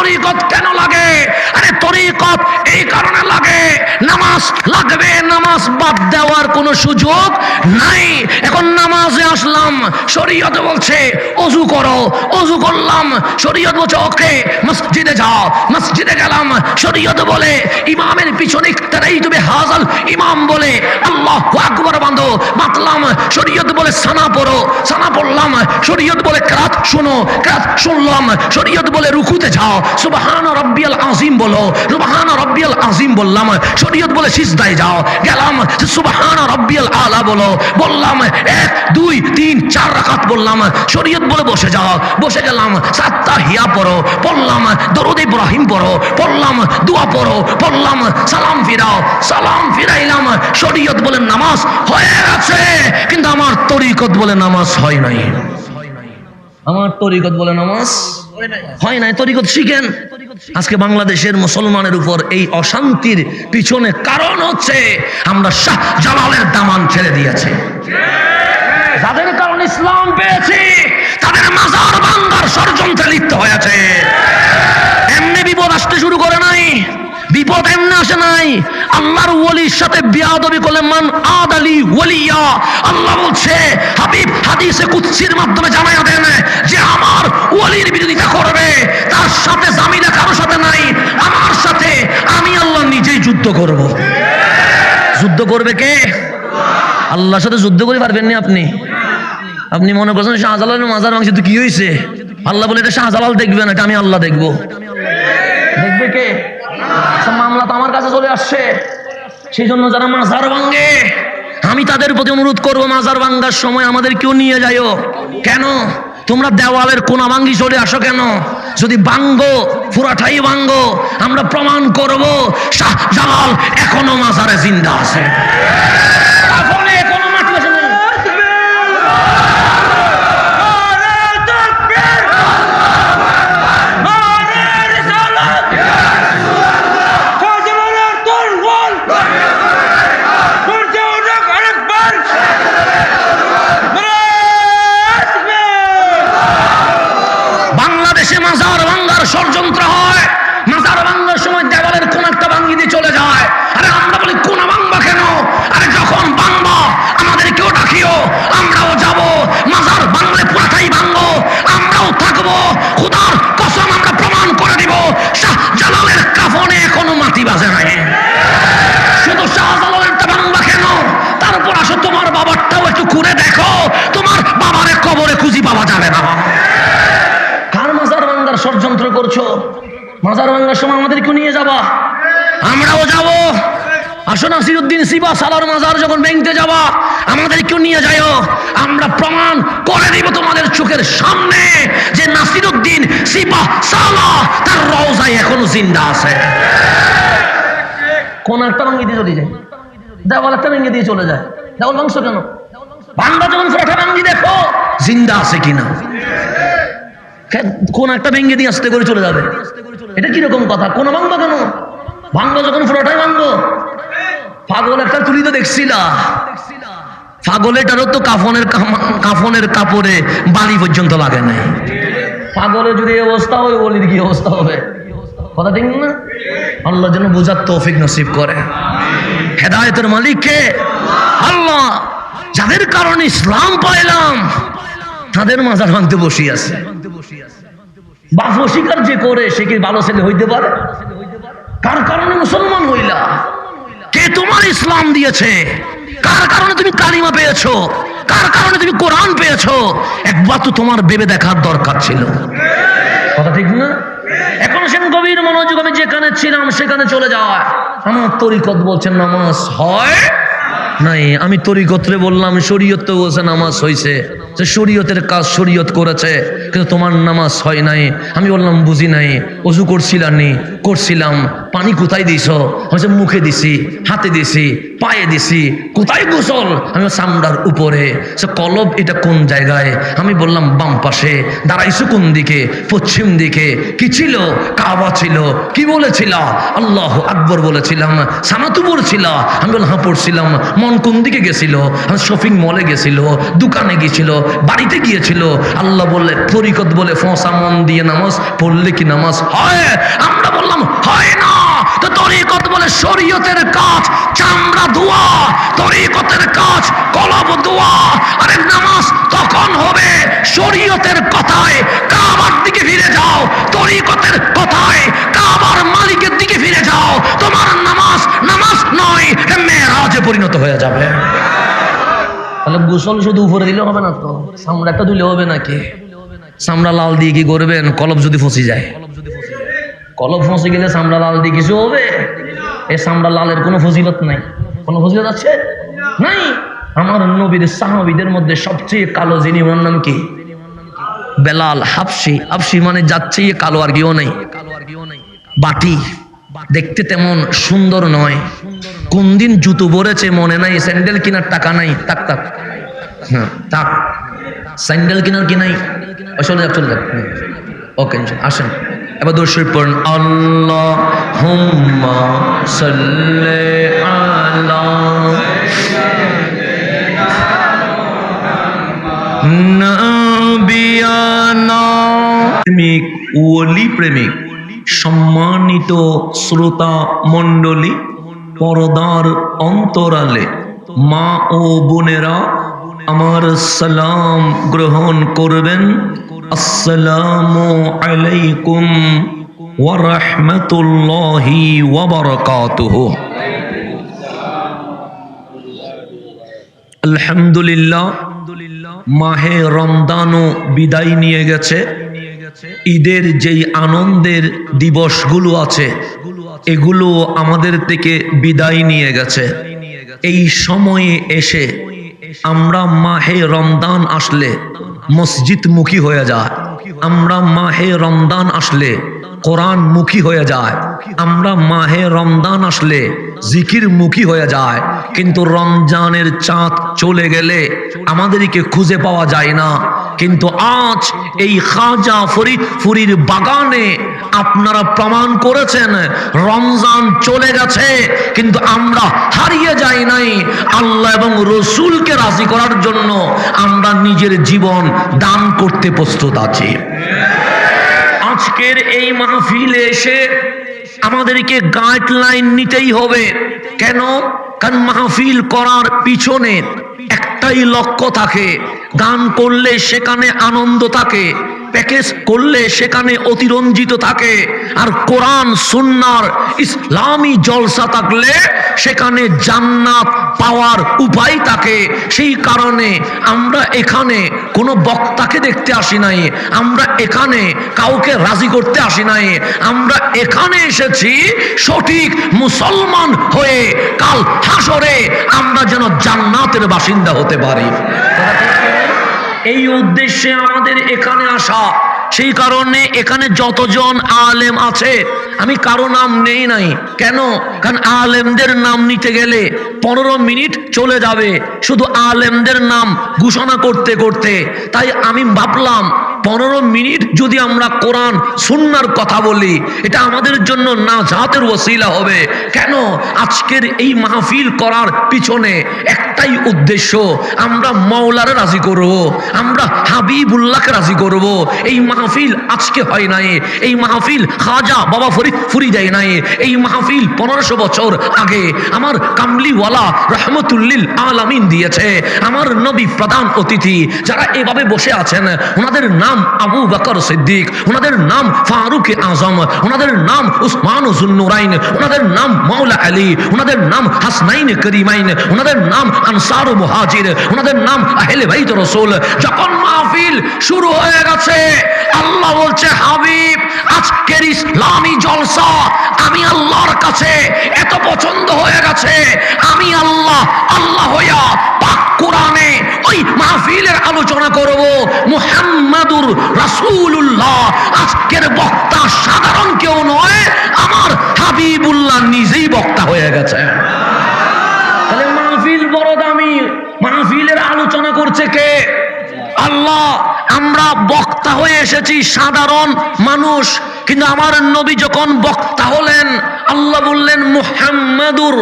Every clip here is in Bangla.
তরিকত কেন লাগে? আরে তরিকত এই কারণে লাগে, নামাজ লাগবে, নামাজ বাদ দেওয়ার কোনো সুযোগ নাই। এখন নামাজে আসলাম, শরীয়ত বলছে ওযু করো, ওযু করলাম, শরীয়ত বলছে ওকে মসজিদে যাও, মসজিদে গেলাম, শরীয়ত বলে ইমামের পিছনে ইক্তাদাই তুমি হাজাল ইমাম বলে আল্লাহু আকবার বাঁধো, বাঁধলাম, শরীয়ত বলে সানা পড়ো, সানা পড়লাম, শরীয়ত বলে কিরাত শোনো, কিরাত শুনলাম, শরীয়ত বলে রুকুতে যাও, সুবহান রাব্বিয়াল আযীম বলো, সুবহান রাব্বিয়াল আযীম বললাম, শরীয়ত বলে সিজদায় যাও, গেলাম, সুবহান রাব্বিয়াল আলা বলো, বললাম 1 2 3 4 রাকাত বললাম, শরীয়ত বলে বসে যাও, বসে গেলাম, 7 তাহিয়া পড়ো, পড়লাম, দরুদ ইব্রাহিম পড়ো, পড়লাম, দোয়া পড়ো, পড়লাম, সালাম ফিরাও, সালাম ফিরাইলাম, শরীয়ত বলে নামাজ হয়ে গেছে, কিন্তু আমার তরিকত বলে নামাজ হয় নাই। আমার তরিকত বলে নামাজ হয় নাই। তরিকত শিখেন। আজকে বাংলাদেশের মুসলমানের উপর এই অশান্তির পিছনে কারণ হচ্ছে আমরা শাহ জালালের দামান ছেড়ে দিয়েছি। যাদের কারণে ইসলাম পেয়েছি তাদের মাজার ভাঙার ষড়যন্ত্রে লিপ্ত হয়েছে। এমনি বিপদ আসতে শুরু করে নাই, বিপদ এমনি আসে নাই। আল্লাহর ওলির সাথে বিয়াদবি করলে মান আদালি ওলিয়া, আল্লাহ বলছে হাবিব হাদিসে কুদসির মাধ্যমে জানায়া দেন যে আমার ওলির বিরোধিতা করবে তার সাথে জামিনা কারো সাথে নাই, আমার সাথে আমি আল্লাহ নিজেই যুদ্ধ করব। যুদ্ধ করবে কে? আল্লাহর সাথে যুদ্ধ করে পারবেন না আপনি। আপনি মনে করছেন শাহজালালের মাজার ভাঙছে তো কি হয়েছে? আল্লাহ বলে এটা শাহজালাল দেখবে না, এটা আমি আল্লাহ দেখবো। দেখবে কে? মামলা তো আমার কাছে চলে আসছে। সেই জন্য যারা মাজার ভাঙে আমি তাদের প্রতি অনুরোধ করবো, মাজার ভাঙার সময় আমাদের কেউ নিয়ে যাইও। কেন তোমরা দেওয়ালের কোনা ভাঙ্গি চলে আসো কেন? যদি ভাঙ্গো পুরাটাই ভাঙ্গো, আমরা প্রমাণ করব শাহজালাল এখনো মাজারে জিন্দা আছে। মাজার ভাঙ্গার ষড়যন্ত্র হয়, মাজার ভাঙ্গার সময় দেওয়ালের কোন একটা ভাঙ্গি দিয়ে চলে যায়। আরে আমরা বলি কোনা ভাঙবা কেন? আরে যখন ভাঙবা আমাদেরকেও ডাকিও, আমরাও যাব। মাজার ভাঙলে পুরাটাই ভাঙবো, আমরাও থাকবো। খোদার কসম আমরা প্রমাণ করে দিব শাহজালালের কাফনে এখনো মাটি বাজে নাই। শুধু শাহজালালেরটা ভাঙবা কেন? তারপর আসো তোমার বাবারটাও একটু ঘুরে দেখো, তোমার বাবারে কবরে খুঁজি পাওয়া যাবে না। ষড়যন্ত্র করছো, মাজার ভাঙার সময় আমাদেরকে নিয়ে যাবা, আমরাও যাব। আসো নাসিরউদ্দিন সিবা সালার মাজার যখন ভেঙতে যাবা আমাদেরকেও নিয়ে যাও, আমরা প্রমাণ করে দিব তোমাদের চোখের সামনে যে নাসিরউদ্দিন সিবা সালা তার রওজায় এখনো জিন্দা আছে। কোন একটা ভাঙি দিয়ে চলে যায়, দেওয়াল একটা ভেঙে দিয়ে চলে যায়। দেওয়াল ভাঙছ কেন? ভাঙবা যখন ফোটা ভাঙি দেখো জিন্দা আছে কিনা। কোন একটা ভেঙে দিয়ে আস্তে করে চলে যাবে, এটা কিরকম কথা? কোন ভাঙবা কেন? ভাঙবো যখন পুরোটাই ভাঙবো। পাগল একটা তুলি তো দেখছিলা, পাগলেটারও তো কাফনের কাপড়ে বালি পর্যন্ত লাগে নাই। পাগলের যদি অবস্থা হয় বলির কি অবস্থা হবে? কথা ঠিক না? আল্লাহ যেন বোঝার তৌফিক নসিব করে। হেদায়েতের মালিক কে? আল্লাহ। যাদের কারণে ইসলাম পাইলাম তাদের মাজার ভাঙতে বসে আছে। বাপ অস্বীকার যে করে সে কি ভালো ছেলে হইতে পারে? কার কারণে মুসলমান হইলা? কে তোমার ইসলাম দিয়েছে? কার কারণে তুমি কালিমা পেয়েছো? কার কারণে তুমি কোরআন পেয়েছো? একবার তো তোমার ভেবে দেখার দরকার ছিল। কথা ঠিক না? এখন সে গভীর মনোযোগ, আমি যেখানে ছিলাম সেখানে চলে যাওয়া। আমার তরিকত বলছেন নামাজ হয় নাই। আমি তরিকতরে বললাম শরীয়ত তো বলছে নামাজ হয়েছে, যে শরীয়তের কাজ শরীয়ত করেছে, কিন্তু তোমার নামাজ হয় নাই। আমি বললাম বুঝি নাই। ওযু করছিলানি? করছিলাম। পানি কোথায় দিছো? হচ্ছে মুখে দিছি, হাতে দিছি, পায়ে দিছি। কোথায় গোসল? আমি চামড়ার উপরে। সে কলব এটা কোন জায়গায়? আমি বললাম বাম পাশে। দাঁড়াইছো কোন দিকে? পশ্চিম দিকে। কি ছিল? কাবা ছিল। কি বলেছিল? আল্লাহু আকবার বলেছিলাম। সানাতু পড়ছিল? আমি বললাম হ্যাঁ পড়ছিলাম। মন কোন দিকে গেছিল? আমি শপিং মলে গেছিল, দোকানে গিয়েছিল, বাড়িতে গিয়েছিল। আল্লাহ বললে তরিকত বলে ফোঁসা মন দিয়ে নামাজ পড়লে কি নামাজ হয়? আমরা বললাম হয় না। তো তরিকত বলে শরীয়তের কাজ চামড়া ধোয়া, তরিকতের কাজ কলব ধোয়া। আরে নামাজ তখন হবে শরীয়তের কথায় কাবার দিকে ফিরে যাও, তরিকতের কথায় কাবার মালিকের দিকে ফিরে যাও, তোমার নামাজ নামাজ নয়, মেরাজে পরিণত হয়ে যাবে। তাহলে গোসল শুধু উপরে দিলে হবে না, তো চামড়াটা ধুলে হবে নাকি? চামড়া লাল দিয়ে কি করবেন? কলব যদি ফসি যায়, কলব ফসে গেলে চামড়া লাল দিয়ে কিছু হবে? এই চামড়া লালের কোনো ফজিলত নাই, কোনো ফজিলত আছে নাই। আমার নবীর সাহাবীদের মধ্যে সবচেয়ে কালো যিনি, ওর নাম কি? বেলাল হাবশি। হাবশি মানে যাচ্ছে কালো, আর কেউ নাই। বাটি দেখতে তেমন সুন্দর নয়, কোন দিন জুতো পরেছে মনে নাই, স্যান্ডেল কেনার টাকা নাই, তাক তাক হ্যাঁ তাক, স্যান্ডেল কেনার কি নাই, চলে যাক চলে যাক। ওকে আসেন এবার দরুদ শরীফ পড়ুন। আল্লাহুম্মা সাল্লি আলা নাবিয়ানা। প্রেমিক ওলি প্রেমিক সম্মানিত শ্রোতা মণ্ডলী, পর্দার অন্তরালে মা ও বোনেরা আমার সালাম গ্রহণ করবেন। আসসালামু আলাইকুম ওয়া রাহমাতুল্লাহি ওয়া বারাকাতুহু। আলহামদুলিল্লাহ, মাহে রমজানও বিদায় নিয়ে গেছে। ঈদের যেই আনন্দের দিবসগুলো আছে এগুলো আমাদের থেকে বিদায় নিয়ে গেছে। এই সময়ে এসে আমরা মাহে রমজান আসলে মসজিদ মুখী হয়ে যায়, আমরা মাহে রমজান আসলে কোরআন মুখী হয়ে যায়, আমরা মাহে রমজান আসলে জিকির মুখী হয়ে যায়। কিন্তু রমজানের চাঁদ চলে গেলে আমাদেরকে খুঁজে পাওয়া যায় না। কিন্তু আজ এই খাজা ফরিদপুরীর বাগানে আপনারা প্রমাণ করেছেন রমজান চলে গেছে কিন্তু আমরা হারিয়ে যাই নাই। আল্লাহ এবং রসুলকে রাজি করার জন্য আমরা নিজের জীবন দান করতে প্রস্তুত আছি। আজকের এই মাহফিলে এসে আমাদেরকে গাইডলাইন নিতেই হবে। কেন? কারণ মাহফিল করার পিছনে একটাই লক্ষ্য থাকে, গান করলে সেখানে আনন্দ থাকে, প্যাকেজ করলে সেখানে অতিরঞ্জিত থাকে, আর কোরআন সুন্নাহর ইসলামী জলসা থাকলে সেখানে জান্নাত পাওয়ার উপায় থাকে। সেই কারণে আমরা এখানে কোনো বক্তাকে দেখতে আসি নাই, আমরা এখানে কাউকে রাজি করতে আসি নাই, আমরা এখানে এসেছি সঠিক মুসলমান হয়ে কাল হাসরে আমরা যেন জান্নাতের বাসিন্দা হতে পারি। এই উদ্দেশ্যে আমাদের এখানে আসা। সেই কারণে এখানে যতজন আলেম আছে আমি কারো নাম নেই নাই। কেন? কারণ আলেমদের নাম নিতে গেলে 15 মিনিট চলে যাবে শুধু আলেমদের নাম ঘোষণা করতে করতে। তাই আমি ভাবলাম 15 মিনিট যদি আমরা কোরআন সুন্নাহর কথা বলি এটা আমাদের জন্য নাজাতের ওসিলা হবে। কেন? আজকের এই মাহফিল করার পিছনে একটাই উদ্দেশ্য, আমরা মাওলারে রাজি করব, আমরা হাবিবুল্লাহকে রাজি করব। এই মাহফিল আজকে হয় নাই, এই মাহফিল খাজা বাবা ফরিদপুরী দেয় নাই, এই মাহফিল 1500 বছর আগে আমার কামলিওয়ালা রহমতুল্লিল আলামিন দিয়েছে। আমার নবী প্রধান অতিথি যারা এভাবে বসে আছেন ওনাদের নাম আবু বকর সিদ্দিক, ওনাদের নাম ফারুক আজম, ওনাদের নাম উসমান জুন্নুরাইন, ওনাদের নাম মাওলা আলী, ওনাদের নাম হাসনাইন করিমাইন, ওনাদের নাম আনসার মুহাজির, ওনাদের নাম আহলে বাইত রাসূল। যখন মাহফিল শুরু হয়ে গেছে আল্লাহ বলছে হাবিব আজকের ইসলামী জলসা আমি আল্লাহর কাছে এত পছন্দ হয়ে গেছে, আমি আল্লাহ আল্লাহ হইয়া পাক কোরআনে ওই মাহফিলের আলোচনা করব মুহাম্মাদুর রাসূলুল্লাহ। আজকের বক্তা সাধারণ কেউ নয়, আমার হাবিবুল্লাহ নিজেই বক্তা হয়ে গেছে। তাহলে মাহফিল বড় দামি, মাহফিলের আলোচনা করছে কে? আল্লাহ। আমরা বক্তা হয়ে এসেছি সাধারণ মানুষ, কিন্তু আমার নবী যখন বক্তা হলেন, আল্লাহ বললেন মুহাম্মাদুর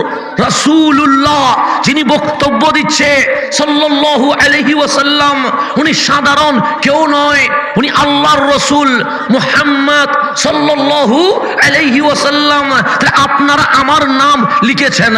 রাসূলুল্লাহ, যিনি বক্তব্য দিচ্ছে সাল্লাল্লাহু আলাইহি ওয়াসাল্লাম, উনি সাধারণ কেউ নয়, উনি আল্লাহর রাসূল মুহাম্মদ সাল্লাল্লাহু আলাইহি ওয়াসাল্লাম। আপনারা আমার নাম লিখেছেন,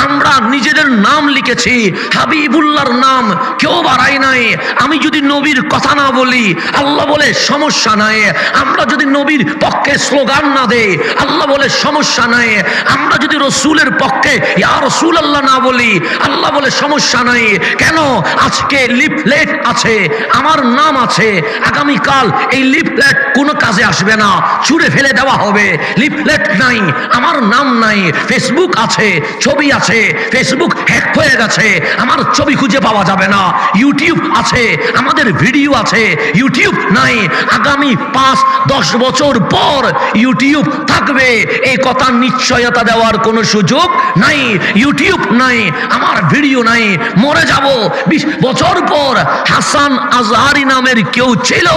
আমরা নিজেদের নাম লিখেছি, হাবিবুল্লাহর নাম কেউ বাড়াই নাই। আমি যদি নবীর কথা না বলি, আল্লাহ বলে সমস্যা নাই। আমরা যদি নবীর পক্ষে স্লোগান না দেই, আল্লাহ বলে সমস্যা নাই। আমরা যদি রসুলের পক্ষে ইয়া রাসূলুল্লাহ না বলি, আল্লাহ বলে সমস্যা নাই। কেন? আজকে লিফলেট আছে, আমার নাম আছে, আগামীকাল এই লিফলেট কোনো কাজে আসবে না, ছুঁড়ে ফেলে দেওয়া হবে। লিফলেট নাই, আমার নাম নাই, ফেসবুক আছে, ছবি আছে, ফেসবুক হ্যাক হয়ে গেছে, আমার ছবি খুঁজে পাওয়া যাবে না। ইউটিউব আছে, আমাদের ভিডিও আছে, ইউটিউব নাই, আগামী 5-10 বছর পর ইউটিউব থাকবে, এই কথা নিশ্চয়তা দেওয়ার কোনো সুযোগ নাই। ইউটিউব নাই, আমার ভিডিও নাই, মরে যাব 20 বছর পর হাসান আজহারি নামের কেউ ছিল,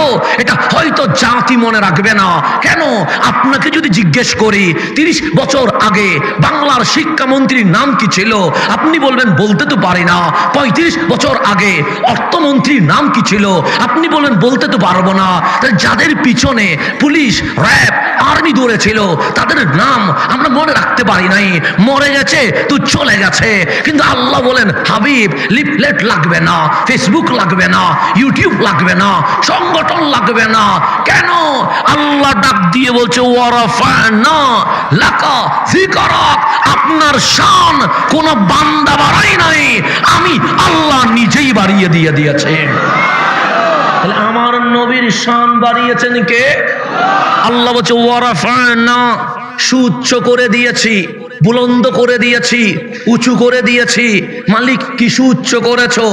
এটা হয়তো জাতি মনে রাখবে না। কেন? আপনাকে যদি জিজ্ঞেস করি 30 বছর আগে বাংলার শিক্ষামন্ত্রীর নাম কি ছিল, আপনি বলবেন বলতে তো পারি না। 35 বছর আগে অর্থমন্ত্রীর নাম কি ছিল, আপনি বলবেন বলতে তো পারবো না। যাদের পিছনে পুলিশ, র্যাব, আর্মি দৌড়েছিল, তাদের নাম আমরা মনে রাখতে পারি নাই। মরে গেছে তো চলে গেছে। কিন্তু আল্লাহ বলেন হাবিব, লিফলেট লাগবে না, ফেসবুক লাগবে না, ইউটিউব লাগবে না, সংগঠন লাগবে না। কেন? আল্লাহ ডাক দিয়ে বলছে ওয়ারাফা'না লাকা যিকরাক, আপনার শান কোন বান্দা বাড়াই নাই, আমি আল্লাহ নিজেই বাড়িয়ে দিয়েছে। তাহলে আমার নবীর শান বাড়িয়েছেন কে? আল্লাহ বলছে ওয়ারাফা'না, সুউচ্চ করে দিয়েছি, বুলন্দ করে দিয়েছি, উঁচু করে দিয়েছি। মালিক কি সুউচ্চ করেছো?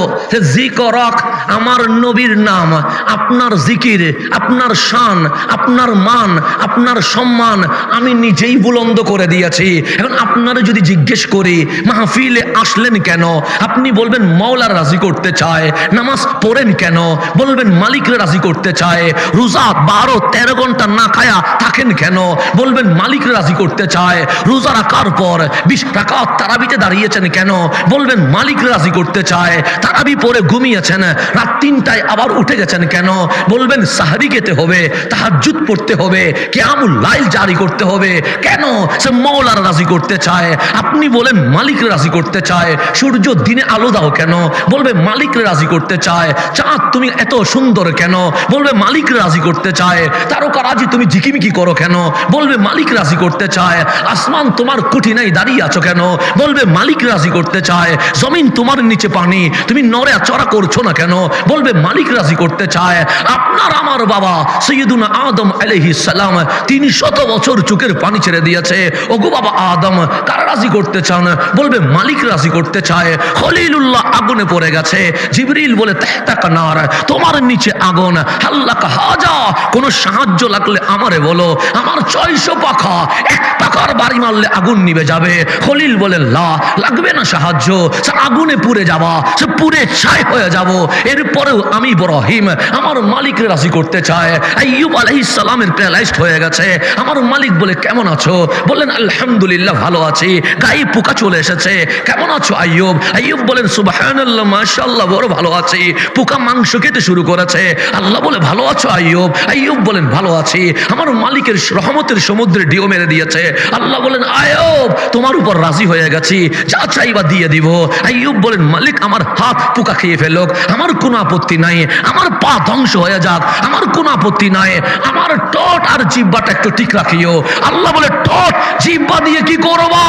যিকরাক, আমার নবীর নাম, আপনার জিকির, আপনার শান, আপনার মান, আপনার সম্মান আমি নিজেই বুলন্দ করে দিয়েছি। এখন আপনারা যদি জিজ্ঞেস করি মাহফিলে আসলেন কেন, আপনি বলবেন মাওলার রাজি করতে চায়। নামাজ পড়েন কেন, বলবেন মালিকরে রাজি করতে চায়। রোজা 12-13 ঘন্টা না খায়া থাকেন কেন, বলবেন মালিকরে রাজি করতে চায়। রোজা রাখার পর 20 রাকাত তারাবিতে দাঁড়িয়েছেন কেন, বলবেন মালিকরে রাজি করতে চায়। তারাবি পরে ঘুমিয়েছেন, রাত 3টায় আবার উঠে গেছেন কেন, বলবেন সাহরি খেতে হবে, তাহাজ্জুদ পড়তে হবে, কিয়ামুল লাইল জারি করতে হবে। কেন? সে মাওলার রাজি করতে চায়। আপনি বলেন মালিকরে রাজি করতে চায়। সূর্য দিনে আলো দাও কেন, বলবে মালিকরে রাজি করতে চায়। চাঁদ তুমি এত সুন্দর কেন, বলবে মালিকরে রাজি করতে চায়। তারকারাজি তুমি ঝিকিমিকি করো কেন, বলবে মালিক রাজি করতে চায়। আসমান তোমার কুঠি নাই, দাঁড়িয়ে আছো কেন, বলবে মালিক রাজি করতে চায়। জমিন তোমার নিচে পানি, তুমি নড়ে চড়া করছো না কেন, বলবে মালিক রাজি করতে চায়। আপনার আমার বাবা সৈয়দুনা আদম আলাইহিস সালাম 300 বছর চোখের পানি ছেড়ে দিয়েছে। ওগো বাবা আদম, কারা রাজি করতে চান, বলবে মালিক রাজি করতে চায়। খলিলুল্লাহ আগুনে পড়ে গেছে, জিবরিল বলে তাহতাকা নার, তোমার নিচে আগুন, হাল্লাকা হাজা, কোন সাহায্য লাগলে আমারে বলো, আমার 600 পাখা, এক পাখার বাড়ি মারলে আগুন নিভে যাবে। খলিল বলে লা, লাগবে না সাহায্য, সে আগুনে পুড়ে যাবা, সে পুড়ে ছাই হয়ে যাব। এরপরেও আমি ইব্রাহিম আমার মালিকরে রাজি করতে চায়। আইয়ুব আলাইহিস সালামের প্যারালাইজড হয়ে গেছে, আমার মালিক বলে কেমন আছো, বললেন আলহামদুলিল্লাহ ভালো আছি, গায়ে পোকা চলে এসেছে, কেমন আছো আইয়ুব? আইয়ুব বলেন সুবহানাল্লাহ মাশাআল্লাহ বড় ভালো আছি। পোকা মাংস খেতে শুরু করেছে, আল্লাহ বলে ভালো আছো আইয়ুব? আইয়ুব বলেন ভালো আছি। আমার মালিকের রহমতের সমুদ্রে ঢেউ মেরে দিয়েছে, আল্লাহ বলেন আইয়ুব তোমার উপর রাজি হয়ে গেছি, যা চাইবা দিয়ে দিব। আইয়ুব বলেন মালিক আমার হাত পোকা খেয়ে ফেলুক, আমার কোনো আপত্তি নাই, আমার পা ধ্বংস হয়ে যাক, আমার কোনো আপত্তি নাই, আমার ঠোঁট আর জিহ্বাটা একটু ঠিক রাখিও। আল্লাহ বলে ঠোঁট জিহ্বা দিয়ে কি করবা?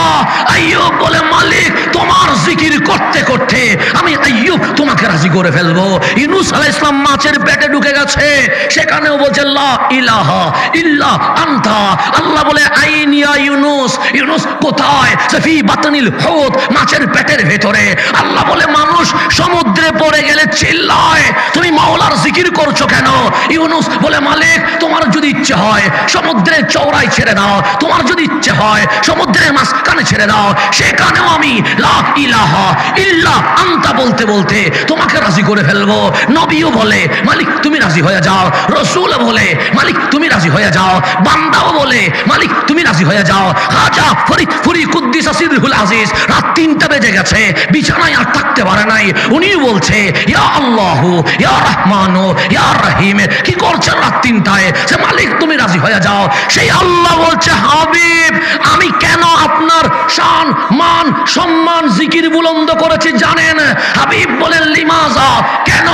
আইয়ুব বলে মালিক তোমার জিকির করতে করতে আমি আইয়ুব তোমাকে রাজি করে ফেলবো। ইউনূস আলাইহিস সালাম মাছের পেটে ঢুকে গেছে, সেখানেও বলছে লা ইলাহা ইল্লা আনতা। আল্লাহ বলে আইন ইয়া ইউনূস, ইউনূস কোথায়? ফি বাতনিল হুত, মাছের পেটের ভেতরে। আল্লাহ বলে মানুষ সমুদ্রে পড়ে গেলে চিল্লায়, তুমি মাওলার জিকির করছো কেন? ইউনূস বলে মালিক তোমার যদি ইচ্ছে হয় সমুদ্রের চওড়ায় ছেড়ে দাও, তোমার যদি ইচ্ছে হয় সমুদ্রের মাঝখানে ছেড়ে দাও, সেখানেও আমি লা ইলাহা ইল্লা আনতা বলতে বলতে তোমাকে রাজি করে ফেলবো। নবীও বলে মালিক তুমি রাজি হয়ে যাও, রসুল বলে মালিক তুমি রাজি হয়ে যাও, বান্দাও বলে মালিক তুমি রাজি হয়ে যাও। খাজা ফরিদ ফুরি কুদ্দিস সিরহুল আজিজ রাত 3টা বেজে গেছে, বিছানায় আর থাকতে পারে নাই, উনি বলছে ইয়া আল্লাহ ইয়া রহমান ইয়া রহিম। কি করছেন রাত 3টায়? সে মালিক তুমি রাজি হয়ে যাও। সেই আল্লাহ বলছে হাবিব আমি কেন আপনার শান মান সম্মান জিকির বুলন্দ করেছি জানেন? হাবিব বলেন লিমাজা, কেন?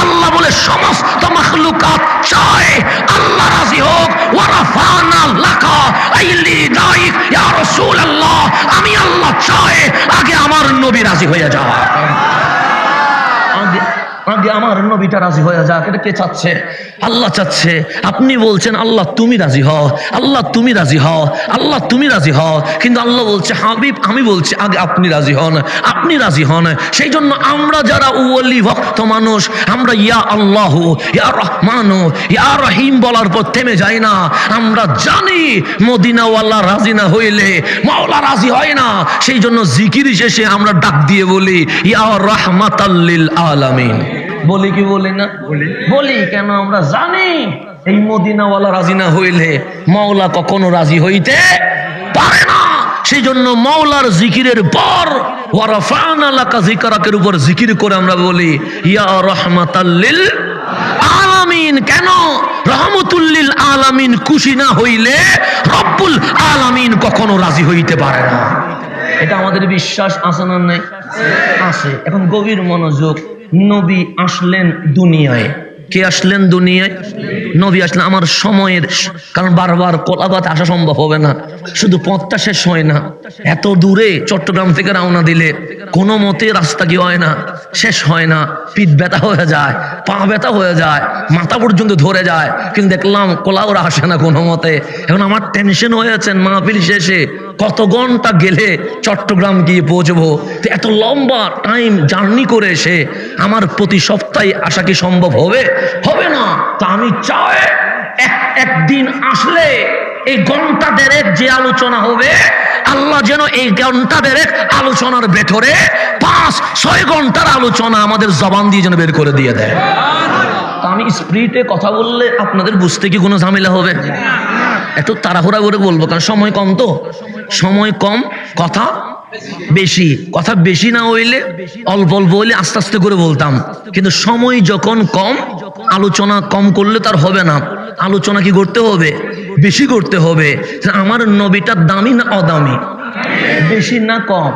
আল্লাহ বলে সমস্ত মাখলুকাত চায় আল্লাহ রাজি হোক। ওয়ারাফানা লাকা আইলি দাইক ইয়া রাসূলুল্লাহ, আমি আল্লাহ চাই আগে আমার নবী রাজি হয়ে যাওয়া, আগে আমার নবীটা রাজি হয়ে যাক। এটা কে চাচ্ছে? আল্লাহ চাচ্ছে। আপনি বলছেন আল্লাহ তুমি রাজি হও, আল্লাহ তুমি রাজি হও, আল্লাহ তুমি রাজি হও, কিন্তু আল্লাহ বলছে হাবিব আমি বলছি আগে আপনি রাজি হন, আপনি রাজি হন। সেই জন্য আমরা যারা ওলি ভক্ত মানুষ, আমরা ইয়া আল্লাহ ইয়া রহমান ইয়া রহিম বলার পর থেমে যাই না। আমরা জানি মদিনাওয়ালা রাজি না হইলে মাওলা রাজি হয় না। সেই জন্য জিকির শেষে আমরা ডাক দিয়ে বলি ইয়া রাহমাতাল লিল আলামিন। বলি কি বলি না? বলি কেন? আমরা জানি এই মদিনাওয়ালা রাজি না হইলে মাওলা কখনো রাজি হইতে পারে না। সেই জন্য মাওলার জিকিরের পর ওয়ারাফানা লাকা যিকরাকের উপর জিকির করে আমরা বলি ইয়া রাহমাতাল লিল আলামিন। কেন? রহমতুল লিল আলামিন খুশি না হইলে রব্বুল আলামিন কখনো রাজি হইতে পারে না। এটা আমাদের বিশ্বাস আছে না? নাই আছে। এখন গভীর মনোযোগ। নবী আসলেন দুনিয়ায়। কে আসলেন দুনিয়ায়? নবী আসলেন আমার সময়ের, কারণ বারবার কোলাবাদ আসা সম্ভব হবে না, শুধু পথটা শেষ হয় না। এত দূরে চট্টগ্রাম থেকে রওনা দিলে কোনো মতে রাস্তা কি হয় না, শেষ হয় না, পিঠ ব্যথা হয়ে যায়, পা ব্যথা হয়ে যায়, মাথা পর্যন্ত ধরে যায়, কিন্তু দেখলাম কোলাওরা আসে না কোনো মতে। এখন আমার টেনশন হয়েছেন মাহফিল শেষে কত ঘন্টা গেলে চট্টগ্রাম গিয়ে পৌঁছবো। এত লম্বা টাইম জার্নি করে এসে আমার প্রতি সপ্তাহে আসা কি সম্ভব হবে? হবে না। তা আমি চাই একদিন আসলে এই ঘন্টা দেড়েক যে আলোচনা হবে, আল্লাহ যেন এই ঘন্টা দেড়েক আলোচনার ভেতরে 5-6 ঘন্টার আলোচনা আমাদের জবান দিয়ে যেন বের করে দিয়ে দেয়। তা আমি স্পিরিটে কথা বললে আপনাদের বুঝতে কি কোনো ঝামেলা হবে? একটু তাড়াহুড়া করে বলবো, কারণ সময় কম, তো সময় কম, কথা বেশি। কথা বেশি না হইলে অল্প অল্প হইলে আস্তে আস্তে করে বলতাম, কিন্তু সময় যখন কম, আলোচনা কম করলে তার হবে না। আলোচনা কি করতে হবে? বেশি করতে হবে। আমার নবীটা দামি না অদামি? বেশি না কম?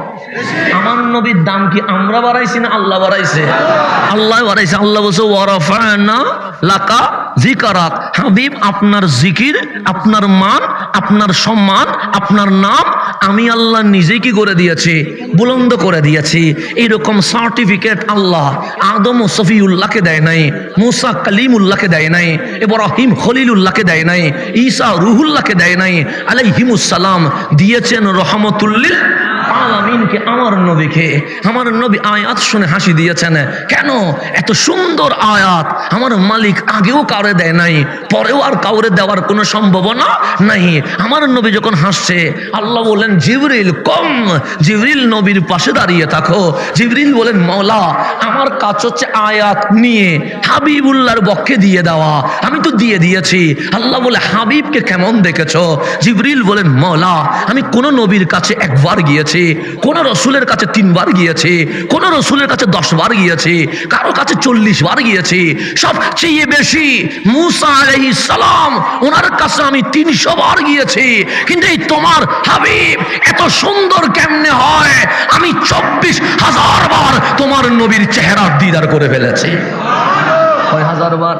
আমার নবীর দাম কি আমরা বাড়াইছি না আল্লাহ বাড়াইছে? আল্লাহ বাড়াইছে। আল্লাহ বলছে ওয়ারাফানা লাকা যিকরাক, হাবিব আপনার জিকির, আপনার মান, আপনার সম্মান, আপনার নাম আমি আল্লাহ নিজে কি করে দিয়েছি? বুলন্দ করে দিয়েছি। এইরকম সার্টিফিকেট আল্লাহ আদম ও সফিউল্লাহকে দেয় নাই, মুসা কালিমুল্লাহকে দেয় নাই, ইব্রাহিম খলিলুল্লাহকে দেয় নাই, ঈসা রুহুল্লাহকে দেয় নাই, আলাইহিমুস সালাম দিয়েছেন রহমতুল লিল আলামিনকে, আমার নবীকে। আমার নবী আয়াত শুনে হাসি দিয়েছেন। কেন? এত সুন্দর আয়াত আমার মালিক আগেও কাউরে দেয় নাই, পরেও আর কাউরে দেওয়ার কোনো সম্ভাবনা নাই। আমার নবী যখন হাসছে, আল্লাহ বলেন জিবরিল কম, জিবরিল নবীর পাশে দাঁড়িয়ে থাকো। জিবরিল বলেন মওলা আমার কাজ হচ্ছে আয়াত নিয়ে হাবিবুল্লাহর বক্ষে দিয়ে দেওয়া, আমি তো দিয়ে দিয়েছি। আল্লাহ বলে হাবিবকে কেমন দেখেছো? জিবরিল বলেন মওলা আমি কোন নবীর কাছে একবার গিয়েছি, কোন রসুলের কাছে 3 বার গিয়েছি, কোন রসুলের কাছে 10 বার গিয়েছি, কারো কাছে 40 বার গিয়েছি। সবচেয়ে বেশি মুসা আলাইহিস সালাম, ওনার কাছে আমি 300 বার গিয়েছি। কিন্তু এই তোমার হাবিব এত সুন্দর কেমনে হয়? আমি 24,000 বার তোমার নবীর চেহারার দিদার করে ফেলেছি। কয় হাজার বার?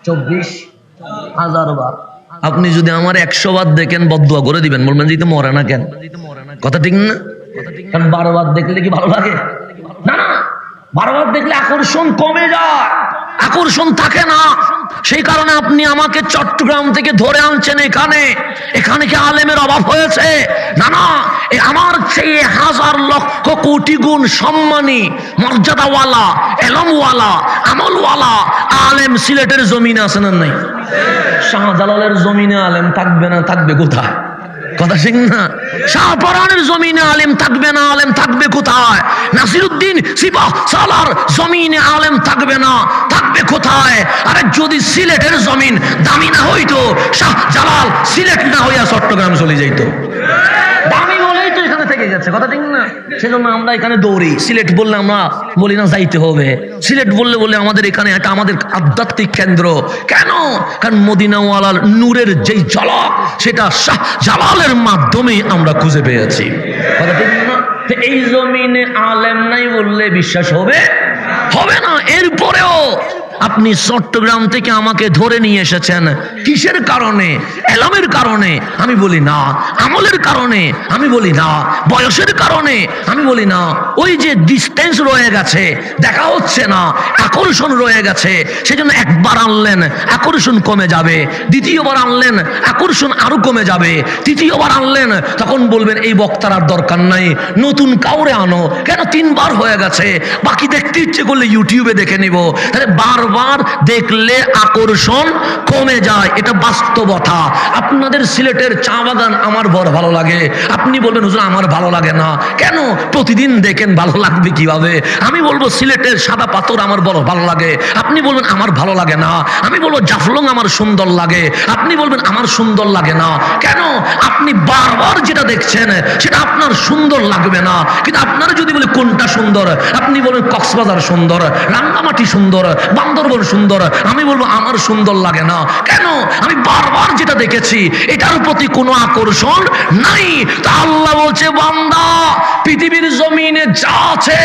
24,000 বার। আপনি যদি আমার 100 বার দেখেন বদদুয়া করে দিবেন, বলবেন যে তো মরে না কেন? কথা ঠিক না? কারণ 12 বার দেখলে কি ভালো লাগে? না না, 12 বার দেখলে আকর্ষণ কমে যায়, আকর্ষণ থাকে না। সেই কারণে আপনি আমাকে চট্টগ্রাম থেকে ধরে আনছেন এখানে। এখানে কি আলেমের অভাব হয়েছে? না না, আমার চেয়ে 1000 লক্ষ কোটি গুণ সম্মানী, মর্যাদাওয়ালা, এলমওয়ালা, আমলওয়ালা আলেম সিলেটের জমিনে আছে না নাই? শাহজালালের জমিনে আলেম থাকবে না? থাকবে কোথায়? কথা ঠিক না? শাহপরানের জমিনে আলেম থাকবে না, আলেম থাকবে কোথায়? নাসিরউদ্দিন সিপাহ সালার জমিনে আলেম থাকবে না, থাকবে কোথায়? আরে যদি সিলেটের জমিন দামি না হইতো, শাহ জালাল সিলেট না হইয়া চট্টগ্রাম চলে যাইতো। দামি বলেই তো এখানে থেকে গেছে, কথা ঠিক না? সেজন্য আমরা এখানে দৌড়ি। সিলেট বললে আমরা বলি না যাইতে হবে, সিলেট বললে বলে আমাদের এখানে এটা আমাদের আধ্যাত্মিক কেন্দ্র। কেন? কারণ মদিনাওয়ালার নূরের যেই ঝলক সেটা শাহ জালালের মাধ্যমে আমরা খুঁজে পেয়েছি, কথা ঠিক না? এই জমিনে আলেম নাই বললে বিশ্বাস হবে? হবে না। এরপরেও আপনি চট্টগ্রাম থেকে আমাকে ধরে নিয়ে এসেছেন কিসের কারণে? এলমের কারণে? আমি বলি না। আমলের কারণে? আমি বলি না। বয়সের কারণে? আমি বলি না। ওই যে ডিস্টেন্স রয়ে গেছে, দেখা হচ্ছে না, আকর্ষণ রয়ে গেছে, সেজন্য একবার আনলেন আকর্ষণ কমে যাবে, দ্বিতীয়বার আনলেন আকর্ষণ আরো কমে যাবে, তৃতীয়বার আনলেন তখন বলবেন এই বক্তার আর দরকার নাই, নতুন কাউরে আনো। কেন? তিনবার হয়ে গেছে, বাকি দেখতে ইচ্ছে করলে ইউটিউবে দেখে নিব। তাহলে বারবার দেখলে আকর্ষণ কমে যায়, এটা বাস্তবতা। আপনাদের সিলেটের চা বাগান আমার বড় ভালো লাগে, আপনি বলবেন হুজুর আমার ভালো লাগে না। কেন? প্রতিদিন দেখেন, ভালো লাগবে কিভাবে? আমি বলবো সিলেটের সাদা পাথর আমার বড় ভালো লাগে, আপনি বলবেন আমার ভালো লাগে না। আমি বলবো জাফলং আমার সুন্দর লাগে, আপনি বলবেন আমার সুন্দর লাগে না। কেন? আপনি বারবার যেটা দেখছেন সেটা আপনার সুন্দর লাগবে না, কিন্তু আপনারা যদি বলে কোনটা সুন্দর, আপনি বলেন কক্সবাজার সুন্দর, রাঙ্গামাটি সুন্দর, বান্দরবন সুন্দর, আমি বলবো আমার সুন্দর লাগে না। কেন? আমি বারবার যেটা দেখেছি এটার প্রতি কোনো আকর্ষণ নাই। তা আল্লাহ বলছে বান্দা পৃথিবীর জমিনে যা আছে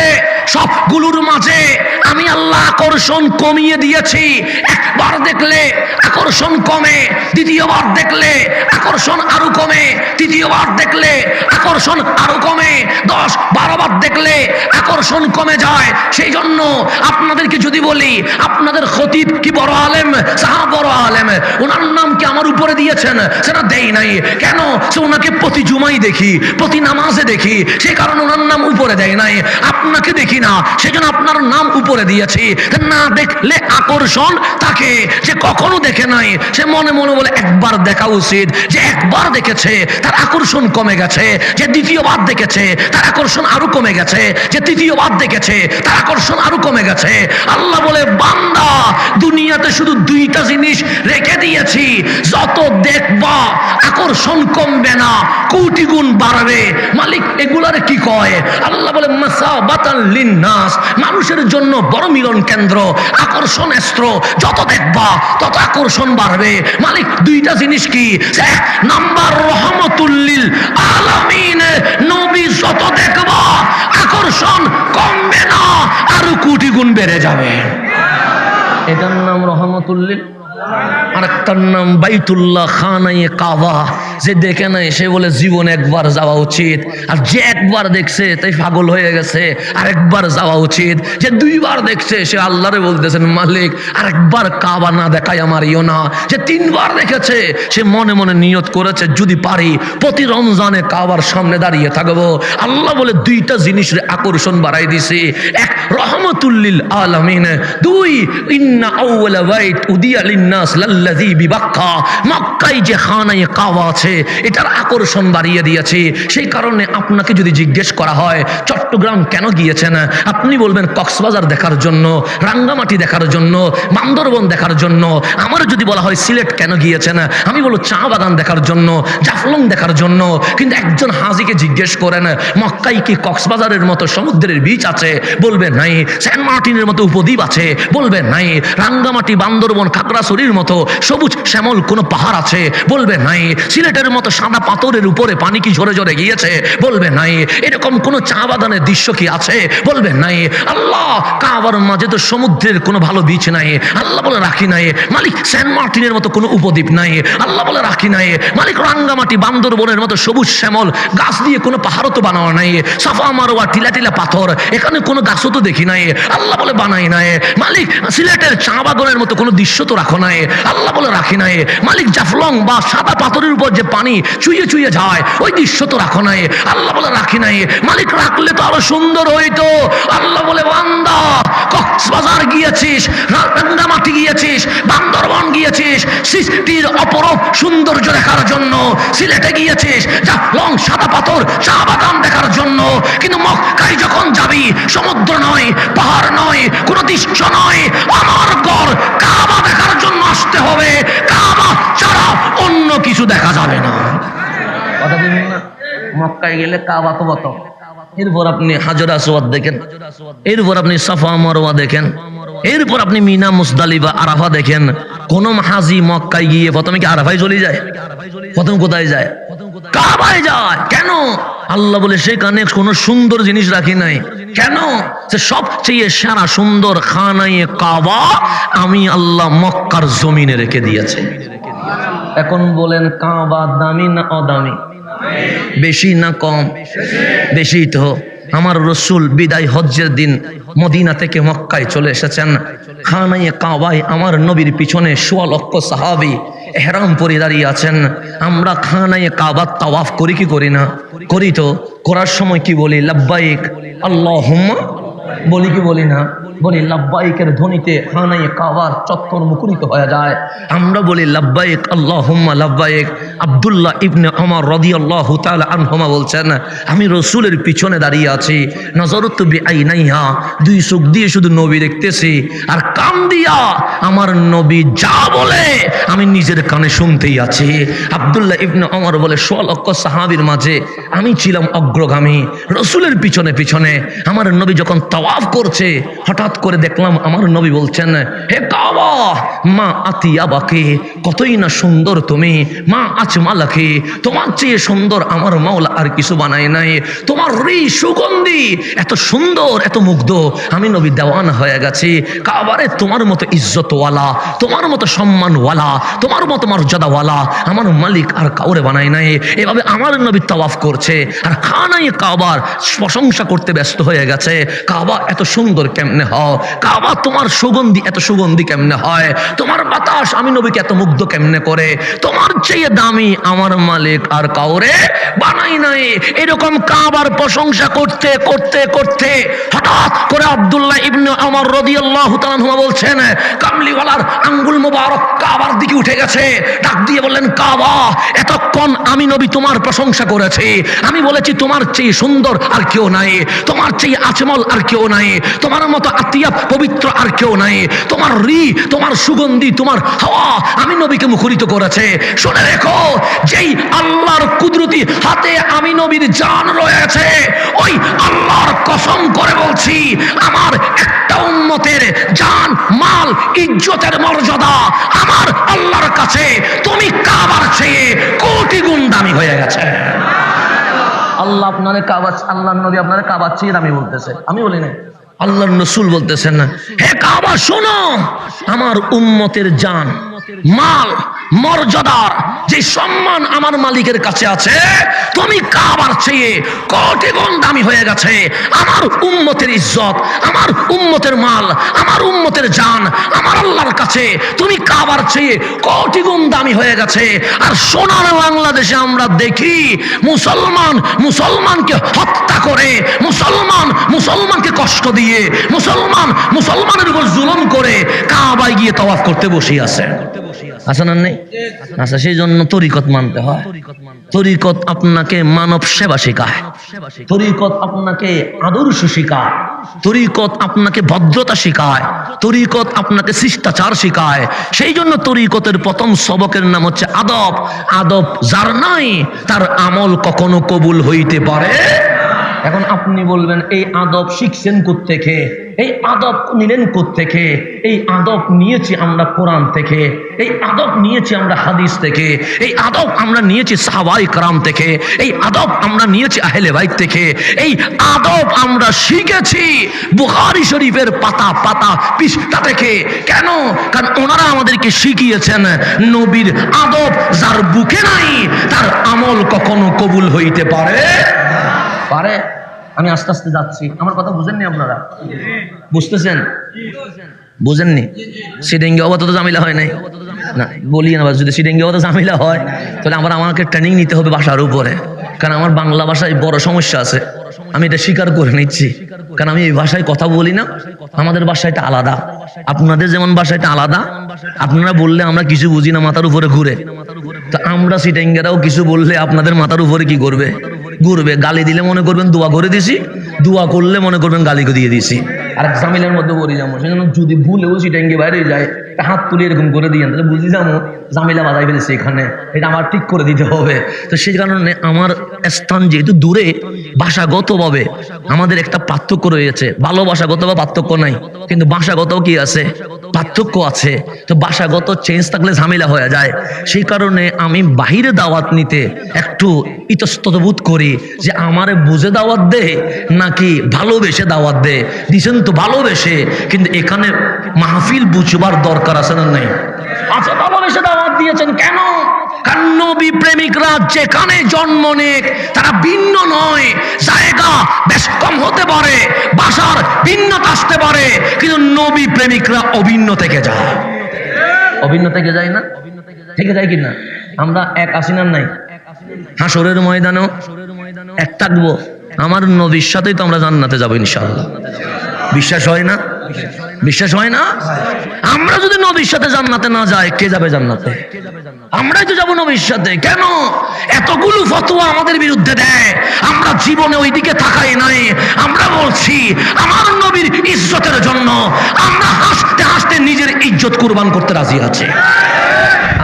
সবগুলোর মাঝে আমি আল্লাহ আকর্ষণ কমিয়ে দিয়েছি। একবার দেখলে আকর্ষণ কমে, দ্বিতীয়বার দেখলে আকর্ষণ আরো কমে, তৃতীয়বার দেখলে আকর্ষণ আরো কমে, 10-12 বার দেখলে আকর্ষণ কমে যায়। সেই জন্য আপনাদেরকে যদি বলি আপনাদের খতিব কি বড় আলেম? সাহা বড় আলেম, ওনার নাম কি আমার উপরে দিয়েছেন? সেটা দেই নাই। কেন? সে ওনাকে প্রতি জুমাই দেখি, প্রতি নামাজে দেখি, সেই কারণে ওনার নাম উপরে দেয় নাই। আপনাকে দেখি না, সেজন্য আপনার নাম উপরে দিয়েছি। না দেখলে আকর্ষণ থাকে, যে কখনো দেখে নাই সে মনে মনে বলে একবার দেখা উচিত। যে একবার দেখেছে তার আকর্ষণ কমে গেছে, যে দ্বিতীয়বার দেখেছে তার আকর্ষণ আরো কমে গেছে, যে তৃতীয়বার দেখেছে তার আকর্ষণ আরো কমে গেছে। আল্লাহ বলে বান্দা দুনিয়াতে শুধু দুইটা জিনিস রেখে দিয়েছি, যত দেখবা আকর্ষণ কমবে না, কোটি গুণ বাড়বে। মালিক এগুলার কি কয়? আল্লাহ বলে মাসাবাতাল লিন্নাস, মানুষের জন্য বড় মিলন কেন্দ্র, আকর্ষণ অস্ত্র। যত দেখবা তত আকর্ষণ বাড়বে। মালিক দুইটা জিনিস কি? এক নাম্বার রহমতুল লিল আলামিন, নবী যত দেখবা আকর্ষণ কমবে না, আরো কোটি গুণ বেড়ে যাবে। এটার নাম রহমতুল লিল। আরেকটার নাম বাইতুল্লাহ খানায়ে কাবা। যে দেখে নাই সে বলে জীবন একবার যাওয়া উচিত, আর যে একবার দেখছে তাই পাগল হয়ে গেছে, আরেকবার যাওয়া উচিত। যে দুইবার দেখছে সে আল্লাহরে বলতেছেন মালিক আরেকবার কাবা না দেখায় আমার ইও না। যে 3বার দেখেছে সে মনে মনে নিয়ত করেছে যদি পারি প্রতি রমজানে কাবার সামনে দাঁড়িয়ে থাকবো। আল্লাহ বলে দুইটা জিনিসের আকর্ষণ বাড়াই দিছি, এক রহমতুল লিল আলামিন, 2 ইন্না আউওয়ালা বাইত উদিয়া লিন্নাস লাল্লাযী বিবাক্কা, মক্কায় যে খানায়ে কাবা আছে এটার আকর্ষণ বাড়িয়ে দিয়েছি। সেই কারণে আপনাকে যদি জিজ্ঞেস করা হয় চট্টগ্রাম কেন গিয়েছেন, আপনি বলবেন কক্সবাজার দেখার জন্য, রাঙ্গামাটি দেখার জন্য, বান্দরবন দেখার জন্য। আমার যদি বলা হয় সিলেট কেন গিয়েছেন, আমি বলবো চা বাগান দেখার জন্য, জাফলং দেখার জন্য। কিন্তু একজন হাজিকে জিজ্ঞেস করেন মক্কায় কি কক্সবাজারের মতো সমুদ্রের বিচ আছে, বলবে নাই। সেন্ট মার্টিনের মতো উপদ্বীপ আছে, বলবে নাই। রাঙ্গামাটি, বান্দরবন, খাগড়াছড়ির মতো সবুজ শ্যামল কোনো পাহাড় আছে, বলবে নাই। সিলেটের মতো সাদা পাথরের উপরে পানি কি ঝরে ঝরে গিয়েছে, বলবে নাই। এরকম কোন চা বাগানের দৃশ্য কি আছে, বলবে নাই। আল্লাহ কাবার মাঝে তো সমুদ্রের কোনো ভালো বিচ নাই, আল্লাহ বলে রাখি নাই। মালিক সেন্ট মার্টিনের মতো কোনো উপদ্বীপ নাই, আল্লাহ বলে রাখি নাই। মালিক রাঙ্গামাটি, বান্দরবনের মতো সবুজ শ্যামল গাছ দিয়ে কোনো পাহাড়ও তো বানানো নাই, সাফা মারোয়া টিলা টিলা পাথর, এখানে কোনো গাছও তো দেখি নাই, আল্লাহ বলে বানাই নাই। মালিক সিলেটের চা বাগানের মতো কোনো দৃশ্য তো রাখো নাই, আল্লাহ বলে রাখি নাই। মালিক জাফলং বা সাদা পাথরের উপর যে পানি চুইয়ে চুইয়ে যায় ওই দৃশ্য তো রাখো নাই, আল্লাহ বলে রাখি নাই। মালিক রাখলে তো আরো সুন্দর হইতো। আল্লাহ বলে বান্দা কক্সবাজার গিয়েছিস, রাঙ্গামাটি গিয়েছিস, বান্দরবন গিয়েছিস সৃষ্টির অপরূপ সৌন্দর্য দেখার জন্য, সিলেটে গিয়েছিস যা লং সাদা পাথর চা বাগান দেখার জন্য, কিন্তু মক্কায় যখন যাবি সমুদ্র নয়, পাহাড় নয়, কোনো দৃশ্য নয়, আমার ঘর কাবা দেখার জন্য আসতে হবে। কাবা ছাড়া অন্য কিছু দেখা যাবে না। কথা দিবেন না? মক্কায় গেলে কাবা তো বত, এরপর আপনি হাজর আসওয়াদ দেখেন, এরপর আপনি সাফা মারওয়া দেখেন, এরপর আপনি মিনা মুজদালিফা আরাফা দেখেন। কোন হাজি মক্কায় গিয়ে প্রথমে কি আরাফায় চলে যায়? প্রথম কোথায় যায়? কাবায় যায়। কেন? আল্লাহ বলে সেখানে কোনো সুন্দর জিনিস রাখি নাই। কেন? যে সবচেয়ে সেরা সুন্দর খানায়ে কাবা আমি আল্লাহ মক্কার জমিনে রেখে দিয়েছে। এখন বলেন কাবা দামি না অদামি? বেশি না কম? বেশি তো। আমার রসুল বিদায় হজ্জের দিন মদিনা থেকে মক্কায় চলে এসেছেন। খানায়ে কাবায় আমার নবীর পিছনে ১৬ লক্ষ সাহাবী ইহরাম পরে দাঁড়িয়ে আছেন। আমরা খানায়ে কাবা তাওয়াফ করি কি করি না? করি তো। করার সময় কি বলি? লাব্বাইক আল্লাহুম্মা বলি কি বলি না? বলি। লাব্বাইকের ধ্বনিতে খানায়ে কাবার চত্বর মুখরিত হয়ে যায়। আমরা বলি লাব্বাইক আল্লাহুম্মা লাব্বাইক। আব্দুল্লাহ ইবনে ওমর রাদিয়াল্লাহু তাআলা আনহুমা বলছেন, আমি রাসূলের পিছনে দাঁড়িয়ে আছি, নজরতু বিআইনাইহা, দুই চোখ দিয়ে শুধু নবী দেখতেছি, আর কান দিয়া আমার নবী যা বলে আমি নিজের কানে শুনতেই আছি। আব্দুল্লাহ ইবনে ওমর বলে ১৬ লক্ষ সাহাবীর মাঝে আমি ছিলাম অগ্রগামী, রাসূলের পিছনে পিছনে। আমার নবী যখন তাওয়াফ করছে হঠাৎ করে দেখলাম আমার নবী বলছেন, হে কাবা মা আতিয়াবাকে, কতই না সুন্দর তুমি, মা আজমালাকে, তোমার চেয়ে সুন্দর আমার মাওলা আর কিছু বানায় নাই। তোমার সুগন্ধি এত সুন্দর, এত মুগ্ধ, আমি নবী দেওয়ানা হয়ে গেছি। কাবারে তোমার মতো ইজ্জতওয়ালা, তোমার মতো সম্মানওয়ালা, তোমার মতো মর্যাদাওয়ালা আমার মালিক আর কাউরে বানায় নাই। এভাবে আমার নবী তাওয়াফ করছে আর খানায়ে কাবার প্রশংসা করতে ব্যস্ত হয়ে গেছে। কাবা এত সুন্দর কেমনে হয়? কাবা তোমার সুগন্ধি এত সুগন্ধি কেমনে হয়? তোমার বাতাস আমি নবীকে এত মুগ্ধ কেমনে করে? তোমার চেয়ে দামি আমার মালিক আর কাউরে বানাই নাই। এরকম কাবার প্রশংসা করতে করতে করতে হঠাৎ করে আব্দুল্লাহ ইবনে ওমর রাদিয়াল্লাহু তাআলা আনহু বলছেন, কামলিওয়ালার আঙ্গুল মোবারক কাবার দিকে উঠে গেছে। ডাক দিয়ে বললেন, কাবা এতক্ষণ আমি নবী তোমার প্রশংসা করেছি, আমি বলেছি তোমার চেয়ে সুন্দর আর কেউ নাই, তোমার চেয়ে আজমল আর কেউ নাই, তোমার মতো আতিয়াব পবিত্র আর কেউ নাই, তোমার তোমার সুগন্ধি, তোমার হাওয়া আমি নবীকে মুখরিত করেছে। শুনে রেখো, যেই আল্লাহর কুদরতি হাতে আমি নবীর জান রয়েছে, ওই আল্লাহর কসম করে বলছি, আমার একটা উম্মতের জান, মাল, ইজ্জতের মর্যাদা আমার আল্লাহর কাছে তুমি কাবার চেয়ে কোটি গুণ দামি হয়ে গেছে। আল্লাহ আপনারে কাবা, আল্লাহর নবী আপনারে কাবার চেয়ে দামি বলতেছে, আমি বলি না, আল্লাহর রাসূল বলতেছেন না। হে কাবা শোনো, আমার উম্মতের জান, মাল, মর্যাদার যে সম্মান আমার মালিকের কাছে আছে, তুমি কাবার চেয়ে কোটি গুণ দামি হয়ে গেছে। আমার উম্মতের ইজ্জত, আমার উম্মতের মাল, আমার উম্মতের জান আমার আল্লাহর কাছে তুমি কাবার চেয়ে কোটি গুণ দামি হয়ে গেছে। আর সোনার বাংলাদেশে আমরা দেখি মুসলমান মুসলমানকে হত্যা করে, মুসলমান মুসলমানকে কষ্ট দিয়ে, মুসলমান মুসলমানের উপর জুলুম করে কাবায় গিয়ে তাওয়াফ করতে বসে আছে। আছে না নেই? আচ্ছা, সেই জন্য তরিকত মানতে হয়। তরিকত আপনাকে মানব সেবা শেখায়, তরিকত আপনাকে আদর্শ শেখায়, তরিকত আপনাকে ভদ্রতা শেখায়, তরিকত আপনাকে শিষ্টাচার শেখায়। সেই জন্য তরিকতের প্রথম সবকের নাম হচ্ছে আদব। আদব যার নাই তার আমল কখনো কবুল হইতে পারে। এখন আপনি বলবেন, এই আদব শিখছেন কোত্থেকে? এই আদব নিলেন কোত্থেকে? এই আদব নিয়েছি আমরা কোরআন থেকে, এই আদব নিয়েছি আমরা হাদিস থেকে, এই আদব আমরা নিয়েছি সাহাবায়ে কেরাম থেকে, এই আদব আমরা নিয়েছি আহলে বাইত থেকে, এই আদব আমরা শিখেছি বুখারী শরীফের পাতা পাতা পৃষ্ঠা থেকে। কেন? কারণ ওনারা আমাদেরকে শিখিয়েছেন নবীর আদব যার বুকে নাই তার আমল কখনো কবুল হইতে পারে পারে। আমি আস্তে আস্তে যাচ্ছি, আমার কথা বুঝেননি আপনারা? বুঝতেছেন? বুঝেননি? সিডেঙ্গি অবত তো জামিলা হয় নাই না, বলি না, যদি সিডেঙ্গি অবত জামিলা হয় তাহলে আমাকে ট্রেনিং নিতে হবে ভাষার উপরে, কারণ আমার বাংলা ভাষায় বড় সমস্যা আছে, আমি এটা স্বীকার করে নিচ্ছি। কারণ আমি এই ভাষায় কথা বলি না, আমাদের ভাষাটা আলাদা, আপনাদের যেমন ভাষাটা আলাদা। আপনারা বললে আমরা কিছু বুঝি না, মাথার উপরে ঘুরে। তো আমরা সিটাঙ্গেরাও কিছু বললে আপনাদের মাথার উপরে কি করবে? ঘুরবে। গালি দিলে মনে করবেন দোয়া করে দিছি, দোয়া করলে মনে করবেন গালি দিয়ে দিছি। আর জামিলের মধ্যে পড়ে যাবো, সেজন্য যদি ভুলেও সিটাঙ্গে বাইরে যায়, হাত তুলে এরকম করে দিয়ে তাহলে বুঝি যাবো জামিলা বাজাই ফেলেছে এখানে, এটা আমার ঠিক করে দিতে হবে। তো সেই কারণে আমার স্থান যেহেতু দূরে, ভাষাগতভাবে আমাদের একটা পার্থক্য রয়েছে। ভালোবাসাগত বা পার্থক্য নাই, কিন্তু ভাষাগত কি আছে? পার্থক্য আছে। তো ভাষাগত চেঞ্জ থাকলে ঝামেলা হয়ে যায়। সেই কারণে আমি বাহিরে দাওয়াত নিতে একটু ইতস্তত বোধ করি যে আমারে বুঝে দাওয়াত দে নাকি ভালোবেসে দাওয়াত দে। দিছেন তো ভালোবেসে, কিন্তু এখানে মাহফিল বুঝবার দরকার আছে না নাই? আচ্ছা, ভালোবেসে দাওয়াত দিয়েছেন কেন? কারণ নবী প্রেমিকরা যেখানে জন্ম নেক তারা ভিন্ন নয়। জায়গা বেশ কম হতে পারে, ভাষার ভিন্নতা আসতে পারে, কিন্তু নবী প্রেমিকরা অভিন্ন থেকে যায়। অভিন্ন থেকে যায় না? থেকে যায় কিনা? আমরা এক আসিনার নাই, হাসরের ময়দানেও এক থাকবো। আমার নবীর সাথেই তো আমরা জান্নাতে যাবো ইনশাআল্লাহ। বিশ্বাস হয় না? বিশ্বাস হয় না? আমরা যদি নবীর সাথে জান্নাতে না যাই, কে যাবে জান্নাতে? আমরাই তো যাবো নবীর সাথে। কেন এতগুলো ফতোয়া আমাদের বিরুদ্ধে দেয়? আমরা জীবনে ওই দিকে তাকাই নাই। আমরা বলছি আমার নবীর ইজ্জতের জন্য আমরা হাসতে হাসতে নিজের ইজ্জত কুরবান করতে রাজি আছি।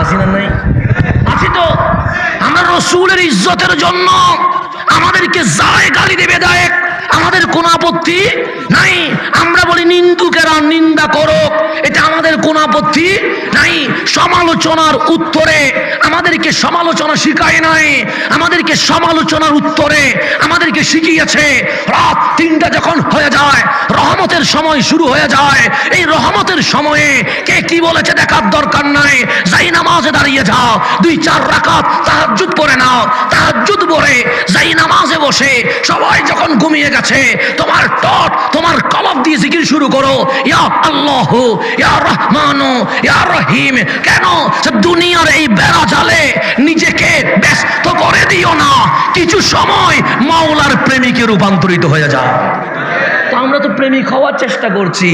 আছি না নাই? আছি তো। আমরা রসুলের ইজ্জতের জন্য আমাদেরকে যায় গালি দেবে দেয়, আমাদের কোনো আপত্তি নাই। আমরা বলি নিন্দুকেরা নিন্দা করো, এটা আমাদের কোনো আপত্তি নাই। সমালোচনার উত্তরে আমাদেরকে সমালোচনা শিখায় নাই, আমাদেরকে সমালোচনার উত্তরে আমাদেরকে শিখিয়েছে রাত 3টা যখন হয়ে যায়, রহমতের সময় শুরু হয়ে যায়। এই রহমতের সময়ে কে কি বলেছে দেখার দরকার নাই। যাই নামাজে দাঁড়িয়ে যাও, 2-4 রাকাত তাহাজ্জুদ পড়ে নাও। তাহাজ্জুদ পড়ে যাই নামাজে বসে সবাই যখন ঘুমিয়ে গেছে, তোমার টট তোমার কলব দিয়ে জিকির শুরু করো, ইয়া আল্লাহ, ইয়া রহমান, ইয়া রহিম। কেন? দুনিয়ার এই বেড়া জালে নিজেকে ব্যস্ত করে দিও না, কিছু সময় মাওলার প্রেমিকে রূপান্তরিত হয়ে যাও। তো আমরা তো প্রেমিক হওয়ার চেষ্টা করছি।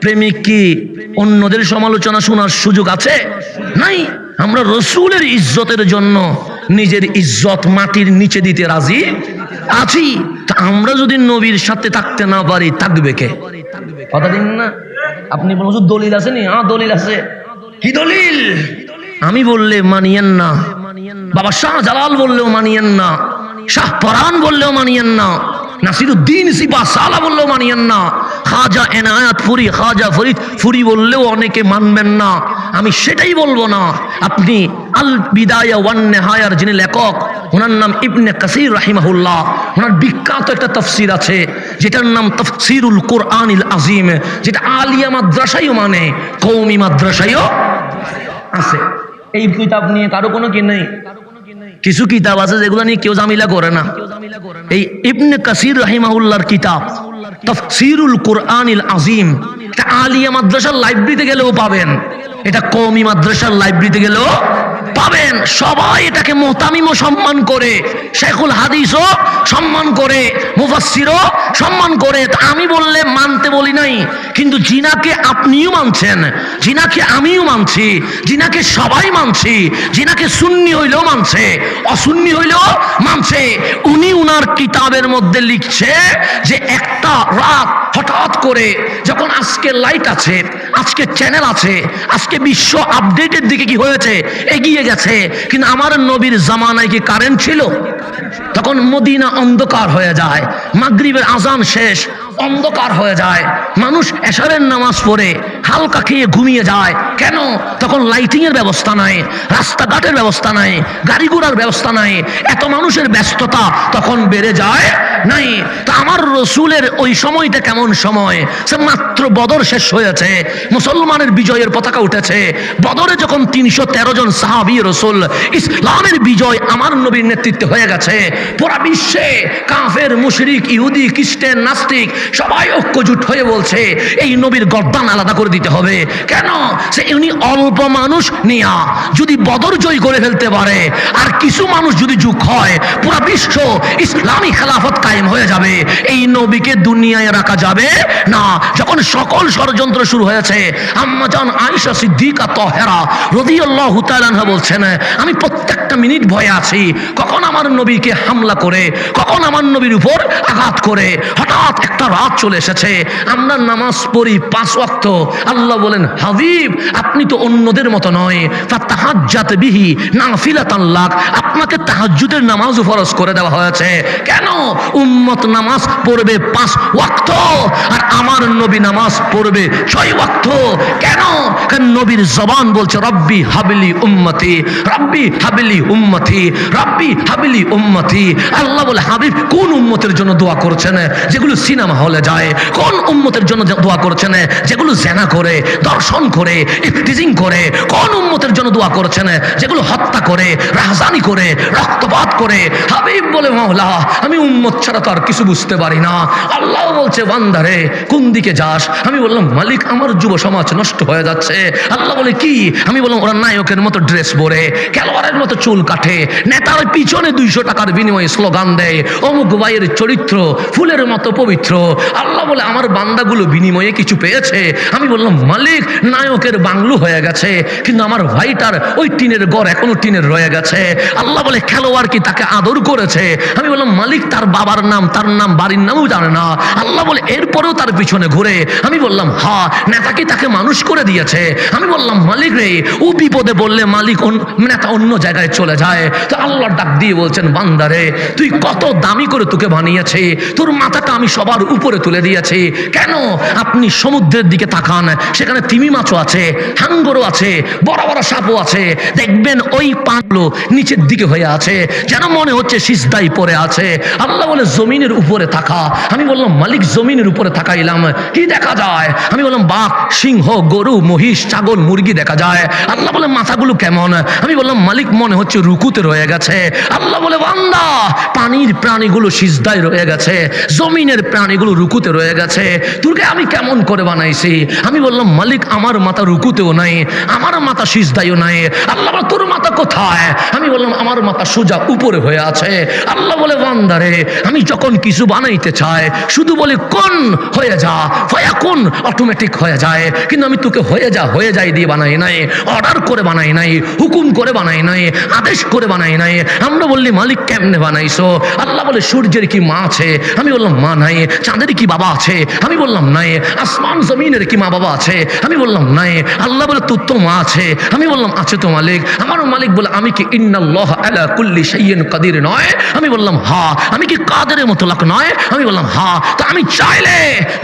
প্রেমিক কি অন্যদের সমালোচনা শোনার সুযোগ আছে? নাই। আমরা রসুলের ইজ্জতের জন্য নিজের ইজ্জত মাটির নিচে দিতে রাজি আছি। তা আমরা যদি নবীর সাথে থাকতে না পারি, থাকবে কে? কথা দিন না। আপনি বলছেন দলিল আছে নি? হ্যাঁ দলিল আছে। কি দলিল? আমি বললে মানিয়েন না, বাবা শাহজালাল বললেও মানিয়েন না, শাহ পরান বললেও মানিয়েন না, নাসিরুদ্দিন সিপাহসালা বললেও মানিয়েন না, খাজা এনায়েত ফুরি, খাজা ফরিদ ফুরি বললেও অনেকে মানবেন না। আমি সেটাই বলবো না। আপনি আল বিদায়া ওয়ান নেহায়ার যিনি লেখক, ওনার নাম ইবনে কাসির রাহিমাহুল্লাহ, ওনার বিখ্যাত একটা তাফসীর আছে যেটার নাম তাফসীরুল কুরআনিল আযীম, যেটা আলিয়া মাদ্রাসায়ও মানে কওমি মাদ্রাসায়ও আছে। এই কিতাব নিয়ে কারো কোনো কি নেই? কিছু কিতাব আছে যেগুলো নিয়ে কেউ জামিলা করে না। এই ইবনে কাসির রাহিমাহুল্লাহর কিতাব তাফসীরুল কুরআনিল আযীম, এটা আলিয়া মাদ্রাসার লাইব্রেরিতে গেলেও পাবেন, এটা কওমি মাদ্রাসার লাইব্রেরিতে গেলেও পাবেন। সবাই এটাকে মুহতামিমও সম্মান করে, শেখুল হাদিসও সম্মান করে, মুফাসসিরও সম্মান করে। তা আমি বললে মানতে বলি নাই, কিন্তু জিনাকে আপনিও মানছেন, জিনাকে আমিও মানছি, জিনাকে সবাই মানছি, জিনাকে সুন্নি হইলেও মানছে, অসুন্নি হইলেও মানছে। উনি উনার কিতাবের মধ্যে লিখছে যে একটা রাত হঠাৎ করে যখন আজকে লাইট আছে, আজকে চ্যানেল আছে, আজকে বিশ্ব আপডেটের দিকে কি হয়েছে, এগিয়ে গেছে, কিন্তু আমার নবীর জামানায় কি কারেন্ট ছিল? তখন মদিনা অন্ধকার হয়ে যায়, মাগরিবের আজান শেষ, অন্ধকার হয়ে যায়, মানুষ এশারের নামাজ পড়ে হালকা খেয়ে ঘুমিয়ে যায়। কেন? তখন লাইটিং এর ব্যবস্থা নাই, রাস্তাঘাটের ব্যবস্থা নাই, গাড়ি ঘোড়ার ব্যবস্থা নাই, এত মানুষের ব্যস্ততা তখন বেড়ে যায় নাই। তো আমার রসুলের ওই সময়টা কেমন সময়? সে মাত্র বদর শেষ হয়েছে, মুসলমানের বিজয়ের পতাকা উঠেছে। বদরে যখন 313 জন সাহাবী রসুল, ইসলামের বিজয় আমার নবীর নেতৃত্বে হয়ে গেছে। পুরা বিশ্বে কাফের, মুশরিক, ইহুদি, খ্রিস্টান, নাস্তিক সবাই ঐক্যজোট হয়ে বলছে এই নবীর গর্দান আলাদা করে দিতে হবে। কেন? সে উনি অল্প মানুষ নিয়া যদি বদর জয় করে ফেলতে পারে, আর কিছু মানুষ যদি যুগ হয়, পুরা বিশ্ব ইসলামী খেলাফত কায়েম কায়েম হয়ে যাবে। এই নবীকে দুনিয়ায় রাখা যাবে না। যখন সকল ষড়যন্ত্র শুরু হয়েছে, আম্মা জান আয়েশা সিদ্দিকা তাহেরা রাদিয়াল্লাহু তাআলা আনহা বলছেন, আমি প্রত্যেকটা মিনিট ভয়ে আছি, কখন আমার নবীকে হামলা করে, কখন আমার নবীর উপর আঘাত করে। হঠাৎ একটা রাত চলে এসেছে, আমরা নামাজ পড়ি 5 ওয়াক্ত। আল্লাহ বলেন, হাবিব আপনি তো অন্যদের মতো নয়, ফাতাহাজ্জাত বিহি নাফিলাতান লাক, আপনাকে তাহাজ্জুদের নামাজও ফরজ করে দেওয়া হয়েছে। কেন? উম্মত নামাজ পড়বে 5 ওয়াক্ত, আর আমার নবী নামাজ পড়বে 6 ওয়াক্ত। কেন? কারণ নবীর জবান বলছে, রব্বি হাবিলি উম্মতি, রব্বি হাবিলি উম্মতি, রব্বি হাবিলি উম্মতি। আল্লাহ বলে, হাবিব কোন উম্মতের জন্য দোয়া করছেন যেগুলো সিনেমা হলে যায়? কোন উম্মতের জন্য দোয়া করছেন যেগুলো জেনা করে, দর্শন করে, ইফতিজিং করে? কোন উম্মতের জন্য দোয়া করছেন যেগুলো হত্যা করে, রাহজানি করে, রক্তপাত করে? হাবিব বলে, মাওলা আমি উম্মত ছাড়া তো আর কিছু বুঝতে পারি না। আল্লাহ বলছে, বান্দারে কোন দিকে যাস? আমি বললাম, মালিক আমার যুব সমাজ নষ্ট হয়ে যাচ্ছে। আল্লাহ বলে, কি? আমি বললাম, ওরা নায়কের মতো ড্রেস পরে, খেলোয়াড়ের মতো চুল কাটে, নেতার পিছনে 200 টাকার বিনিময়ে স্লোগান দেয়, অমুক ভাইয়ের চরিত্র ফুলের মতো পবিত্র। আল্লাহ বলে, আমার বান্দাগুলো বিনিময়ে কিছু পেয়েছে? আমি বললাম, মালিক নায়কের বাংলো হয়ে গেছে, কিন্তু আমার ভাইটার ওই টিনের ঘর এখনো টিনের রয়ে গেছে। আল্লাহ বলে, খেলোয়াড় কি তাকে আদর করেছে? আমি বললাম, মালিক তার বাবার নাম, তার নাম, বাড়ির নামও জানে না। আল্লাহ বলে, এরপরেও তার পিছনে ঘুরে? আমি বললাম, হ্যাঁ, নেতা কি তাকে মানুষ করে দিয়েছে? আমি বললাম, মালিক রে, ও বিপদে বললে মালিক নেতা অন্য জায়গায় চলে যায়। তো আল্লাহ ডাক দিয়ে বলছেন, বান্দারে তুই কত দামি করে তোকে বানিয়েছে, তোর মাথাটা আমি সবার উপরে তুলে দিয়েছি। কেন? আপনি সমুদ্রের দিকে তাকান, সেখানে তিমি মাছও আছে, হাঙ্গরও আছে, বড় বড় সাপও আছে। দেখবেন ওই পাগুলো নিচের দিকে হয়ে আছে, যেন মনে হচ্ছে সিজদায় পড়ে আছে। আল্লাহ বলে, জমিনের উপরে থাকা। আমি বললাম, মালিক জমিনের উপরে থাকাইলাম, কি দেখা যায়? আমি বললাম, বাঘ, সিংহ, গরু, মহিষ, ছাগল, মুরগি দেখা যায়। আল্লাহ বলে, মাথাগুলো কেমন? আমি বললাম, মালিক মনে হচ্ছে রুকুতে রয়ে গেছে। আল্লাহ বলে, বান্দা পানির প্রাণীগুলো সিজদায় রয়ে গেছে, জমিনের প্রাণীগুলো রুকুতে রয়ে গেছে, তোকে আমি কেমন করে বানাইছি? আমি বললাম, মালিক আমার মাথা রুকুতেও নাই, আমার মাথা সিজদায়ও নাই। আল্লাহ বলে, তোর মাথা কোথায়? আমি বললাম, আমার মাথা সোজা উপরে হয়ে আছে। আল্লাহ বলে, বান্দারে আমি যখন কিছু বানাইতে চাই শুধু বলি কোন হয়ে যা, ফায়াকুন, অটোমেটিক হয়ে যায়। কিন্তু আমি তোকে হয়ে যায় দিয়ে বানাই নাই, অর্ডার করে বানাই নাই, হুকুম করে বানাই নাই, আদেশ করে বানাই নাই। আমরা বললি, মালিক কেমনে বানাইছো? আল্লাহ বলে, সূর্যের কি মা আছে? আমি বললাম, মা নাই। চাঁদের কি বাবা আছে? আমি বললাম, নাই। আসমান জমিনের কি মা বাবা আছে? আমি বললাম, নাই। আল্লাহ বলে, তোর তো মা আছে? আমি বললাম, আছে তো মালিক। আমার মালিক বলে, আমি কি ইন্নাল্লাহ আলা কুল্লি শাইইন কাদির নয়? আমি বললাম, হ্যাঁ। আমি কি কাদেরের মতলক নয়? আমি বললাম, হ্যাঁ। তো আমি চাইলে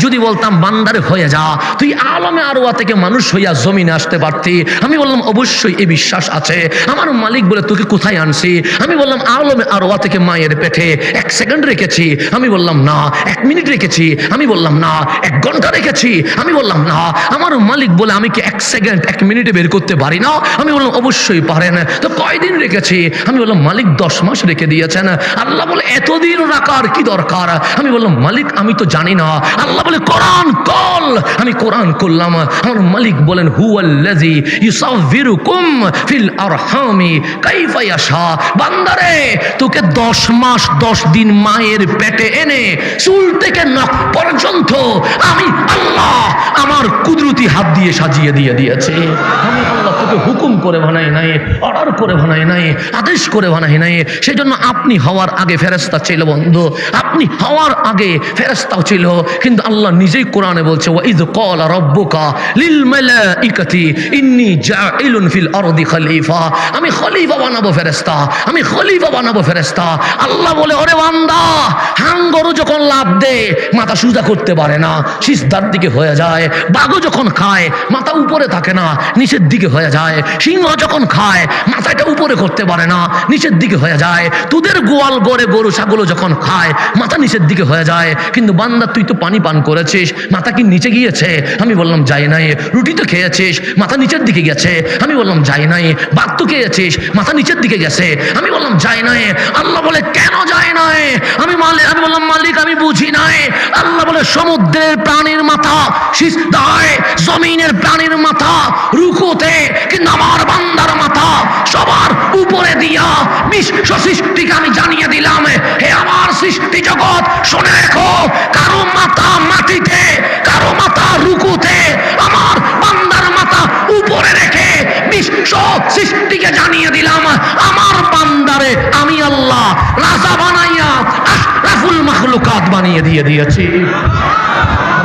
যদি বলতাম, বান্দারে হয়ে যা, তুই আলমে আরওয়া থেকে মানুষ হইয়া জমিনে আসতে পারতি। আমি বললাম, অবশ্যই এই বিশ্বাস আছে। আমার মালিক বলে, তোকে কোথায় আনছি? আমি বললাম, আলমে আরওয়া থেকে মায়ের পেটে 1 সেকেন্ড রেখেছি। আমি বললাম, না। 1 মিনিট রেখেছি? আমি বললাম, না। 1 ঘন্টা রেখেছি? আমি বললাম, না। আমার মালিক বলে, আমি কি 1 সেকেন্ড 1 মিনিটে বের করতে পারি না? আমি বললাম, অবশ্যই পারেন। তো কয়দিন রেখেছি? আমি বললাম, মালিক 10 মাস রেখে দিয়েছেন। আল্লাহ বলে, এতদিন রাখার কি দরকার? আমি বললাম, মালিক আমি তো জানি না। আল্লাহ বলে, কোরআন কল। আমি কোরআন করলাম। আমার মালিক বলেন, হুয়াল্লাযী ইউসাউযিরুকুম ফিল আরহামি কাইফা ইয়াশা। বান্দারে তোকে 10 মাস 10 দিন মায়ের পেটে এনে চুল থেকে নখ পর্যন্ত আমি আল্লাহ আমার কুদরতি হাত দিয়ে সাজিয়ে দিয়েছি। আমি আল্লাহ তোকে হুকুম করে বানাই নাই, অর্ডার করে বানাই নাই, আদেশ করে বানাই নাই। সেই জন্য আপনি হওয়ার আগে ফেরেশতা ছিল বন্ধু, আপনি হওয়ার আগে ফেরেশতাও ছিল। কিন্তু আল্লাহ নিজেই কোরআনে বলছে, ওয়াইয ক্বালা রাব্বুকা লিল মালাইকাতি ইন্নী জাইলুন ফিল আরদি খলিফা। আমি খলিফা বানাবো ফেরেশতা, আমি খলিফা বানাবো ফেরেশতা। আল্লাহ বলে, ওরে বান্দা, হাঙ্গরু যখন লাফ দেয় মাথা সোজা করতে পারে না, সিজদার দিকে হয়ে যায়। বাঘও যখন খায় মাথা উপরে থাকে না, নিচের দিকে হয়ে যায়। সিংহ যখন খায় মাথাটা উপরে করতে পারে না, নিচের দিকে হয়ে যায়। তোদের গোয়াল গড়ে গরু ছাগলও যখন খায় মাথা নিচের দিকে হয়ে যায়। কিন্তু বান্দা তুই তো পানি পান করেছিস, মাথা কি নিচে গিয়েছে? আমি বললাম, যাই নাই। রুটি তো খেয়েছিস, মাথা নিচের দিকে গেছে। আমি বললাম, যাই নাই। ভাত তো খেয়েছিস, মাথা নিচের দিকে গেছে। আমি বললাম, যাই নাই। আল্লাহ বলে, কেন যায় নাই? আমি বললাম, মালিক আমি বুঝি নাই। আল্লাহ বলে, সমুদ্রের প্রাণীর মাথা সিজদায়, জমিনের প্রাণীর মাথা রুকুতে, কিন্তু আমার বান্দার মাথা সবার উপরে দিয়া বিশ্ব সৃষ্টিকে আমি জানিয়ে দিলাম, হে আমার সৃষ্টি জগৎ জানিয়ে দিলাম আমার বান্দারে আমি আল্লাহ রাজা বানাইয়া আশরাফুল মাখলুকাত বানিয়ে দিয়েছি।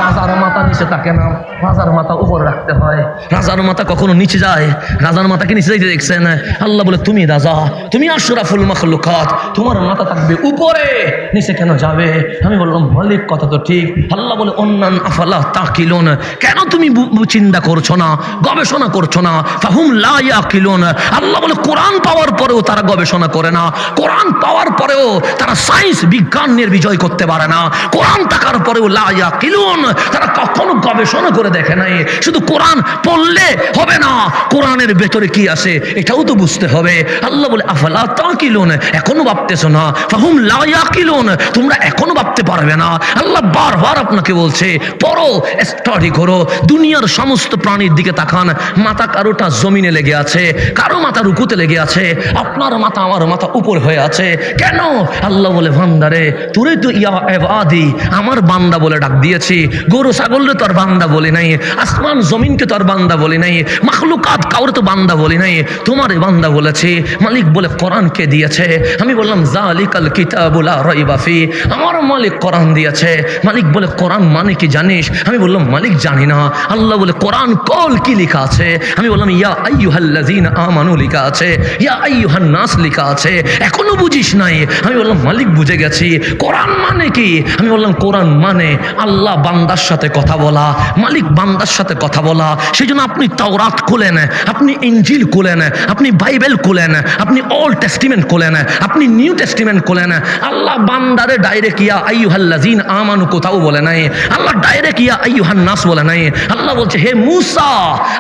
রাজার মাথা নিচে থাকে না, রাজার মাথা উপর রাখতে হয়। রাজার মাথা কখনো নিচে যায়? রাজার মাথাকে নিচে যাইতে দেখছেন? আল্লাহ বলে তুমি রাজা, তুমি আশরাফুল মাখলুকাত, তোমার মাথা থাকবে উপরে, নিচে কেন যাবে? আমি বললাম মালিক কথা তো ঠিক। আল্লাহ বলে অন্যান আফালা তাকিলুন, কেন তুমি চিন্তা করছো না, গবেষণা করছো না? ফাহুম লা ইয়াকিলুন, আল্লাহ বলে কোরআন পাওয়ার পরেও তারা গবেষণা করে না, কোরআন পাওয়ার পরেও তারা সায়েন্স বিজ্ঞানের বিজয় করতে পারে না, কোরআন থাকার পরেও লা ইয়াকিলুন, তারা কখনো গবেষণা করে দেখে নাই। শুধু কোরআন পড়লে হবে না, কোরআনের ভেতরে কি আছে এটাও তো বুঝতে হবে। আল্লাহ বলে আফালা তাকিলুন, এখনো ভাবতেছো না? ফাহুম লা ইয়াকিলুন, তোমরা এখনো ভাবতে পারবে না। আল্লাহ বারবার আপনাকে বলছে পড়ো, স্টাডি করো। দুনিয়ার সমস্ত প্রাণীর দিকে তাকান, মাথা কারোটা জমিনে লেগে আছে, কারো মাথা রুকুতে লেগে আছে, আপনার মাথা আমার মাথা উপর হয়ে আছে। কেন? আল্লাহ বলে বান্দারে তোরে তো ইয়া ইবাদি আমার বান্দা বলে ডাক দিয়েছি। গরু ছাগলরে তো আর বান্দা বলি নাই, আসমান জমিনকে তো আর বান্দা বলি নাই, মাখলুকাত কাউরে তো বান্দা বলি নাই, তোমারে বান্দা বলেছি। মালিক বলে কোরআন কে দিয়েছে? আমি বললাম যালিকাল কিতাবু লা রাইবা ফি, আমার মালিক কোরআন দিয়েছে। মালিক বলে কোরআন মানে কি জানিস? আমি বললাম মালিক জানি না। আল্লাহ বলে কোরআন কল কি লেখা আছে? আমি বললাম ইয়া আইয়ুহাল্লাযীনা আমানু লেখা আছে, ইয়া আইয়ুহান নাস লেখা আছে, এখনো বুঝিস নাই? আমি বললাম মালিক বুঝে গেছি। কোরআন মানে কি? আমি বললাম কোরআন মানে আল্লাহ বান্দার সাথে কথা বলা, মালিক বান্দার সাথে কথা বলা। সেই জন্য আপনি তাওরাত খুলেন, আপনি ইনজিল খুলেন, আপনি বাইবেল খুলেন, আপনি ওল্ড টেস্টিমেন্ট খুলেন, আপনি নিউ টেস্টিমেন্ট খুলেন। আল্লাহ বান্দারে ডাইরেক্ট ইয়া আইয়ুহাল্লাযীনা আমানু কোথাও বলে নাই, আল্লাহ ডাইরেক্ট ইয়া আইয়ুহান নাস বলে নাই। আল্লাহ বলছে হে মূসা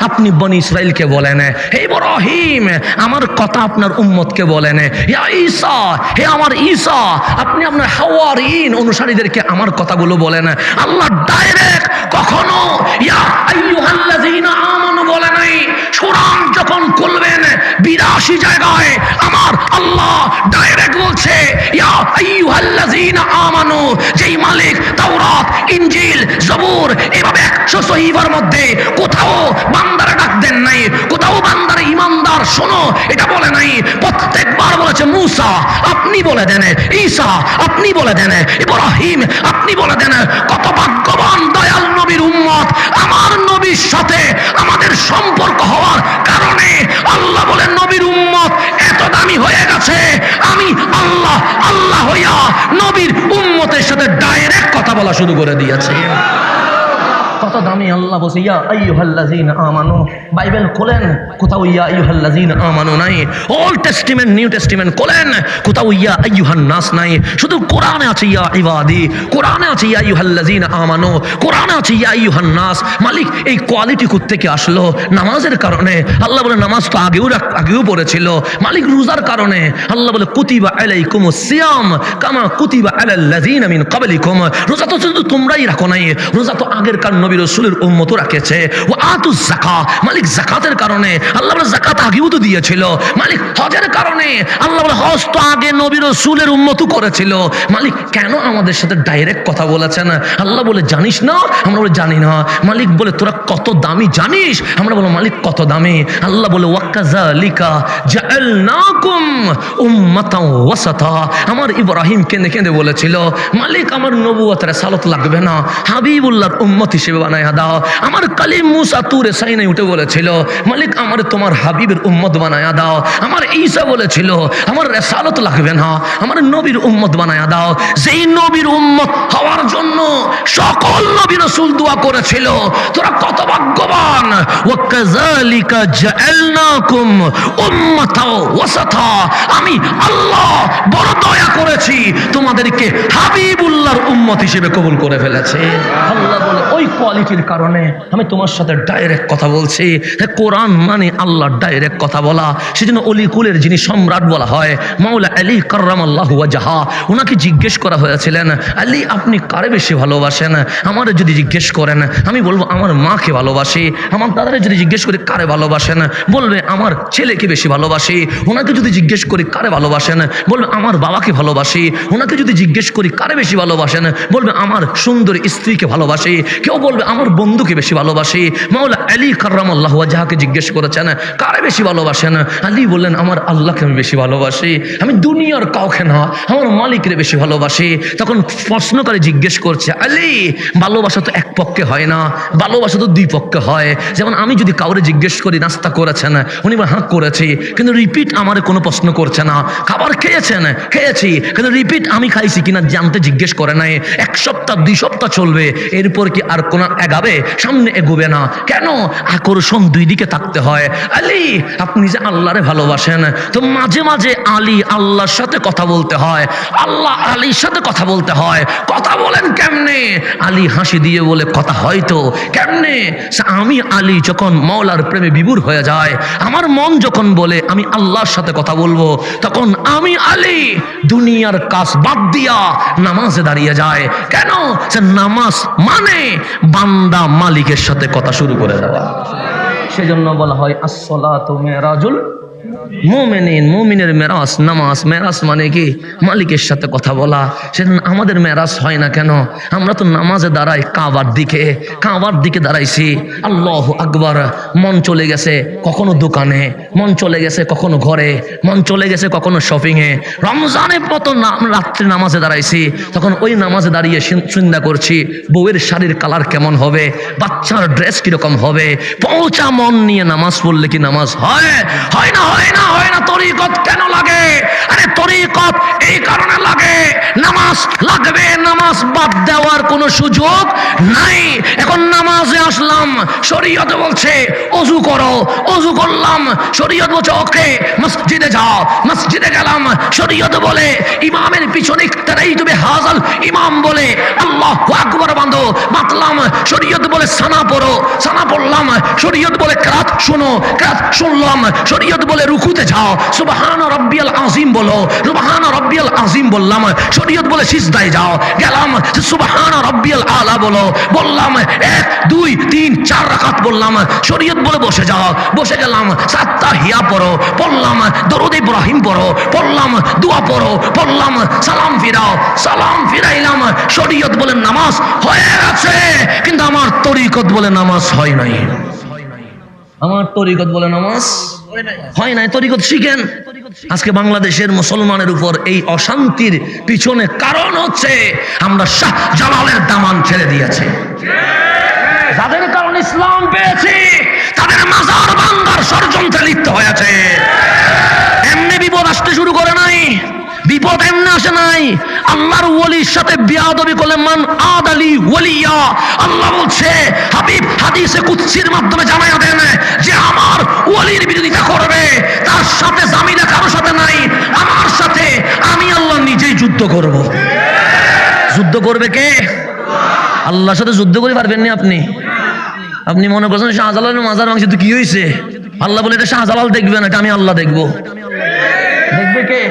আপনি বনি ইসরাইলকে বলেন, হে ইব্রাহিম আমার কথা আপনার উম্মতকে বলেন, ইয়া ঈসা হে আমার ঈসা আপনি আপনার হাওয়ারিন অনুসারীদেরকে আমার কথাগুলো বলেন। আল্লাহ ডাইরেক্ট কখনো ইয়া আইয়ুহাল্লাযীনা আমানু বলে নাই। কোরআন যখন খুলবেন 82 জায়গায় আমার আল্লাহ ডাইরেক্ট বলছে ইয়া আইয়ুহাল্লাযীনা আমানু, যেই মালিক তাওরাত ইনজিল জবুর এভাবে 100 সহিফার মধ্যে কোথাও বান্দারে ডাক দেন নাই, কোথাও বান্দারে ইমানদার শোনো এটা বলে নাই। প্রত্যেকবার বলেছে মূসা আপনি বলে দেন, ঈসা আপনি বলে দেন, ইব্রাহিম আপনি বলে দেন। কত ভাগ্যবান দয়াল নবীর উম্মত, আমার নবীর সাথে আমাদের সম্পর্ক হওয়ার কারণে আল্লাহ বলে নবীর উম্মত এত দামি হয়ে গেছে। আমি আল্লাহ আল্লাহ হইয়া নবীর উম্মতের সাথে ডাইরেক্ট কথা বলা শুরু করে দিয়েছি। কত দামি আল্লাহ বলছে ইয়া আইয়ুহাল্লাযীনা আমানু। বাইবেল খোলেন কোথাও ইয়া আইয়ুহাল্লাযীনা আমানু নাই, ওল্ড টেস্টিমেন্ট নিউ টেস্টিমেন্ট খোলেন কোথাও ইয়া আইয়ুহান নাস নাই। শুধু কোরআনে আছে ইয়া ইবাদি, কোরআনে আছে ইয়া আইয়ুহাল্লাযীনা আমানু, কোরআনে আছে ইয়া আইয়ুহান নাস। মালিক এই কোয়ালিটি কোত্থেকে আসলো? নামাজের কারণে। আল্লাহ বলে নামাজ তো আগেও পড়েছিল। মালিক রোজার কারণে। আল্লাহ বলে কুতিবা আলাইকুমুস সিয়াম কামা কুতিবা আলাল্লাযীনা মিন ক্বাবলিকুম, রোজা তো শুধু তোমরাই রাখো নাই, রোজা তো আগের কার নবী রাসূলের উম্মতও রাখেছে। ও আতুজ যাকাত, মালিক যাকাতের কারণে। আল্লাহ বলে যাকাত আগেও তো দিয়েছিল। মালিক হজের কারণে। আল্লাহ বলে হজ তো আগে নবী রাসূলের উম্মতও করেছিল। মালিক কেন আমাদের সাথে ডাইরেক্ট কথা বলেছেন? আল্লাহ বলে জানিস না? আমরা বলে জানি না। মালিক বলে তোরা কত দামি জানিস? আমরা বলো মালিক কত দামি? আল্লাহ বলে ওয়াকাযালিকা জাআলনাকুম উম্মাতাও ওয়াসাতা। আমার ইব্রাহিম কেঁদে কেঁদে বলেছিল মালিক আমার নবুয়তের সালাত লাগবে না, হাবিবুল্লাহর উম্মত হিসেবে বানায়া দাও। আমার কালিম মুসা তুরে সাইনায় উঠে বলেছিল মালিক আমার তোমার হাবিবের উম্মত বানায়া দাও। আমার ঈসা বলেছিল আমার রিসালাত লাগবে না, আমার নবীর উম্মত বানায়া দাও। যেই নবীর উম্মত হওয়ার জন্য সকল নবী রাসূল দোয়া করেছিল। তোরা কত ভাগ্যবান। ওয়াকাযালিকা জাআলনাকুম উম্মাতাও ওয়াসাতা, আমি আল্লাহ বড় দয়া করেছি তোমাদেরকে হাবিবুল্লাহর উম্মত হিসেবে কবুল করে ফেলেছে। আল্লাহ বলে ওই কোয়ালিটির কারণে আমি তোমার সাথে ডাইরেক্ট কথা বলছি। কোরআন মানে আল্লাহ ডাইরেক্ট কথা বলা। সেজন্য অলি কুলের যিনি সম্রাট বলা হয় মাওলা আলী কাররামাল্লাহু ওয়াজহা, ওনাকে জিজ্ঞেস করা হয়েছিলেন আলী আপনি কারে বেশি ভালোবাসেন? আমারে যদি জিজ্ঞেস করেন আমি বলবো আমার মাকে ভালোবাসি। আমার দাদারে যদি জিজ্ঞেস করি কারে ভালোবাসেন বলবে আমার ছেলেকে বেশি ভালোবাসি। ওনাকে যদি জিজ্ঞেস করি কারে ভালোবাসেন বলবে আমার বাবাকে ভালোবাসি। ওনাকে যদি জিজ্ঞেস করি কারে বেশি ভালোবাসেন বলবে আমার সুন্দর স্ত্রীকে ভালোবাসি। কেউ বলবে আমার বন্ধুকে বেশি ভালোবাসি। মাওলা আলী কাররামাল্লাহু ওয়াজহাকে জিজ্ঞেস করেছেন কারে বেশি ভালোবাসেন? আলী বললেন আমার আল্লাহকে আমি বেশি ভালোবাসি, আমি দুনিয়ার কাউকে না, আমার মালিককে বেশি ভালোবাসি। তখন প্রশ্ন করে জিজ্ঞেস করছে, আলী ভালোবাসা তো এক পক্ষে হয় না, ভালোবাসা তো দুই পক্ষে হয়। যেমন আমি যদি কাউরে জিজ্ঞেস করি নাস্তা করেছেন, উনি বলে হ্যাঁ করেছি, কিন্তু রিপিট আমার কোনো প্রশ্ন করছে না। খাবার খেয়েছেন? খেয়েছি, কিন্তু রিপিট আমি খাইছি কিনা জানতে জিজ্ঞেস করে নাই। 1 সপ্তাহ 2 সপ্তাহ চলবে, এরপর কি আর কোন এগাবে? সামনে এগোবে না। কেন? আকর্ষণ দুই দিকে থাকতে হয়। আলী আপনি যে আল্লাহরে ভালোবাসেন, তো মাঝে মাঝে আলী আল্লাহর সাথে কথা বলতে হয়, আল্লাহ আলীর সাথে কথা বলতে হয়। কথা বলেন কেমনে? আলী হাসি দিয়ে বলে কথা হয়তো কেমনে? আমি আলী যখন মওলার প্রেমে বিভোর হয়ে যায়, আমার মন যখন বলে আমি আল্লাহর সাথে কথা বলবো, তখন আমি আলী দুনিয়ার কাজ বাদ দিয়া নামাজে দাঁড়িয়ে যায়। কেন? যে নামাজ মানে বান্দা মালিকের সাথে কথা শুরু করে দেওয়া। সেজন্য বলা হয় আসসালাতু মিরাজুল মুমিনিন, মুমিনের মেরাজ নামাজ। মেরাজ মানে কি? মালিকের সাথে কথা বলা। সেজন্য আমাদের মেরাজ হয় না কেন? আমরা তো নামাজে দাঁড়াই কাবার দিকে, কাবার দিকে দাঁড়াইছি, আল্লাহু আকবার, মন চলে গেছে কখনো দোকানে, মন চলে গেছে কখনো ঘরে, মন চলে গেছে কখনো শপিংয়ে। রমজানের মতো রাত্রে নামাজে দাঁড়াইছি, তখন ওই নামাজে দাঁড়িয়ে চিন্তা করছি বউয়ের শাড়ির কালার কেমন হবে, বাচ্চার ড্রেস কিরকম হবে। পৌঁছা মন নিয়ে নামাজ পড়লে কি নামাজ হয়? হয় না, হয় না, হয় না। তরিকত কেন লাগে? আরে তরিকত এই কারণে লাগে, নামাজ লাগবে, নামাজ বাদ দেওয়ার কোনো সুযোগ নাই। এখন নামাজে আসলাম, শরীয়ত বলছে ওযু করো, ওযু করলাম, শরীয়ত বলছে ওকে মসজিদে যাও, মসজিদে গেলাম, শরীয়ত বলে ইমামের পিছনে ইক্তাদাইতু বিহাযাল ইমাম বলে আল্লাহু আকবার বাঁধো, বাঁধলাম, শরীয়ত বলে সানা পড়ো, সানা পড়লাম, শরীয়ত বলে কিরাত শোনো, কিরাত শুনলাম, শরীয়ত বলে রুকুতে যাও, সুবহান রাব্বিয়াল আযীম বলো, সুবহান রাব্বিয়াল আযীম বললাম, শরীয়ত বলে সিজদায় যাও, গেলাম, সুবহান রাব্বিয়াল আলা বলো, বললাম 1 2 3 4 রাকাত বললাম, শরীয়ত বলে বসে যাও, বসে গেলাম, 7 তাহিয়া পড়ো, পড়লাম, দরুদ ইব্রাহিম পড়ো, পড়লাম, দোয়া পড়ো, পড়লাম, সালাম ফিরাও, সালাম ফিরাইলাম, শরীয়ত বলে নামাজ হয়ে গেছে। কিন্তু আমার তরিকত বলে নামাজ হয় নাই, আমার তরিকত বলে নামাজ হয় নাই। তরিকত শিখেন। আজকে বাংলাদেশের মুসলমানের উপর এই অশান্তির পিছনে কারণ হচ্ছে আমরা শাহ জালালের দামান ছেড়ে দিয়েছি। যাদের কারণে ইসলাম পেয়েছি তাদের মাজার ভাঙার ষড়যন্ত্রে লিপ্ত হয়েছে। এমনি বিপদ আসতে শুরু করে নাই, বিপদ এমনি আসে নাই। আল্লাহর ওলির সাথে বিয়াদবি করলে মান আদালি ওলিয়া, আল্লাহ বলছে হাবিব হাদিসে কুদসির মাধ্যমে জানায়া দেন যে আমার ওলির বিরোধিতা করবে তার সাথে জামিনে কারো সাথে নাই, আমার সাথে আমি আল্লাহ নিজেই যুদ্ধ করব। যুদ্ধ করবে কে? আল্লাহর সাথে যুদ্ধ করে পারবেন না আপনি। আপনি মনে করছেন শাহজালালের মাজার ভাঙছে তো কি হয়েছে? আল্লাহ বলে এটা শাহজালাল দেখবে না, এটা আমি আল্লাহ দেখবো। দেখবে কে?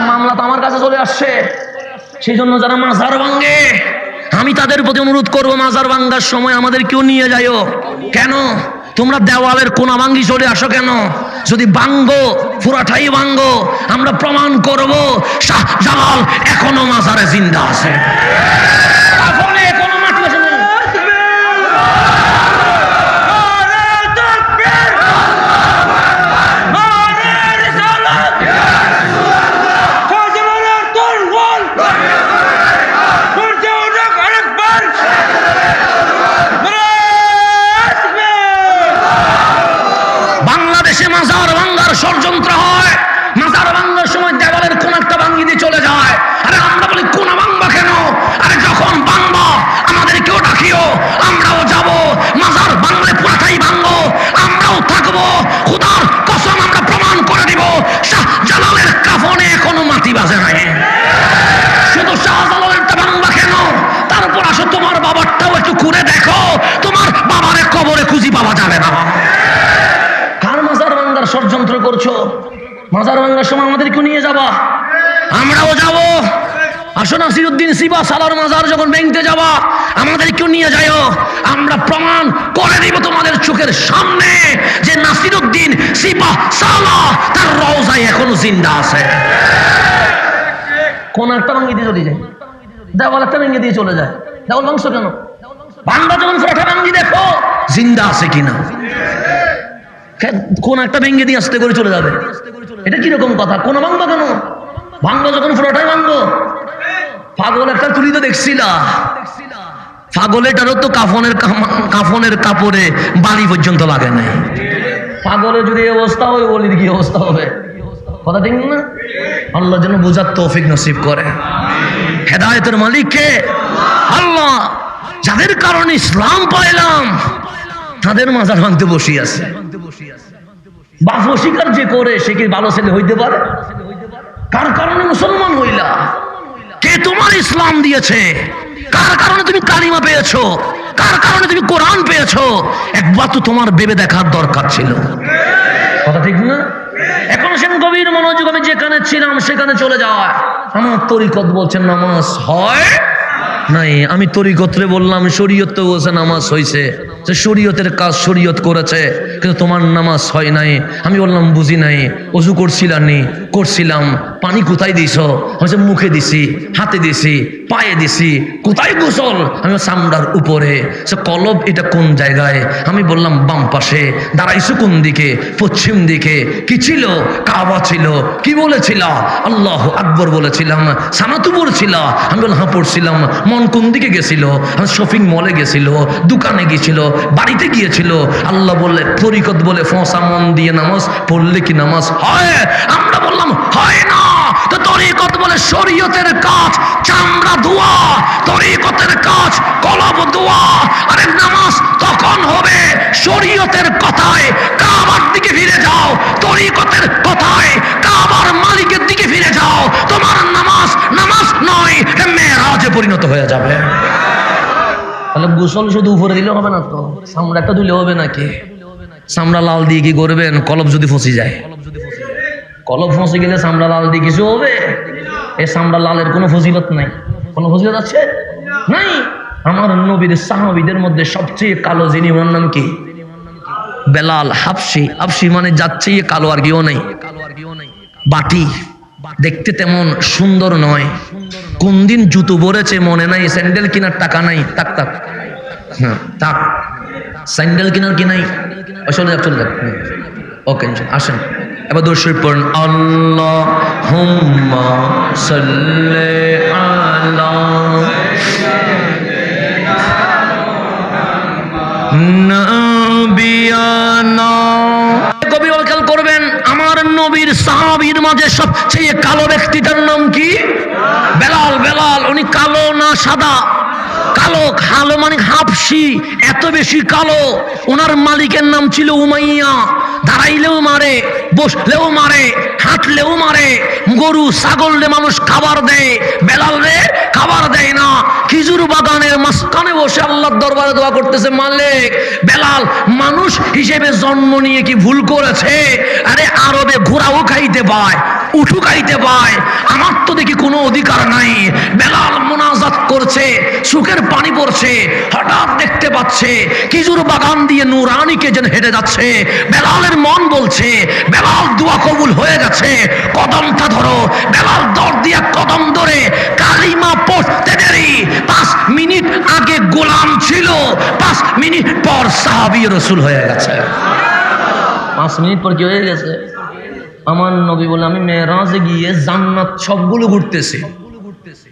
মামলা তো আমার কাছে চলে আসছে। সেই জন্য যারা মাজার ভাঙে আমি তাদের প্রতি অনুরোধ করবো, মাজার ভাঙার সময় আমাদের কেউ নিয়ে যাইও। কেন? তোমরা দেওয়ালের কোনা ভাঙ্গি চলে আসো কেন? যদি ভাঙ্গো পুরাটাই ভাঙ্গো, আমরা প্রমাণ করব শাহজালাল এখনো মাজারে জিন্দা আছে। ষড়যন্ত্র হয়, মাজার ভাঙার সময় দেওয়ালের কোন একটা ভাঙ্গি দিয়ে চলে যায়। আরে আমরা বলি কোনা ভাঙবা কেন? আরে যখন ভাঙবা আমাদেরকেও ডাকিও, আমরাও যাব। মাজার ভাঙলে পুরাটাই ভাঙবো, আমরাও থাকবো। খোদার কসম আমরা প্রমাণ করে দিব শাহজালালের কাফনে এখনো মাটি বাজে নাই। শুধু শাহজালালেরটা ভাঙবা কেন? তারপর আসো তোমার বাবারটাও একটু ঘুরে দেখো, তোমার বাবারে কবরে খুঁজি পাওয়া যাবে না। ষড়যন্ত্র করছো, মাজার ভাঙার সময় আমাদেরকে নিয়ে যাবা, আমরাও যাব। আসো নাসিরউদ্দিন সিবা সালার মাজার যখন ভেঙতে যাবা আমাদেরকেও নিয়ে যাও, আমরা প্রমাণ করে দিব তোমাদের চোখের সামনে যে নাসিরউদ্দিন সিবা সালা তার রওজায় এখনো জিন্দা আছে। কোন একটা ভাঙি দিয়ে চলে যায়, দেওয়াল একটা ভেঙে দিয়ে চলে যায়। দেওয়াল ভাঙছো কেন? ভাঙ্গা যখন ফোটা ভাঙ্গি দেখো জিন্দা আছে কিনা। কোন একটা ভেঙ্গে দিয়ে আস্তে করে চলে যাবে, এটা কিরকম কথা? কোন ভাঙবা কেন? ভাঙ্গো যখন ফোটাই ভাঙ্গো। পাগল একটা তুলি তো দেখছিলা, পাগলেটারও তো কাফনের কাপড়ে বালি পর্যন্ত লাগে নাই। পাগলের যদি অবস্থা হয়, বলির কি অবস্থা হবে? কথা ঠিক না? আল্লাহ যেন বোঝার তৌফিক নসিব করে। হেদায়েতের মালিক কে? আল্লাহ। যাদের কারণে ইসলাম পাইলাম তাদের মাজার ভাঙতে বসে আছে। বাপ অস্বীকার যে করে সে কি ভালো ছেলে হইতে পারে? কার কারণে মুসলমান হইলা? কে তোমার ইসলাম দিয়েছে? কার কারণে তুমি কালিমা পেয়েছো? কার কারণে তুমি কোরআন পেয়েছো? একবার তো তোমার ভেবে দেখার দরকার ছিল। কথা ঠিক না? এখন সেন গভীর মনোযোগ, আমি যেখানে ছিলাম সেখানে চলে যাওয়া। আমার তরিকত বলছেন নামাজ হয় নাই, আমি তরিকতরে বললাম শরীয়ত তো বলছে নামাজ হয়েছে, যে শরীয়তের কাজ শরীয়ত করেছে, কিন্তু তোমার নামাজ হয় নাই। আমি বললাম বুঝি নাই, অজু করছিলাম? করছিলাম। পানি কোথায় দিছ? আমি মুখে দিছি, হাতে দিছি, পায়ে দিছি। কোথায় গোসল? আমি চামড়ার উপরে। সে কলব এটা কোন জায়গায়? আমি বললাম বাম পাশে। দাঁড়াইছো কোন দিকে? পশ্চিম দিকে। কি ছিল? কাবা ছিল। কি বলেছিল? আল্লাহু আকবার বলেছিলাম। সানাতু পড়ছিল? আমি বললাম হ্যাঁ পড়ছিলাম। মন কোন দিকে গেছিল? আমি শপিং মলে গেছিল, দোকানে গিয়েছিল, বাড়িতে গিয়েছিল। আল্লাহ বললে তরিকত বলে ফসা মন দিয়ে নামাজ পড়লে কি নামাজ হয়? আমরা বললাম হয় না। তো তরিকত বলে শরীয়তের কাজ চামড়া ধোয়া, তরিকতের কাজ কলব ধোয়া। আরে নামাজ তখন হবে শরীয়তের কথায় কাবার দিকে ফিরে যাও, তরিকতের কথায় কাবার মালিকের দিকে ফিরে যাও। তোমার নামাজ নামাজ নয়, মেরাজে পরিণত হয়ে যাবে। তাহলে গোসল শুধু উপরে দিলে হবে না, তো চামড়া একটা ধুলে হবে নাকি? চামড়া লাল দিয়ে কি করবেন? কলব যদি ফসে যায়, কলব ফসে গেলে চামড়া লাল দিয়ে কিছু হবে? এই চামড়া লালের কোনো ফজিলত নাই। কোনো ফজিলত আছে? নাই। আমার নবীর সাহাবীদের মধ্যে সবচেয়ে কালো যিনি, ওনার নাম কি? বেলাল হাবশি। হাবশি মানে যাচ্ছে কালো, আর কেউ নেই। বাটি দেখতে তেমন সুন্দর নয়। কোন দিন জুতো পরেছে মনে নাই, স্যান্ডেল কেনার টাকা নাই। তাক তাক হ্যাঁ তাক, স্যান্ডেল কেনার কি নাই? চলে যাক চলে যাক। ওকে আসেন এবার দরুদ শরীফ পড়ুন। আল্লাহুম্মা সাল্লি আলা নাবিয়ানা। কবি খেয়াল করবেন, আমার নবীর সাহাবীর মাঝে সবচেয়ে কালো ব্যক্তিটার নাম কি? বেলাল। বেলাল উনি কালো না সাদা? কালো। কালো মানে হাবশি, এত বেশি কালো। ওনার মালিকের নাম ছিল উমাইয়া। দাঁড়াইলেও মারে, বসলেও মারে, হাঁটলেও মারে। গরু ছাগলরে মানুষ খাবার দেয়, বেলাল রে খাবার দেয় না। খেজুর বাগানের মাঝখানে বসে আল্লাহর দরবারে দোয়া করতেছে, মালিক বেলাল মানুষ হিসেবে জন্ম নিয়ে কি ভুল করেছে? আরে আরবে ঘোড়াও খাইতে পায়, উঠু খাইতে পায়, আমার তো দেখি কোনো অধিকার নাই। বেলাল মুনাজাত করছে, চোখের পানি পড়ছে। হঠাৎ দেখতে পাচ্ছে খেজুর বাগান দিয়ে নুরানিকে যেন হেঁটে যাচ্ছে। বেলালের মন বলছে বেলাল দোয়া কবুল হয়ে গেছে, কদমটা ধরো। বেলাল দর দিয়া কদম ধরে কালিমা পড়তে দেরি। 5 মিনিট আগে গোলাম ছিল, 5 মিনিট পর সাহাবী রাসূল হয়ে গেছে। 5 মিনিট পর কি হয়ে গেছে? আমার নবী বলে আমি মেরাজে গিয়ে জান্নাত সবগুলো ঘুরতেছি,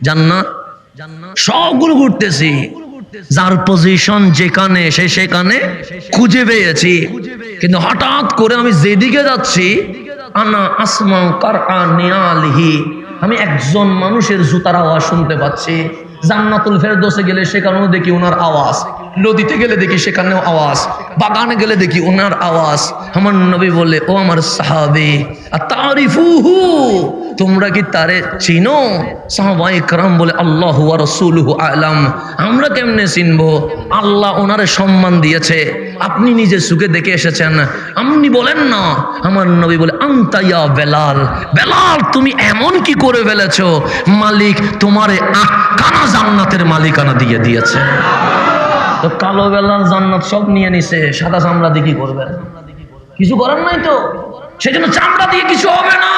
জান্নাত সবগুলো ঘুরতেছি। যার পজিশন যেখানে সে সেখানে খুঁজে পেয়েছি। কিন্তু হঠাৎ করে আমি যেদিকে যাচ্ছি, আনা আসমা কারআনিয়ালিহি, আমি একজন মানুষের জুতার আওয়াজ শুনতে পাচ্ছি। জান্নাতুল ফেরদৌসে গেলে সেখানেও দেখি ওনার আওয়াজ, নদীতে গেলে দেখি সেখানেও আওয়াজ, বাগানে গেলে দেখি ওনার আওয়াজ। আমার নবী বলে ও আমার সাহাবী আতারিফুহু, তোমরা কি তারে চিনো? সাহাবায়ে কেরাম বলে আল্লাহু ওয়া রাসূলুহু আ'লাম, আমরা কেমনে চিনবো? আল্লাহ ওনারে সম্মান দিয়েছে, আপনি নিজে চোখে দেখে এসেছেন, আপনি বলেন না। আমার নবী বলে আনতা ইয়া বেলাল, বেলাল তুমি এমন কি করে ফেলেছো? মালিক তোমারে 8 কানা জান্নাতের মালিকানা দিয়ে দিয়েছে। তো কালো বেলাল জান্নাত সব নিয়ে নিছে, সাদা চামড়া দিয়ে কি করবেন? কিছু করার নাই তো। সেজন্য চামড়া দিয়ে কিছু হবে না।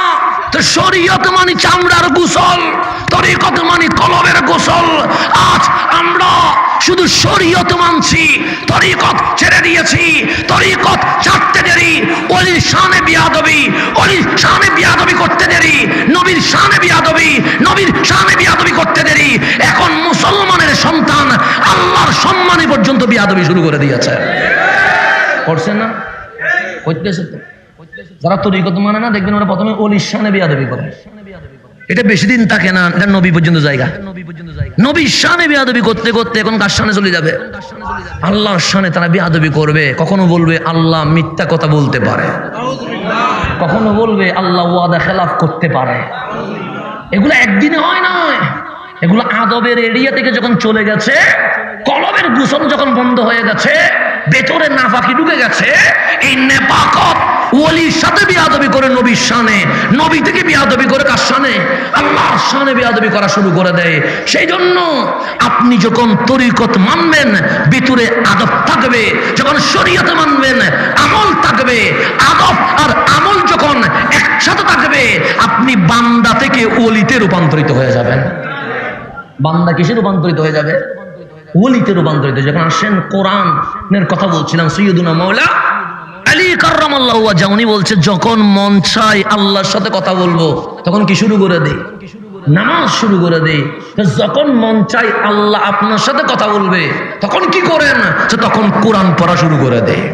তো শরীয়ত মানে চামড়ার গোসল, তরিকত মানে কলবের গোসল। আজ আমরা শুধু শরীয়ত মানছি, তরিকত ছেড়ে দিয়েছি। তরিকত ছাড়তে দেরি, ওলির শানে বিয়াদবি, ওলির শানে বিয়াদবি করতে দেরি, নবীর শানে বিয়াদবি, নবীর শানে বিয়াদবি করতে দেরি। এখন মুসলমানের সন্তান আল্লাহর সম্মানে পর্যন্ত বিয়াদবি শুরু করে দিয়েছে। করছেন না? করতেছে তো। যারা তরিকত মানে না, দেখবেন ওরা প্রথমে ওলির শানে বিয়াদবি করে। এটা বেশি দিন থাকে না, এটা নবী পর্যন্ত জায়গা। নবীর শানে বিয়াদবি করতে করতে এখন কার শানে চলে যাবে? আল্লাহর শানে তারা বিয়াদবি করবে। কখনো বলবে আল্লাহ মিথ্যা কথা বলতে পারে, কখনো বলবে আল্লাহ ওয়াদা খেলাফ করতে পারে। এগুলো একদিনে হয় না, এগুলো আদবের এরিয়া থেকে যখন চলে গেছে, কলবের গোসল যখন বন্ধ হয়ে গেছে, ভেতরে নাফাকি ঢুকে গেছে, এই নেপাকত ওলির সাথে বিয়াদবি করে নবীর শানে, নবী থেকে বিয়াদবি করে কার শানে? আল্লাহর শানে বিয়াদবি করা শুরু করে দেয়। সেই জন্য আপনি যখন তরিকত মানবেন ভিতরে আদব থাকবে, যখন শরীয়ত মানবেন আমল থাকবে। আদব আর আমল যখন একসাথে থাকবে, আপনি বান্দা থেকে ওলিতে রূপান্তরিত হয়ে যাবেন। বান্দা কিসে রূপান্তরিত হয়ে যাবে? ওলিতে রূপান্তরিত। যখন আসেন কোরআনের কথা বলছিলাম, সৈয়দুনা মাওলা আলী কাররামাল্লাহু ওয়াজহাহু উনি বলছে, যখন মন চায় আল্লাহর সাথে কথা বলবো, তখন কি শুরু করে দেই? নামাজ শুরু করে দেই। যখন মন চায় আল্লাহ আপনার সাথে কথা বলবে, তখন কি করেন? তখন কোরআন পড়া শুরু করে দেয়।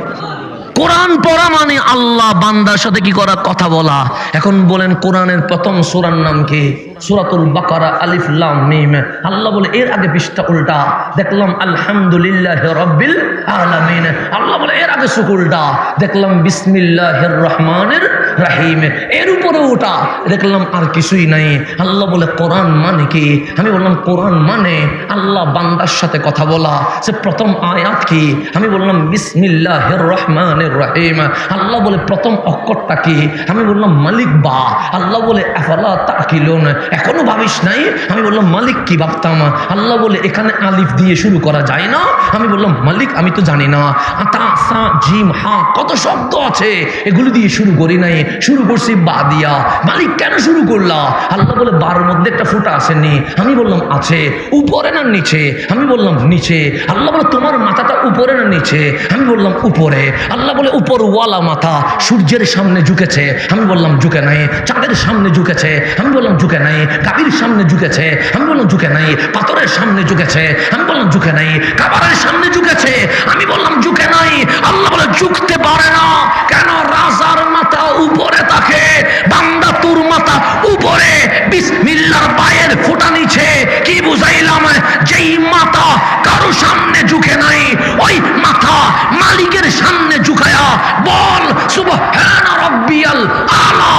কোরআন পড়া মানে আল্লাহ বান্দার সাথে কি করা? কথা বলা। এখন বলেন কোরআনের প্রথম সূরার নাম কি? সূরাতুল বাকারা, আলিফ লাম মিম। আল্লাহ বলে এর আগে পৃষ্ঠা উল্টা, দেখলাম আলহামদুলিল্লাহি রাব্বিল আলামিন। আল্লাহ বলে এর আগে সুক উল্টা, দেখলাম বিসমিল্লাহির রহমানির রহিম। এর উপরে ওটা দেখলাম আর কিছুই নাই। আল্লাহ বলে কোরআন মানে কি? আমি বললাম কোরআন মানে আল্লাহ বান্দার সাথে কথা বলা। সে প্রথম আয়াত কি? আমি বললাম বিসমিল্লাহির রহমানির রহিম। আল্লাহ বলে প্রথম অক্ষরটা কি? আমি বললাম মালিক বা। আল্লাহ বলে আফালা তাকিলুন, এখনো ভাবিস নাই? আমি বললাম মালিক কি ভাবতাম। আল্লাহ বলে এখানে আলিফ দিয়ে শুরু করা যায় না। আমি বললাম মালিক আমি তো জানি না। আতা সা জিম হা কত শব্দ আছে, এগুলো দিয়ে শুরু করি নাই, শুরু করছি বা দিয়া। মালিক কেন শুরু করলা? আল্লাহ বলে বার মধ্যে একটা ফুটা আসেনি। আমি বললাম আছে। উপরে না নিচে? আমি বললাম নিচে। আল্লাহ বলে তোমার মাথাটা উপরে না নিচে? আমি বললাম উপরে। আল্লাহ বলে উপর ওয়ালা মাথা সূর্যের সামনে ঝুঁকেছে? আমি বললাম ঝুঁকে নাই। চাঁদের সামনে ঝুঁকেছে? আমি বললাম ঝুঁকে নাই। গাভীর সামনে ঝুঁকেছে? আমি বললাম ঝুঁকে নাই। পাথরের সামনে ঝুঁকেছে? আমি বললাম ঝুঁকে নাই। কাবারের সামনে ঝুঁকেছে? আমি বললাম ঝুঁকে নাই। আল্লাহ বলে ঝুঁকতে পারে না কেন? রাজার মাথা উপরে থাকে, বান্দা তোর মাথা উপরে, বিসমিল্লাহর পায়ের ফোঁটা নিচে। কি বুঝাইলাম? যেই মাথা কারো সামনে ঝুঁকে নাই, ওই মাথা মালিকের সামনে ঝুঁকায়া বল সুবহানা রাব্বিয়াল আলা।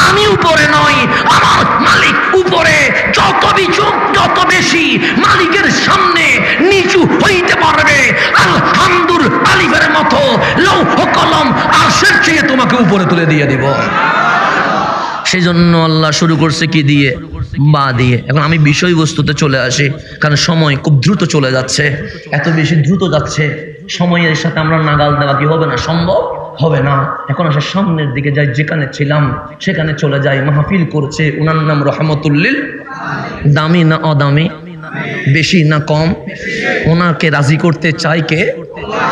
আমি উপরে নই, আমার মালিক উপরে। যত বিচুক যত বেশি মালিকের সামনে নিচু হইতে পারবে, আলহামদুল আলিফের মতো লৌহ কলম আরশের চেয়ে তোমাকে উপরে তুলে দিয়ে দিব। সেই জন্য আল্লাহ শুরু করছে কি দিয়ে? বা দিয়ে। এখন আমি বিষয়বস্তুতে চলে আসি, কারণ সময় খুব দ্রুত চলে যাচ্ছে। এত বেশি দ্রুত যাচ্ছে, সময়ের সাথে আমরা নাগাল দেওয়া কি হবে না? সম্ভব হবে না। এখন আসে সামনের দিকে যাই, যেখানে ছিলাম সেখানে চলে যাই। মাহফিল করছে, উনার নাম রহমতুল্লিল। দামি না অদামি? বেশি না কম? ওনাকে রাজি করতে চাই কে?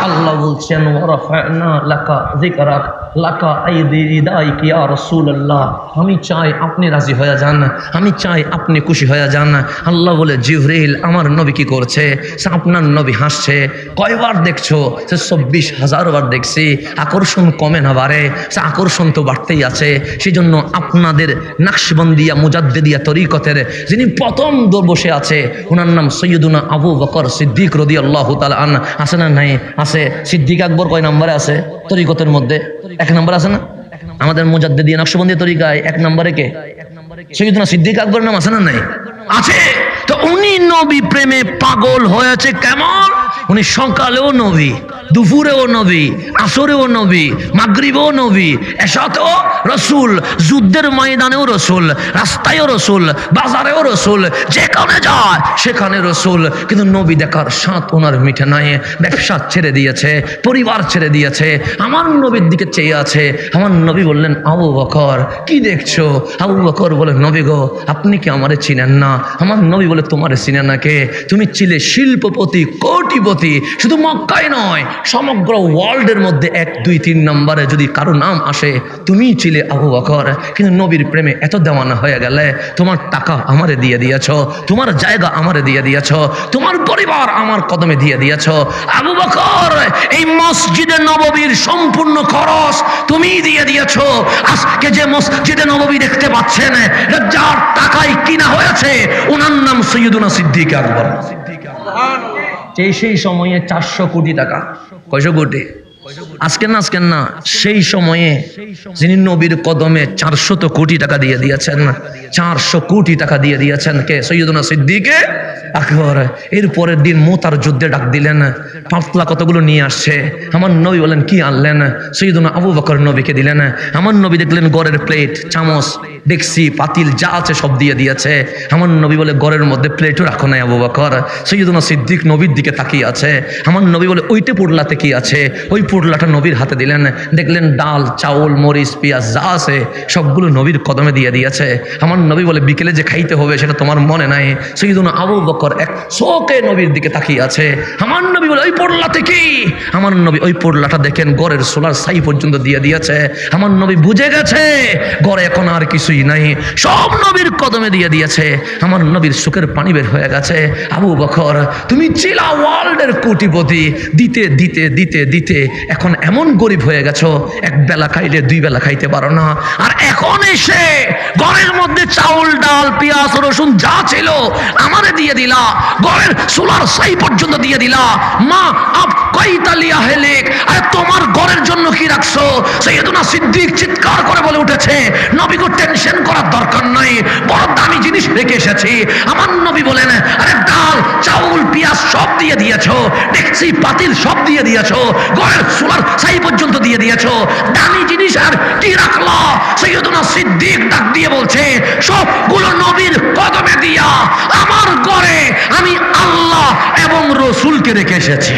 আল্লাহ বলছেন ওয়ারাফা'না লাকা যিকরাক লাকা আইদিদাইকি ইয়া রাসূলুল্লাহ। আমি চাই আপনি রাজি হয়ে যান, আমি চাই আপনি খুশি হয়ে যান। আল্লাহ বলে জিবরিল আমার নবী কি করছে? আপনার নবী হাসছে। কয়বার দেখছো? ২৪,০০০ বার দেখছি। আকর্ষণ কমে না বাড়ে? আকর্ষণ তো বাড়তেই আছে। সেই জন্য আপনাদের নাকশবন্দিয়া মুজাদ্দিদিয়া তরিকতের যিনি প্রথম বসে আছে, ওনার নাম সৈয়দুনা আবু বকর সিদ্দিক রাদিয়াল্লাহু তাআলা আনহু। আছে না নাই? আছে। সিদ্দিক আকবর কয় নম্বরে আছে তরিকতের মধ্যে? ১ নম্বর আছে না? আমাদের মুজাদ্দিদিয়া নকশবন্দিয়া তরিকায় ১ নম্বরে কে? সৈয়দুনা সিদ্দিক আকবর নাম আছে না নাই? আছে। তো উনি নবী প্রেমে পাগল হয়েছে কেমন? উনি সকালেও নবী, দুপুরেও নবী, আসরেও নবী, মাগরিবেও নবী, এশাতেও রসুল, যুদ্ধের ময়দানেও রসুল, রাস্তায়ও রসুল, বাজারেও রসুল, যেখানে যায় সেখানে রসুল। কিন্তু নবী দেখার স্বাদ ওনার মিঠে নাই। ব্যবসা ছেড়ে দিয়েছে, পরিবার ছেড়ে দিয়েছে, আমার নবীর দিকে চেয়ে আছে। আমার নবী বললেন, আবু বকর কি দেখছো? আবু বকর বলে, নবী গো আপনি কি আমারে চিনেন না? আমার নবী বলে, তোমারে চিনে না কে? তুমি ছিলে শিল্পপতি, কোটিপতি। শুধু মক্কায় নয়, সমগ্র ওয়ার্ল্ডের মধ্যে 1, 2, 3 নম্বরে যদি কারো নাম আসে তুমিই ছিলে আবু বকর। কিন্তু নবীর প্রেমে এত দেওয়ানা হয়ে গেলে তোমার টাকা আমারে দিয়ে দিয়েছ, তোমার জায়গা আমারে দিয়ে দিয়েছ, তোমার পরিবার আমার কদমে দিয়ে দিয়েছ। আবু বকর এই মসজিদে নববীর সম্পূর্ণ খরচ তুমিই দিয়ে দিয়েছ। আজকে যে মসজিদে নববী দেখতে পাচ্ছেন, যার টাকায় কিনা হয়েছে, ওনার নাম সৈয়দুনা সিদ্দিক আকবর। সেই সময়ে 400 কোটি টাকা। কয়শো কোটি? আজকের না, সেই সময়ে যিনি নবীর কদমে 400 কোটি টাকা দিয়ে দিয়েছেন, 400 কোটি টাকা দিয়ে দিয়েছেন কে? সৈয়দুনা সিদ্দিকে আকবর। এর পরের দিন মুতার যুদ্ধে ডাক দিলেন, পাতলা কতগুলো নিয়ে আসছে। আমার নবী বলেন, কি আনলেন? সৈয়দুনা আবু বকর নবীকে দিলেন। আমার নবী দেখলেন গড়ের প্লেট, চামচ, ডেকসি, পাতিল যা আছে সব দিয়ে দিয়েছে। আমার নবী বলে, গড়ের মধ্যে প্লেটও রাখো নাই আবু বকর। সৈয়দুনা সিদ্দিক নবীর দিকে তাকিয়ে আছে। আমার নবী বলে, ওইটা পোটলাতে কি আছে? ওই পোটলাটা নবীর হাতে দিলেন। দেখলেন ডাল, চাউল, মরিচ, পেঁয়াজ যা আছে সবগুলো নবীর কদমে দিয়ে দিয়েছে। আমার নবী বলে, বিকেলে যে খাইতে হবে সেটা তোমার মনে নাই। সৈয়দুনা আবু বকর এক শোকে নবীর দিকে তাকিয়ে আছে। আমার নবী বলে, ওই পোটলাতে কি? আমার নবী ওই পোটলাটা দেখেন গড়ের সোলার ছাই পর্যন্ত দিয়ে দিয়েছে। আমার নবী বুঝে গেছে গড়ে এখন আর কিছুই নাই, সব নবীর কদমে দিয়ে দিয়েছে। আমার নবীর সুখের পানি বের হয়ে গেছে। আবু বকর তুমি ছিলা ওয়ার্ল্ডের কোটিপতি, দিতে দিতে দিতে দিতে এখন এমন গরিব হয়ে গেছো, এক বেলা খাইলে 2 বেলা খাইতে পারো না। আর এখন এসে ঘরের মধ্যে চাউল, ডাল, পেঁয়াজ, রসুন যা ছিল আমারে দিয়ে দিলা, ঘরের সোলার ছাই পর্যন্ত দিয়ে দিলা। মা আপ কয়তালিয়া হেলেক, আরে তোমার ঘরের জন্য কি রাখছো? সৈয়দুনা সিদ্দিক চিৎকার করে বলে উঠেছে, নবী গো টেনশন করার দরকার নাই, বড় দামি জিনিস রেখে এসেছি। আমার নবী বলেন, আরে ডাল, চাউল, পেঁয়াজ সব দিয়ে দিয়েছো, ডেকচি, পাতিল সব দিয়ে দিয়েছো, ঘরের সোলার ছাই পর্যন্ত দিয়ে দিয়েছো, দামি জিনিস আর কি রাখলা? সৈয়দুনা সিদ্দিক ডাক দিয়ে বলছে, সবগুলো নবীর কদমে দিয়া আমার ঘরে আমি আল্লাহ এবং রসুলকে রেখে এসেছি।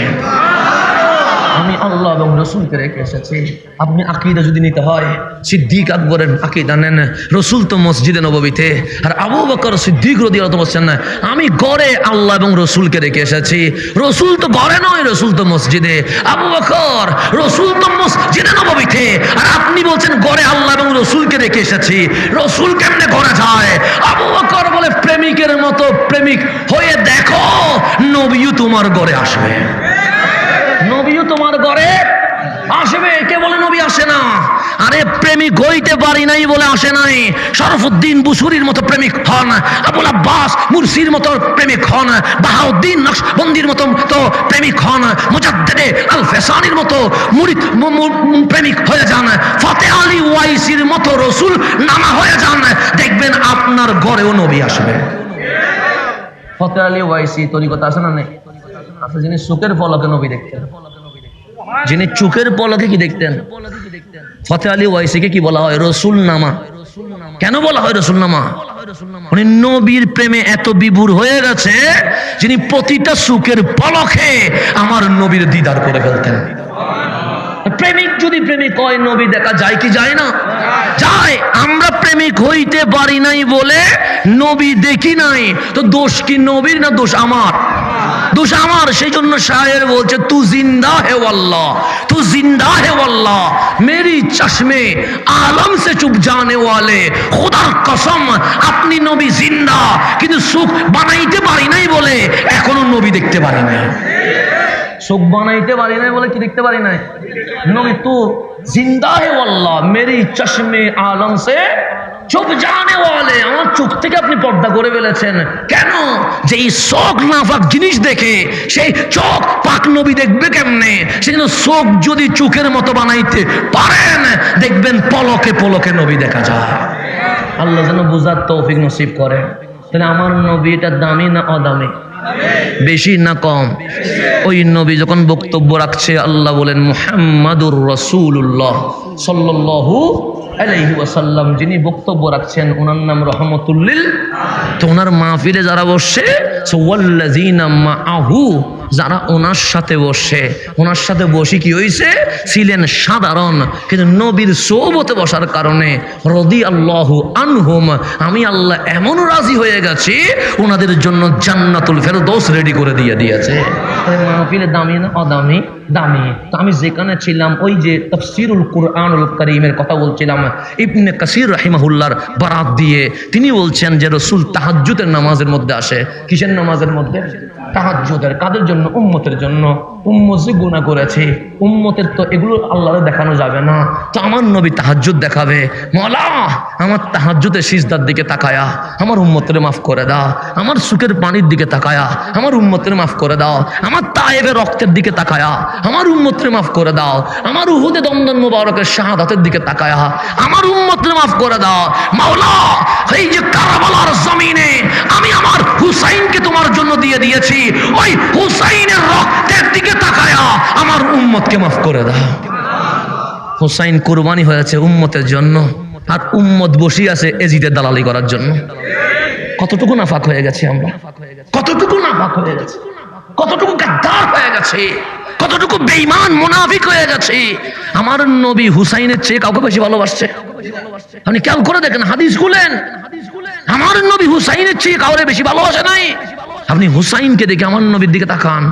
আমি আল্লাহ এবং রসুলকে রেখে এসেছি। আপনি আকীদা যদি নিতে হয়, সিদ্দিক আকবরের আকীদা নেন। রসুল তো মসজিদে নববীতে, আর আবু বকর সিদ্দিক রাদিয়াল্লাহু আনহু বলছেন, না আমি ঘরে আল্লাহ এবং রসুলকে রেখে এসেছি। রসুল তো ঘরে নয়, রসুল তো মসজিদে। আবু বকর, রসুল তো মসজিদে নববীতে, আর আপনি বলছেন ঘরে আল্লাহ এবং রসুলকে রেখে এসেছি। রসুল কেমনে ঘরে যায়? আবু বকর বলে, প্রেমিকের মতো প্রেমিক হয়ে দেখো, নবীও তোমার ঘরে আসবে, নবীও তোমার ঘরে আসবে। কে বলে নবী আসে না? আরে প্রেমিক হইতে পারি নাই বলে আসে নাই। শরফুদ্দিন বুসুরির মতো প্রেমিক হন, আবুল আব্বাস মুরসির মতো প্রেমিক হন, বাহাউদ্দিন নকশবন্দির মতো তো প্রেমিক হন, মুজাদ্দেদে আল ফেসানির মতো মুরিদ প্রেমিক হয়ে যান, ফতে আলী ওয়াইসির মতো রসুল নামা হয়ে যান, দেখবেন আপনার ঘরেও নবী আসবে। ফতে আলী ওয়াইসি তরিকত আছে না? নেই? আচ্ছা, যিনি চোখের পলকে নবী দেখতেন, যিনি চোখের পলকে কি দেখতেন? ফতে আলী ওয়াইসিকে কি বলা হয়? রসুল নামা। কেন বলা হয় রসুল নামা? উনি নবীর প্রেমে এত বিভোর হয়ে গেছে, যিনি প্রতিটা চোখের পলকে আমার নবীর দিদার করে ফেলতেন। প্রেমিক যদি প্রেমিক হয়, নবী দেখা যায় কি যায় না? যায়। আমরা প্রেমিক হইতে পারি নাই বলে নবী দেখি নাই, তো দোষ কি নবীর না দোষ আমার? দোষ আমার। সেই জন্য শায়ের বলছে, তু জিন্দা হে আল্লাহ, তু জিন্দা হে আল্লাহ, মেরি চশমে আলম সে চুপ জানে ওয়ালে, খোদার কসম আপনি নবী জিন্দা, কিন্তু সুখ বানাইতে পারি নাই বলে এখনো নবী দেখতে পারি নাই। চোখ বানাইতে পারি নাই বলে কি দেখতে পারি নাই? নবী তু জিন্দা হে আল্লাহ, মেরি চশমে আলম সে চোখ জানে ওয়ালে, আমার চোখ থেকে আপনি পর্দা করে ফেলেছেন। কেন? যে এই চোখ নাপাক জিনিস দেখে, সেই চোখ পাক নবী দেখবে কেমনে? সেজন্য চোখ যদি চোখের মতো বানাইতে পারেন, দেখবেন পলকে পলকে নবী দেখা যায়। আল্লাহ যেন বুঝার তৌফিক নসিব করেন। তাহলে আমার নবী এটা দামি না অদামি, বেশি না কম? ওই নবী যখন বক্তব্য রাখছে আল্লাহ বলেন মুহাম্মাদুর রাসূলুল্লাহ সাল্লাল্লাহু আলাইহি ওয়াসাল্লাম, যিনি বক্তব্য রাখছেন ওনার নাম রহমতুল্লিল। তো ওনার মাহফিলে যারা বসে ওয়াল্লাযিনা মাআহু, যারা ওনার সাথে বসে, ওনার সাথে বসে কি হয়েছে, ছিলেন সাধারণ, কিন্তু নবীর সোহবতে বসার কারণে রাদিয়াল্লাহু আনহুম, আমি আল্লাহ এমন রাজি হয়ে গেছি ওনাদের জন্য জান্নাতুল ফেরদৌস রেডি করে দিয়েছে। মাহফিলে দামি না অদামি? দামি। তো আমি যেখানে ছিলাম ওই যে তাফসীরুল কুরআনুল কারীমের কথা বলছিলাম, ইবনে কাসির রাহিমাহুল্লাহর বারাত দিয়ে তিনি বলছেন যে রাসূল তাহাজ্জুদের নামাজের মধ্যে আসে। কিসের নামাজের মধ্যে? তাহাজ্জুদের। কাদের জন্য? উম্মতের জন্য। উম্মত যে গুনাহ করেছে, উম্মতের তো এগুলো আল্লাহরে দেখানো যাবে না, তো আমার নবী তাহাজ্জুদ দেখাবে। মওলা আমার তাহাজ্জুদের সিজদার দিকে তাকায়া আমার উম্মতের মাফ করে দাও, আমার সুখের পানির দিকে তাকায়া আমার উম্মতের মাফ করে দাও, আমার তায়েবের রক্তের দিকে তাকায়া আমার উম্মতের মাফ করে দাও, আমার উহুদে দমদম মুবারকের শাহাদাতের দিকে তাকায়া আমার উম্মতের মাফ করে দাও। মাওলা এই যে কারবালার জমিনে আমি আমার হুসাইনকে তোমার জন্য দিয়ে দিয়েছি, ওই হুসাইনের রক্তের দিকে তাকায়া আমার উম্মতকে মাফ করে দাও। হুসাইন কুরবানি হয়েছে উম্মতের জন্য, আর উম্মত বসে আছে এজিদের দালালি করার জন্য। কতটুকু নাফাক হয়ে গেছে আমরা, কতটুকু নাফাক হয়ে গেছে, কতটুকু গাদ্দার হয়ে গেছে, কতটুকু বেঈমান মুনাফিক হয়ে গেছে। আমার নবী হুসাইনের চেয়ে কাউকে বেশি ভালোবাসছে? আপনি খেয়াল করে দেখেন, হাদিস খুলেন, আমার নবী হুসাইনের চেয়ে কাউরে বেশি ভালোবাসে নাই। আপনি হুসাইনকে দেখে আমার নবীর দিকে তাকান,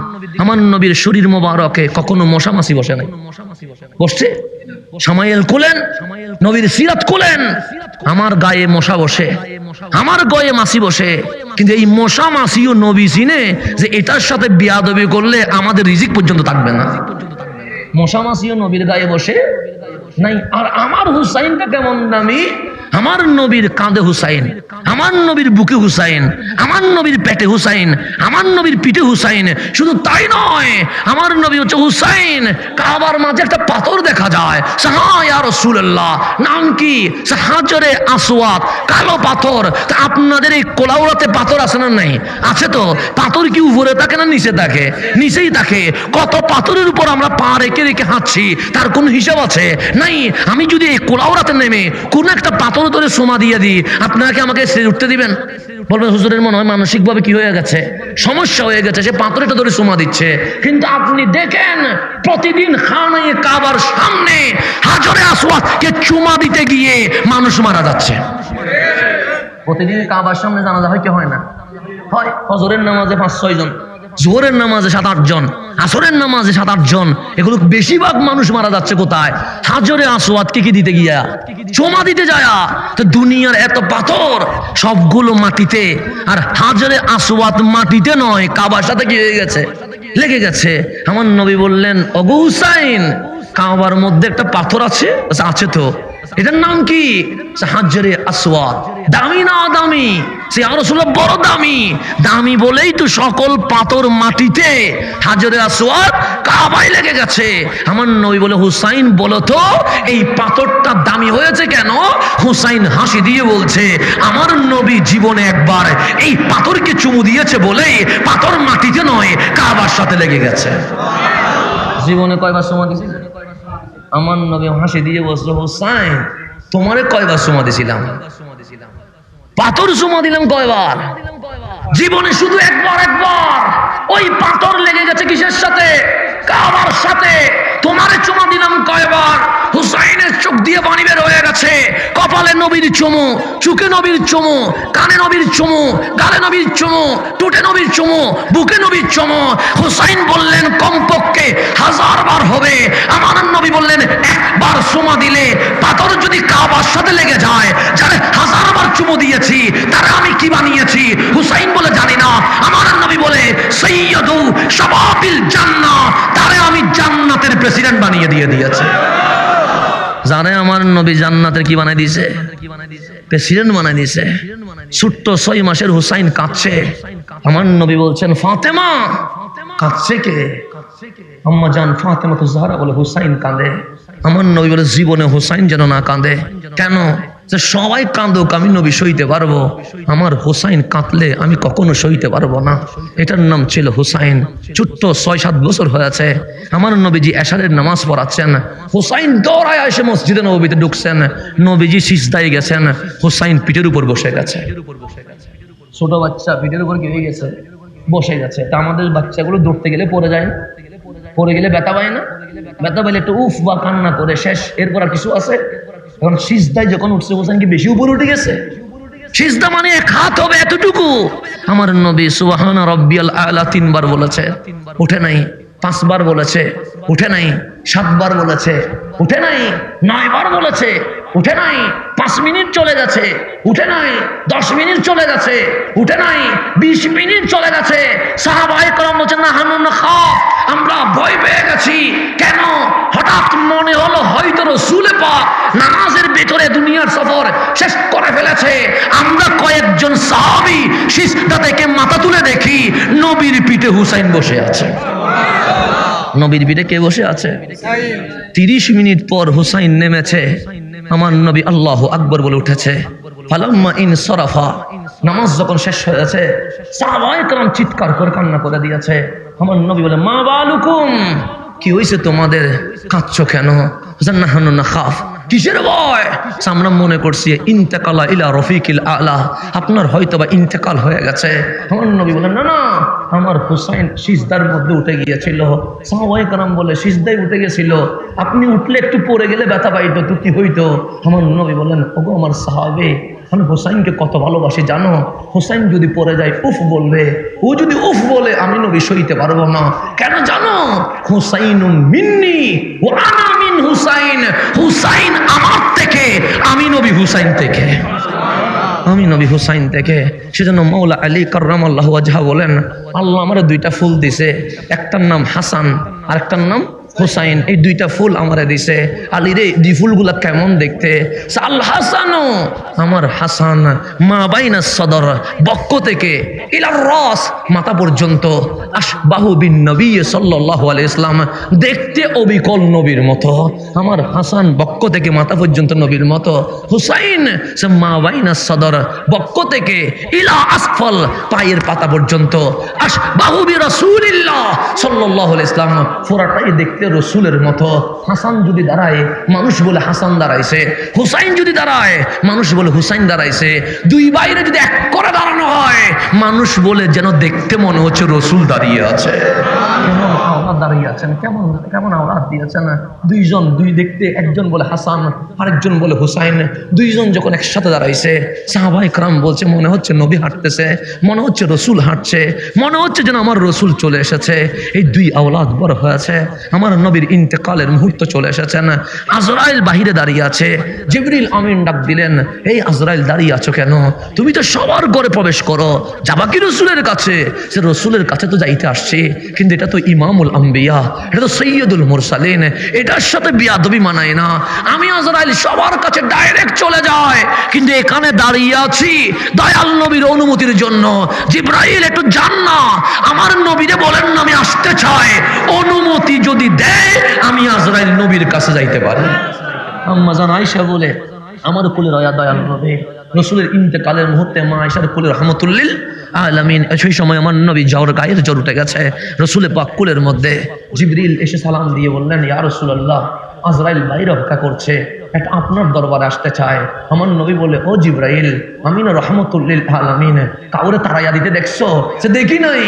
আমার নবীর শরীর মোবারকে কখনো মশা মাছি বসে নাই। বসছে? সামাইল খুলেন, নবীর সিরাত খুলেন, আমার গায়ে মশা বসে, আমার গায়ে মাছি বসে, কিন্তু এই মশা মাছিও নবী চিনে যে এটার সাথে বিয়াদবি করলে আমাদের রিজিক পর্যন্ত থাকবে না। মশা মাছিও নবীর গায়ে বসে নাই। আর আমার হুসাইনটা কেমন দামি, আমার নবীর কাঁধে হুসাইন, আমার নবীর বুকে হুসাইন, আমার নবীর পেটে হুসাইন, আমার নবীর পিঠে হুসাইন। শুধু তাই নয়, আমার নবী হচ্ছে হুসাইন। কাবার মাঝে একটা পাথর দেখা যায়, ইয়া রাসূলুল্লাহ, নাম কি? হাজরে আসওয়াদ, কালো পাথর। তা আপনাদের এই কোলাউড়াতে পাথর আছে না নাই? আছে তো। পাথর কি উপরে থাকে না নিচে থাকে? নিচেই থাকে। কত পাথরের উপর আমরা পা রেখে রেখে হাঁটছি, তার কোন হিসাব আছে? নাই। আমি যদি এই কোলাউড়াতে নেমে কোন একটা পাথর ধরে সোমা দিয়ে দিই, আপনারা কি আমাকে স্টেজ উঠতে দিবেন? বলবেন হুজুরের মনে হয় মানসিকভাবে কি হয়ে গেছে, সমস্যা হয়ে গেছে, সে পাথরটা ধরে সোমা দিচ্ছে। কিন্তু আপনি দেখেন প্রতিদিন খানায়ে কাবার সামনে হাজরে আসওয়াদকে চুমা দিতে গিয়ে মানুষ মারা যাচ্ছে। প্রতিদিন কাবার সামনে জানাজা হয় কি হয় না? হয়। ফজরের নামাজে 5-6 জন, জোহরের নামাজে 7-8 জন, আসরের নামাজে 7-8 জন। এগুলো বেশিরভাগ মানুষ মারা যাচ্ছে কোথায়? হাজরে আসওয়াদকে কি দিতে গিয়া, চুমা দিতে যায়া। তো দুনিয়ার এত পাথর সবগুলো মাটিতে, আর হাজরে আসওয়াদ মাটিতে নয়, কাবার সাথে কি হয়ে গেছে, লেগে গেছে। আমার নবী বললেন, ওগো হুসাইন, কাবার মধ্যে একটা পাথর আছে? আছে তো। এটার নাম কি? হাজরে আসওয়াদ। দামি না দামি? সে ইয়া রাসূলুল্লাহ বড় দামি। দামি বলেই তো সকল পাথর মাটিতে, হাজরে আসওয়াদ কাবায় লেগে গেছে। আমার নবী বলে, হুসাইন বলো তো এই পাথরটা দামি হয়েছে কেন? হুসাইন হাসি দিয়ে বলছে, আমার নবী জীবনে একবার এই পাথরকে চুমু দিয়েছে বলে পাথর মাটিতে নয়, কাবার সাথে লেগে গেছে। জীবনে কয়বার চুমু দিয়েছে? আমার নবী হাসি দিয়ে বলছে, হুসাইন তোমারে কয়বার চুমা দিছিলাম? পাথর চুমা দিলাম কয়বার? জীবনে শুধু একবার। ওই পাথর লেগে গেছে কিসের সাথে? কাবার সাথে। তোমারে চুমা দিলাম কয়বার? হুসাইনের চোখ দিয়ে পানি বের হয়ে গেছে। কপালে নবীর চুমু, চুকে নবীর চুমু, কানে নবীর চুমু, গালে নবীর চুমু, টুটে নবীর চুমু, বুকে নবীর চুমু। হুসাইন বললেন কমপক্ষে 1000 বার হবে। আমার নবী বললেন একবার চুমা দিলে পাথর যদি কাবার সাথে লেগে যায়, যারা 1000 বার চুমু দিয়েছি তারা আমি কি বানিয়েছি? হুসাইন বলে জানি না। আমার নবী বলে সাইয়্যিদু শাবাবিল জান্নাহ, তারে আমি জান্নাতের প্রেসিডেন্ট বানিয়ে দিয়েছে। জানে আমার নবী জান্নাতের কি বানাই দিয়েছে? প্রেসিডেন্ট বানাই দিয়েছে। ছোট্ট 6 মাসের হুসাইন কাঁদছে। আমার নবী বলছেন, ফাতেমা কাঁদছে কে? আম্মা জান ফাতেমা তো জাহরা বলে হুসাইন কাঁদে। আমার নবী বলে জীবনে হুসাইন যেন না কাঁদে। কেন? যে সবাই কাঁদুক আমি নবী সইতে পারবো, আমার হুসাইন কাঁদলে আমি কখনো সইতে পারবো না। এটার নাম ছিল হুসাইন। ছোট্ট 6-7 বছর হয়েছে, আমার নবীজি এশারের নামাজ পড়াচ্ছেন, হুসাইন দৌড়ায় এসে মসজিদে নববীতে ঢুকছেন, নবীজি সিজদায় গেছেন, হুসাইন পিঠের উপর বসে গেছে। ছোট বাচ্চা পিঠের উপর কি হয়ে গেছে? বসে গেছে। তা আমাদের বাচ্চাগুলো দৌড়তে গেলে পড়ে যায় না? পড়ে গেলে ব্যথা পায় না? ব্যথা পাইলে একটু উফ বা কান্না করে শেষ, এরপর আর কিছু আছে? এখন সিজদায় যখন উঠছে, হোসেন কি বেশি উপরে উঠে গেছে? সিজদা মানে এক হাত হবে এতটুকু। আমার নবী সুবহানা রাব্বিয়াল আলা 3 বার বলেছে, উঠে নাই। 5 বার বলেছে, উঠে নাই। 7 বার বলেছে, উঠে নাই। 9 বার বলেছে, উঠে নাই। 5 মিনিট চলে গেছে, উঠে নাই। 10 মিনিট চলে গেছে, উঠে নাই। 20 মিনিট চলে গেছে। সাহাবায়ে কেরাম বলছেন না হানুন খাফ, আমরা ভয় পেয়ে গেছি। কেন? হঠাৎ মনে হলো হয়তো রাসূলে পাক নামাজের ভিতরে দুনিয়ার সফর শেষ করে ফেলেছে। আমরা কয়েকজন সাহাবী সিজদা থেকে মাথা তুলে দেখি নবীর পিঠে হুসাইন বসে আছে। নবীর পিঠে কে বসে আছে? 30 মিনিট পর হুসাইন নেমেছে, আমার নবী আল্লাহু আকবার বলে উঠেছে। ফালাম্মা ইনসারাফা, নামাজ যখন শেষ হয়েছে, সাহাবায়ে কেরাম চিৎকার করে কান্না করে দিয়েছে। আমার নবী বলে মা বালুকুম, কি হয়েছে তোমাদের, কাঁদছো কেন? নাহানু নাখাফ, কিসের ভয়? আমরা মনে করছি ইন্তেকালা ইলা রফিকিল আলা, আপনার হয়তোবা ইন্তেকাল হয়ে গেছে। আমার নবী বলেন না না, আমার হুসাইন সিজদার মধ্যে উঠে গিয়েছিল। সাহাবায়ে কেরাম বলে সিজদায় উঠে গেছিল, আপনি উঠলে একটু পড়ে গেলে ব্যথা পাইতো তো কি হইতো? আমার নবী বলেন ওগো আমার সাহাবে, আমি হুসাইনকে কত ভালোবাসি জানো? হুসাইন যদি পড়ে যায় উফ বলবে, ও যদি উফ বলে আমি নবী সইতে পারবো না। কেন জানো? হুসাইনুম মিন্নি ওয়া আনা মিন হুসাইন, হুসাইন আমার থেকে, আমি নবী হুসাইন থেকে, আমি নবী হুসাইন থেকে। সেজন্য মাওলা আলী কাররামাল্লাহু ওয়াজহা বলেন আল্লাহ আমারে 2টা ফুল দিছে, একটার নাম হাসান আর একটার নাম হুসাইন। এই 2টা ফুল আমারে দিছে। আলী রে, 2 ফুলগুলা কেমন দেখতে? আল হাসানু, আমার হাসান, মা বাইনা সদর, বক্ষ থেকে ইলার রাস, মাথা পর্যন্ত, আশবাহু বিন নবী সাল্লাল্লাহু আলাইহি ইসলাম, দেখতে অবিকল নবীর মতো। আমার হাসান বক্ষ থেকে মাথা পর্যন্ত নবীর মতো। হুসাইন সে মা বাইনা সদর, বক্ষ থেকে ইলা আসফল, পায়ের পাতা পর্যন্ত, আশবাহু বি রাসূলিল্লাহ সাল্লাল্লাহু আলাইহি ইসলাম, পুরাটাই দেখতে রসুলের মতো। হাসান যদি দাঁড়ায় মানুষ বলে হাসান দাঁড়াইছে, হুসাইন যদি দাঁড়ায় মানুষ বলে হুসাইন দাঁড়াইছে। 2 বাইরে যদি এক করে দাঁড়ানো হয় মানুষ বলে যেন দেখতে মনে হচ্ছে রসুল দাঁড়িয়ে আছে। কেমন আওলাদ দাঁড়িয়ে আছেন, কেমন কেমন আওলাদ দিয়েছেন। 2 জন, 2 দেখতে, একজন বলে হাসান আরেকজন বলে হুসাইন। 2 জন যখন একসাথে দাঁড়াইছে সাহাবায়ে কেরাম বলছে মনে হচ্ছে নবী হাঁটতেছে, মনে হচ্ছে রসুল হাঁটছে, মনে হচ্ছে যেন আমার রসুল চলে এসেছে। এই 2 আওলাদ বড় হয়েছে, আমার নবীর ইন্তেকালের মুহূর্ত চলে এসেছেন। আজরাইল বাহিরে দাঁড়িয়ে আছে, জিবরিল আমিন ডাক দিলেন এই আজরাইল দাঁড়িয়ে আছো কেন? তুমি তো সবার ঘরে প্রবেশ করো, যাবা কি রসুলের কাছে? সে রসুলের কাছে তো যাইতে আসছে, কিন্তু এটা তো ইমামুল আম্বিয়া, এটা তো সৈয়দুল মুরসালিন, এটার সাথে বিয়াদবি মানায় না। আমি আজরাইল সবার কাছে ডাইরেক্ট চলে যায়, কিন্তু এখানে দাঁড়িয়ে আছি দয়াল নবীর অনুমতির জন্য। জিবরাইল একটু যান না, আমার নবীরে বলেন না আমি আসতে চাই, অনুমতি যদি দেয় আমি আজরাইল নবীর কাছে যাইতে পারি। আম্মা জান আয়েশা বলে আমার কোলে রয়া দয়াল নবী, রসুলের ইন্তেকালের মুহূর্তে মা আয়েশার কোলে রহমতুল লিল আলামিন। সেই সময় আমার নবী জ্বর, গায়ের জ্বর উঠে গেছে রসুলের পাক কোলের মধ্যে। জিবরিল এসে সালাম দিয়ে বললেন ইয়া রাসূলুল্লাহ, আজরাইল বাইরে অপেক্ষা করছে, এটা আপনার দরবারে আসতে চায়। আমার নবী বলে ও জিবরাইল, আমি না রহমতুল লিল আলামিন, কাউরে তাড়াইয়া দিতে দেখছো? সে দেখি নাই।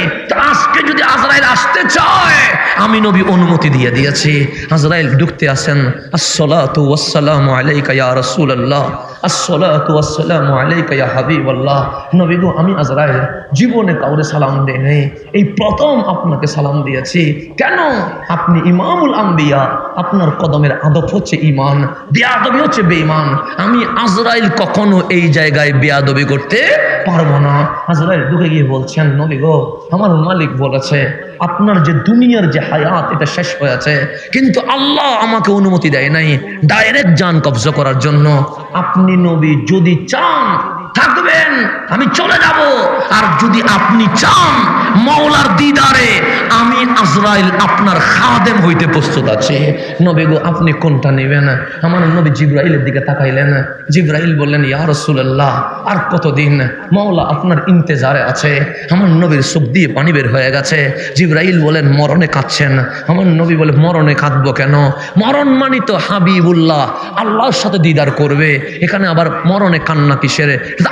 আজকে যদি আজরাইল আসতে চায় আমি নবী অনুমতি দিয়ে দিয়েছি। আজরাইল ঢুকতে আসেন, আসসালাতু ওয়াসসালামু আলাইকা ইয়া রাসূলুল্লাহ, আসসালাতু ওয়াসসালামু আলাইকা ইয়া হাবিবাল্লাহ। নবী গো, আমি আজরাইল জীবনে কাউরে সালাম দেই নাই, এই প্রথম আপনাকে সালাম দিয়েছি। কেন? আপনি ইমামুল আম্বিয়া, আপনার কদমের আদব হচ্ছে ঈমান, বেয়াদবি হচ্ছে বেঈমান। আমি আজরাইল কখনো এই জায়গায় বেয়াদবি করতে পারবো না। আজরাইল ঢুকে গিয়ে বলছেন নবী গো, আমার মালিক বলেছে আপনার যে দুনিয়ার যে হায়াত এটা শেষ হয়েছে, কিন্তু আল্লাহ আমাকে অনুমতি দেয় নাই ডাইরেক্ট জান কবজা করার জন্য। আপনি নবী যদি চান থাকবেন, আমি চলে যাব, আর যদি আপনি চান মাওলার দিদারে আমি আমি আজরাইল আপনার খাদেম হইতে প্রস্তুত আছি। নবী গো আপনি কোনটা নেবেন? আমার নবী জিবরাইলের দিকে তাকাইলেন। জিবরাইল বললেন ইয়া রাসূলুল্লাহ আর কতদিন? মাওলা আপনার ইন্তেজারে আছে। আমার নবীর চোখ দিয়ে পানি বের হয়ে গেছে। জিবরাইল বলেন মরণে কাঁদছেন? আমার নবী বলে মরণে কাঁদবো কেন? মরণ মানি তো হাবিবুল্লাহ, আল্লাহর সাথে দিদার করবে, এখানে আবার মরণে কান্না কিসের?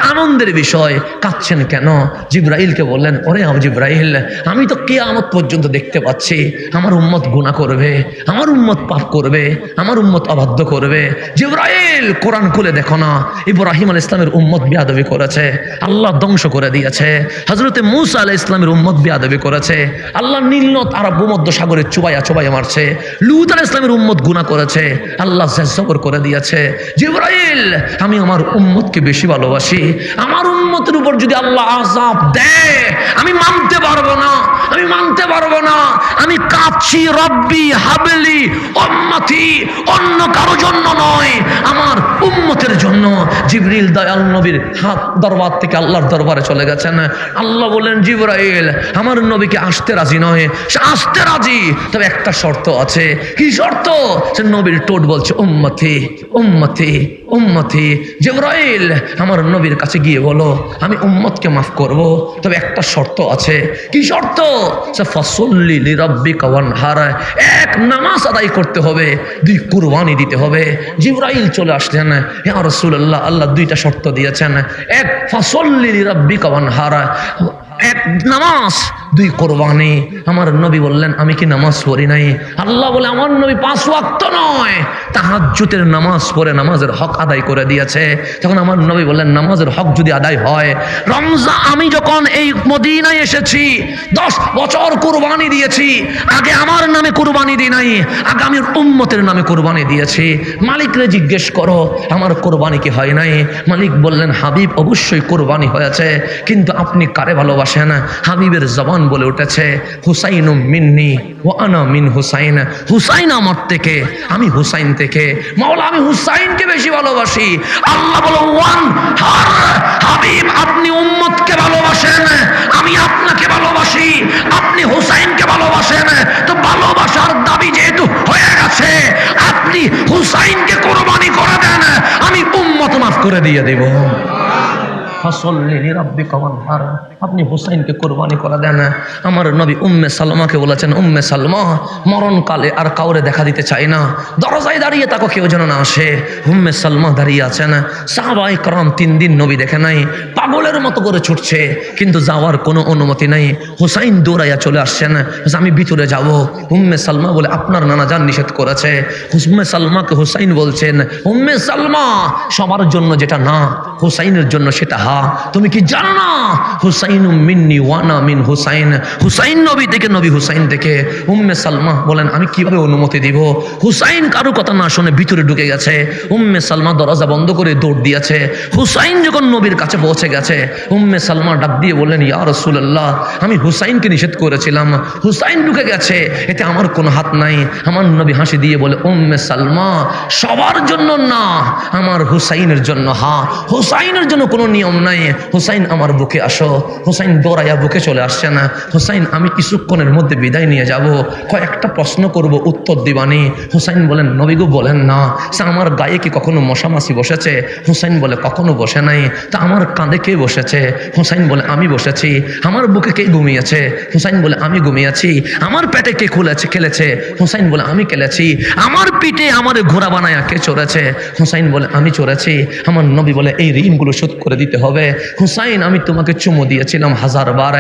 আনন্দের বিষয়, কাঁদছেন কেন? জিবরাইলকে বললেন ওরে জিবরাইল, আমি তো কিয়ামত পর্যন্ত দেখতে পাচ্ছি আমার উম্মত গুনাহ করবে, আমার উম্মত পাপ করবে, আমার উম্মত অবাধ্য করবে। জিবরাইল কোরআন খুলে দেখো না, ইব্রাহিম আলাইহিস সালামের উম্মত বিয়াদবি করেছে, আল্লাহ ধ্বংস করে দিয়েছে। হযরতে মূসা আলাইহিস সালামের উম্মত বিয়াদবি করেছে, আল্লাহ নীল নদ আরব ভূমধ্য সাগরে চুবাইয়া চুবাইয়া মারছে। লূত আলাইহিস সালামের উম্মত গুনাহ করেছে, আল্লাহ জবর করে দিয়েছে। জিবরাইল আমি আমার উম্মতকে বেশি ভালোবাসি, আমার উম্মতের উপর যদি আল্লাহ আযাব দেয় আমি মানতে পারবো না, আমি মানতে পারবো না। আমি কাঁদছি রব্বি হাবলি উম্মতি, অন্য কারো জন্য নয়, আমার উম্মতের জন্য। জিবরিল দয়াল নবীর হাত দরবার থেকে আল্লাহর দরবারে চলে গেছেন। আল্লাহ বলেন জিবরাইল আমার নবীকে আসতে রাজি নয়, সে আসতে রাজি, তবে একটা শর্ত আছে। কি শর্ত? সে নবীর টোট বলছে উম্মতি উম্মতি উম্মতি। জিবরাইল আমার নবীর কাছে গিয়ে বলো আমি উম্মতকে মাফ করব, তবে একটা শর্ত আছে। কি শর্ত? সে ফাসল্লি লিরাব্বিকা ওয়ানহার, এক নামাজ আদায় করতে হবে, দুই কুরবানি দিতে হবে। জিবরাইল চলে আসলেন, ইয়া রাসূলুল্লাহ আল্লাহ দুইটা শর্ত দিয়েছেন, এক ফাসল্লি লিরাব্বিকা ওয়ানহার, এক নামাজ দুই কোরবানি। আমার নবী বললেন আমি কি নামাজ পড়ি নাই? আল্লাহ বলে আমার নবী 5 ওয়াক্ত নয় তাহাজ্জুদের নামাজ পড়ে নামাজের হক আদায় করে দিয়েছে। তখন আমার নবী বললেন নামাজের হক যদি আদায় হয়, রমজান আমি যখন এই মদিনায় এসেছি 10 বছর কুরবানি দিয়েছি, আগে আমার নামে কুরবানি দিই নাই, আগে আমি উম্মতের নামে কুরবানি দিয়েছি। মালিকরে জিজ্ঞেস করো আমার কুরবানি কি হয় নাই? মালিক বললেন হাবিব অবশ্যই কুরবানি হয়েছে, কিন্তু আপনি কারে ভালোবাসেন? হাবিবের জবান বলে উঠেছে হুসাইনুম মিন্নি ওয়া আনা মিন হুসাইন, হুসাইন আমার থেকে আমি হুসাইন থেকে। মাওলা আমি হুসাইনকে বেশি ভালোবাসি। আল্লাহ বলো ওয়ান হার, হাবিব আপনি উম্মতকে ভালোবাসেন, আমি আপনাকে ভালোবাসি, আপনি হুসাইনকে ভালোবাসেন, তো ভালোবাসার দাবি যেহেতু হয়ে গেছে আপনি হুসাইনকে কুরবানি করে দেন, আমি উম্মত মাফ করে দিয়ে দেব। আপনি হুসাইনকে কোরবানি করে দেন। আমার নবী উম্মে সালমাকে বলেছেন উম্মে সালমা মরণকালে আর কাউরে দেখা দিতে চাই না, দরজায় দাঁড়িয়ে তাকে কেউ যেন না আসে। উম্মে সালমা দাঁড়িয়ে আছেন, সাহাবায়ে কেরাম 3 দিন নবী দেখে নাই, পাগলের মতো করে ছুটছে, কিন্তু যাওয়ার কোনো অনুমতি নাই। হুসাইন দৌড়াইয়া চলে আসছেন, আমি ভিতরে যাব। উম্মে সালমা বলে আপনার নানা জান নিষেধ করেছে। উম্মে সালমাকে হুসাইন বলছেন উম্মে সালমা সবার জন্য যেটা না হুসাইনের জন্য সেটা হা, তুমি কি জানো না হুসাইন মিন্নি ওয়ানা মিন হুসাইন, হুসাইন নবী থেকে নবী হুসাইন থেকে। উম্মে সালমা বলেন আমি কিভাবে অনুমতি দিব? হুসাইন কারো কথা না শুনে ভিতরে ঢুকে গেছে। উম্মে সালমা দরজা বন্ধ করে দৌড় দিয়েছে। হুসাইন যখন নবীর কাছে পৌঁছে গেছে উম্মে সালমা ডাক দিয়ে বললেন ইয়া রাসূলুল্লাহ আমি হুসাইনকে নিষেধ করেছিলাম, হুসাইন ঢুকে গেছে, এতে আমার কোনো হাত নাই। আমার নবী হাসি দিয়ে বলে উম্মে সালমা সবার জন্য না, আমার হুসাইনের জন্য হা, হুসাইনের জন্য কোনো নিয়ম নাই। হুসাইন আমার বুকে আসো। হুসাইন দৌড়াইয়া বুকে চলে আসছে না। হুসাইন আমি কিছুক্ষণের মধ্যে বিদায় নিয়ে যাব, কয়েকটা প্রশ্ন করব উত্তর দিবানি। হুসাইন বলেন নবী গো বলেন না, সে আমার গায়ে কি কখনো মশামাছি বসেছে? হুসাইন বলে কখনো বসে নাই। তা আমার কাঁধে কে বসেছে? হুসাইন বলে আমি বসেছি। আমার বুকে কে ঘুমিয়েছে? হুসাইন বলে আমি ঘুমিয়েছি। আমার পেটে কে খেলেছে? হুসাইন বলে আমি খেলেছি। আমার পিঠে আমার ঘোড়া বানায়া কে চড়েছে? হুসাইন বলে আমি চড়েছি। আমার নবী বলে এই ঋণগুলো শোধ করে দিতে হবে। হুসাইন আমি তোমাকে চুমো দিয়েছিলাম 1000 বার,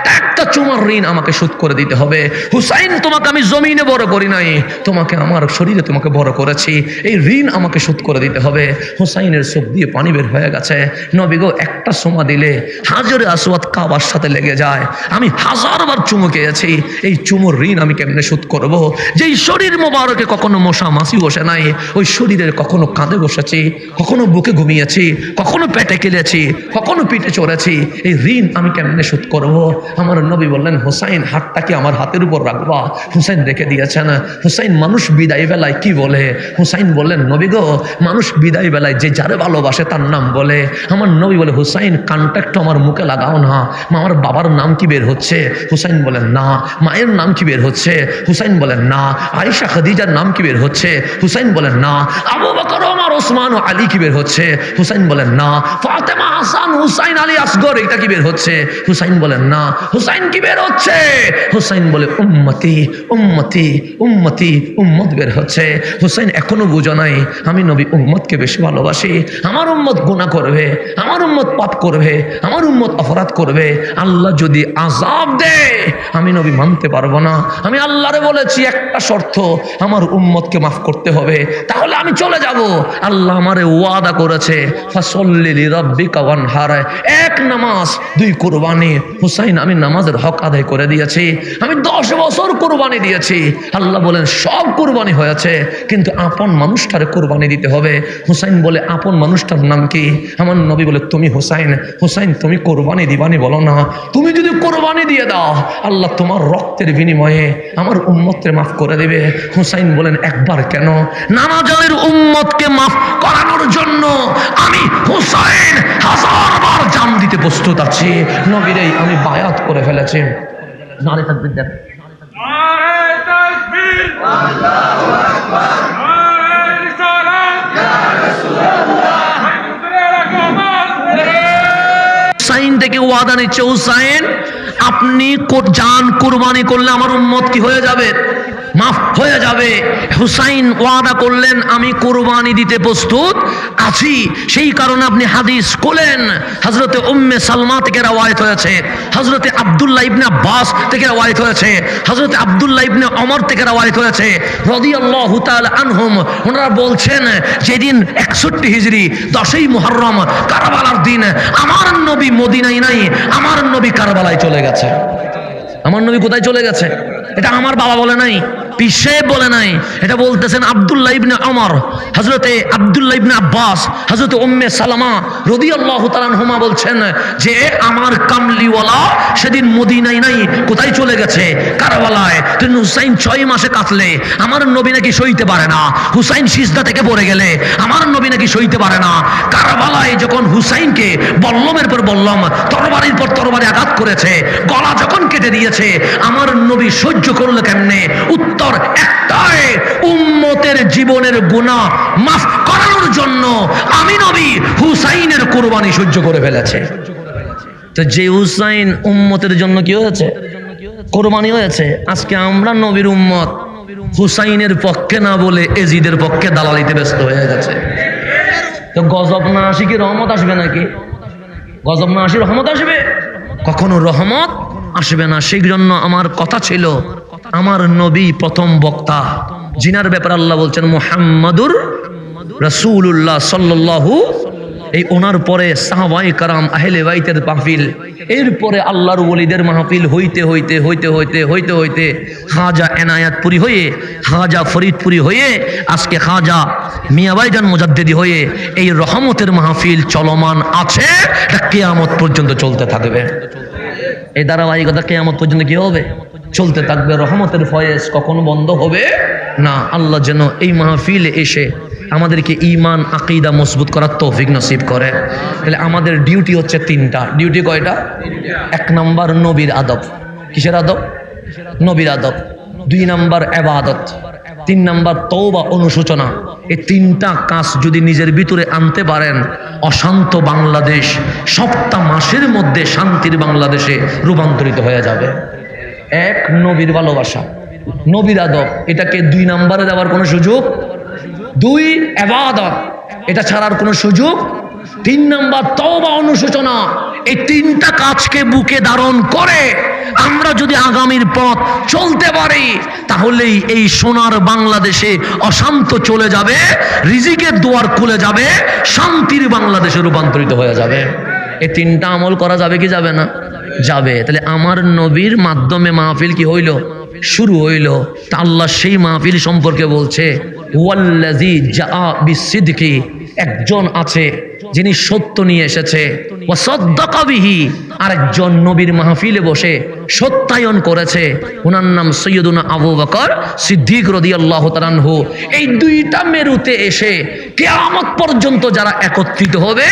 একটা চুমার ঋণ আমাকে শোধ করে দিতে হবে। হুসাইন তোমাকে আমি জমিনে বড় করি নাই, তোমাকে আমার শরীরে তোমাকে বড় করেছি, এই ঋণ আমাকে শোধ করে দিতে হবে। হুসাইনের চোখ দিয়ে পানি বের হয়ে গেছে। নবী গো একটা চুমা দিলে হাজরে আসওয়াদ কাবার সাথে লেগে যায়, আমি 1000 বার চুমু খেয়েছি, এই চুমোর ঋণ আমি কেমনে শোধ করব? যেই শরীর মোবারকে কখনো মশা মাছি বসে নাই, ওই শরীরের কখনো কাঁধে বসেছি, কখনো বুকে ঘুমিয়েছি, কখনো পেটে কেলেছি, কখনো পিঠে চড়েছি, এই ঋণ আমি কেমনে শোধ করব? আমার নবী বললেন, হুসাইন হাতটা কি আমার হাতের উপর রাখবা? হুসাইন রেখে দিয়েছেন। হুসাইন মানুষ বিদায় বেলায় কি বলে? হুসাইন বললেন, নবী গো, মানুষ বিদায় বেলায় যে যারে ভালোবাসে তার নাম বলে। আমার নবী বলে, হুসাইন কানটা একটু আমার মুখে লাগাও না, আমার বাবার নাম কি বের হচ্ছে? হুসাইন বলেন না। মায়ের নাম কি বের হচ্ছে? হুসাইন বলেন না। আয়েশা খাদিজার নাম কি বের হচ্ছে? হুসাইন বলেন না। আবু বকর, ওমর, ওসমান ও আলী কি বের হচ্ছে? হুসাইন বলেন না। ফাতেমা, হাসান, হুসাইন, আলী আসগর এটা কি বের হচ্ছে? হুসাইন বলেন না। হুসাইন কি বের হচ্ছে? হুসাইন বলে, উম্মতি উম্মতি উম্মতি, উম্মত বের হচ্ছে। হুসাইন এখনো বুঝো নাই আমি নবী উম্মতকে বেশি ভালোবাসি। আমার উম্মত গুনাহ করবে, আমার উম্মত পাপ করবে, আমার উম্মত অপরাধ করবে, আল্লাহ যদি আযাব দেয় আমি নবী মানতে পারবো না। আমি আল্লাহরে বলেছি একটা শর্ত, আমার উম্মতকে মাফ করতে হবে, তাহলে আমি চলে যাব। আল্লাহ আমারে ওয়াদা করেছে, ফাসল্লি লিরাব্বিকা ওয়ানহার, এক নামাজ দুই কুরবানি। হুসাইন আমি নামাজের হক আদায় করে দিয়েছি, আমি 10 বছর কুরবানি দিয়েছি। আল্লাহ বলেন সব কুরবানি হয়েছে, কিন্তু আপন মানুষটারে কুরবানি দিতে হবে। হুসাইন বলে, আপন মানুষটার নাম কি? আমার নবী বলে, তুমি হুসাইন। হুসাইন তুমি কোরবানি দিবানি বলো না, তুমি যদি কোরবানি দিয়ে দাও আল্লাহ তোমার রক্তের বিনিময়ে আমার উম্মতকে মাফ করে দেবে। হুসাইন বলেন, একবার কেন, নানাজনের উম্মতকে মাফ করানোর জন্য আমি হুসাইন 1000 বার জান দিতে প্রস্তুত আছি। নবীরে আমি বায়াত করে ফেলেছি। নারে তাকবীর দেন। নারে তাকবীর, আল্লাহু আকবার, নারে রিসালাত, ইয়া রাসূলুল্লাহ, হুসাইন থেকে ওয়াদা নিচ্ছে, হুসাইন আপনি জান কুরবানি করলে আমার উম্মত কি হয়ে যাবে? মাফ হয়ে যাবে। হুসাইন ওয়াদা করলেন, আমি কুরবানি দিতে প্রস্তুত আছি। সেই কারণে আপনি হাদিস খুলেন, হযরতে উম্মে সালমা থেকে রওয়ায়াত হয়েছে, হযরতে আব্দুল্লাহ ইবনে আব্বাস থেকে রওয়ায়াত হয়েছে, হযরতে আব্দুল্লাহ ইবনে ওমর থেকে রওয়ায়াত হয়েছে রাদিয়াল্লাহু তাআলা আনহুম। ওনারা বলছেন, যেদিন 61 হিজরি 10ই মুহররম কারবালার দিন, আমার নবী মদিনায় নাই, আমার নবী কারবালায় চলে গেছে। আমার নবী কোথায় চলে গেছে? এটা আমার বাবা বলে নাই, পীর সাহেব বলে নাই, এটা বলতেছেন আব্দুল্লাহ ইবনে ওমর, হযরতে আব্দুল্লাহ ইবনে আব্বাস, হযরতে উম্মে সালামা রাদিয়াল্লাহু তাআলা আনহুমা বলছেন যে আমার কামলিওয়ালা সেদিন মদিনায় নাই, কোথায় চলে গেছে? কারবালায়। তিনি হুসাইন 6 মাসে কাটলে আমার নবী নাকি সইতে পারে না, হুসাইন সিজদা থেকে পড়ে গেলে আমার নবী নাকি সইতে পারে না। কারবালায় যখন হুসাইনকে বল্লমের পর বল্লম, তরবারির পর তরবারি আঘাত করেছে, গলা যখন কেটে দিয়েছে, আমার নবী সহ্য করলো কেমনে? উত্তর একটাই, উম্মতের জীবনের গুনাহ মাফ করানোর জন্য আমি নবী হুসাইনের কুরবানি সহ্য করে ফেলেছে। তো যে হুসাইন উম্মতের জন্য কি হয়েছে? কুরবানি হয়েছে। আজকে আমরা নবীর উম্মত হুসাইনের পক্ষে না বলে এজিদের পক্ষে দালালিতে ব্যস্ত হয়ে গেছে। তো গজব না আসি কি রহমত আসবে নাকি? গজব না আসি রহমত আসবে? কখনো রহমত আসবে না। সেই জন্য আমার কথা ছিল, আমার নবী প্রথম বক্তা, জিনার ব্যাপারে আল্লাহ বলছেন মুহাম্মাদুর রাসূলুল্লাহ সাল্লাল্লাহু, এই ওনার পরে সাহাবায়ে কারাম আহলে বাইতের মাহফিল, এরপরে আল্লাহর ওলিদের মাহফিল হইতে হইতে হইতে হইতে হইতে হইতে খাজা এনায়াতপুরি হয়ে, খাজা ফরিদপুরি হয়ে, আজকে খাজা মিয়া ভাইজান মুজাদ্দিদি হয়ে এই রহমতের মাহফিল চলমান আছে। এটা কিয়ামত পর্যন্ত চলতে থাকবে। এই ধারাবাহিকতা কিয়ামত পর্যন্ত কি হবে? চলতে থাকবে। রহমতের ফয়েজ কখনো বন্ধ হবে না। আল্লাহ যেন এই মাহফিলে এসে আমাদেরকে ঈমান আকীদা মজবুত করার তৌফিক নসিব করে। তাহলে আমাদের ডিউটি হচ্ছে 3টা। ডিউটি কয়টা? 1 নাম্বার নবীর আদব। কিসের আদব? নবীর আদব। 2 নাম্বার ইবাদত, 3 নাম্বার তওবা অনুশোচনা। এই 3টা কাজ যদি নিজের ভিতরে আনতে পারেন, অশান্ত বাংলাদেশ 7টা মাসের মধ্যে শান্তির বাংলাদেশে রূপান্তরিত হয়ে যাবে। 1 নবীর ভালোবাসা, নবীর আদব, এটাকে 2 নাম্বারে দেওয়ার কোনো সুযোগ, 2 ইবাদত, এটা ছাড়ার কোনো সুযোগ, 3 নাম্বার তওবা অনুশোচনা। এই 3টা কাজকে বুকে ধারণ করে আমরা যদি আগামীর পথ চলতে পারি, তাহলেই এই সোনার বাংলাদেশে অশান্ত চলে যাবে, রিজিকের দুয়ার খুলে যাবে, শান্তির বাংলাদেশে রূপান্তরিত হয়ে যাবে। এই 3টা আমল করা যাবে কি যাবে না? যাবে। তাহলে আমার নবীর মাধ্যমে মাহফিল কি হইল? শুরু হইল। তা আল্লাহ সেই মাহফিল সম্পর্কে বলছে, ওয়াল্লাযী জাআ বিসিদকি, একজন আছে যিনি সত্য নিয়ে এসেছে, ওয়াসাদ্দাকা বিহি, আরেকজন নবীর মাহফিলে বসে সত্যায়ন করেছে, ওনার নাম সৈয়দুনা আবু বকর সিদ্দিক রাদিয়াল্লাহু তাআলা আনহু। এই দুইটা মেরুতে এসে কিয়ামত পর্যন্ত যারা একত্রিত হবে,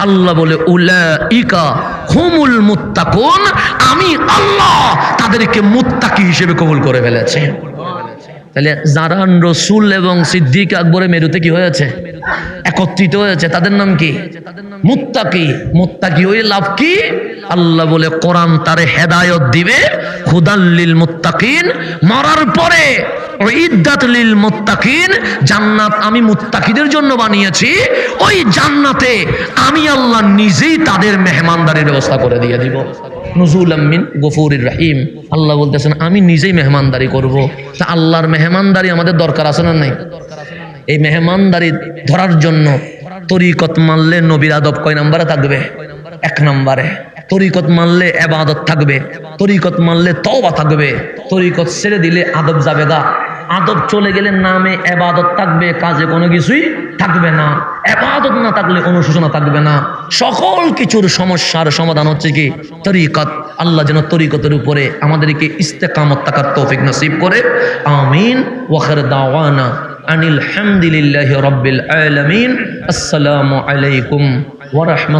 আল্লাহ বলে উলাইকা হুমুল মুত্তাকুন, আমি আল্লাহ তাদেরকে মুত্তাকি হিসেবে কবুল করে ফেলেছি। তাহলে যারা রসুল এবং সিদ্দিক আকবরের মেরুতে কি হয়েছে, একত্রিত হয়েছে, তাদের নাম কি? মুত্তাকি। মুত্তাকি হয়ে লাভ কি? আল্লাহ বলে কোরআন তারে হেদায়েত দিবে, হুদাল্লিল মুত্তাকিন। মরার পরে ইদ্দাত লিল মুত্তাকিন, জান্নাত আমি মুত্তাকিদের জন্য বানিয়েছি। ওই জান্নাতে আমি আল্লাহ নিজেই তাদের মেহমানদারির ব্যবস্থা করে দিয়ে দিব। নুজুলাম মিন গফুরির রহিম। আল্লাহ বলতেছেন আমি নিজেই মেহমানদারি করব। তা আল্লাহর মেহমানদারি আমাদের দরকার আছে না নাই? এই মেহমানদারি ধরার জন্য তরিকত মানলে নবীর আদব কয় নম্বরে থাকবে? 1 নম্বরে। তরিকত মানলে ইবাদত থাকবে, তরিকত মানলে তওবা থাকবে, তরিকত ছেড়ে দিলে আদব যাবে গা। আদব চলে গেলে নামে ইবাদত থাকবে, কাজে কোনো কিছুই থাকবে না। ইবাদত না থাকলে অনুশোচনা থাকবে না। সকল কিছুর সমস্যার সমাধান হচ্ছে কি? তরিকত। আল্লাহ যেন তরিকতের উপরে আমাদেরকে ইস্তেকামত থাকার তৌফিক নসিব করে। আমিন। ওয়া আখির দাওয়ানা আনিল হামদুলিল্লাহি রাব্বিল আলামিন। আসসালামু আলাইকুম ওয়া রাহমাতুল্লাহ।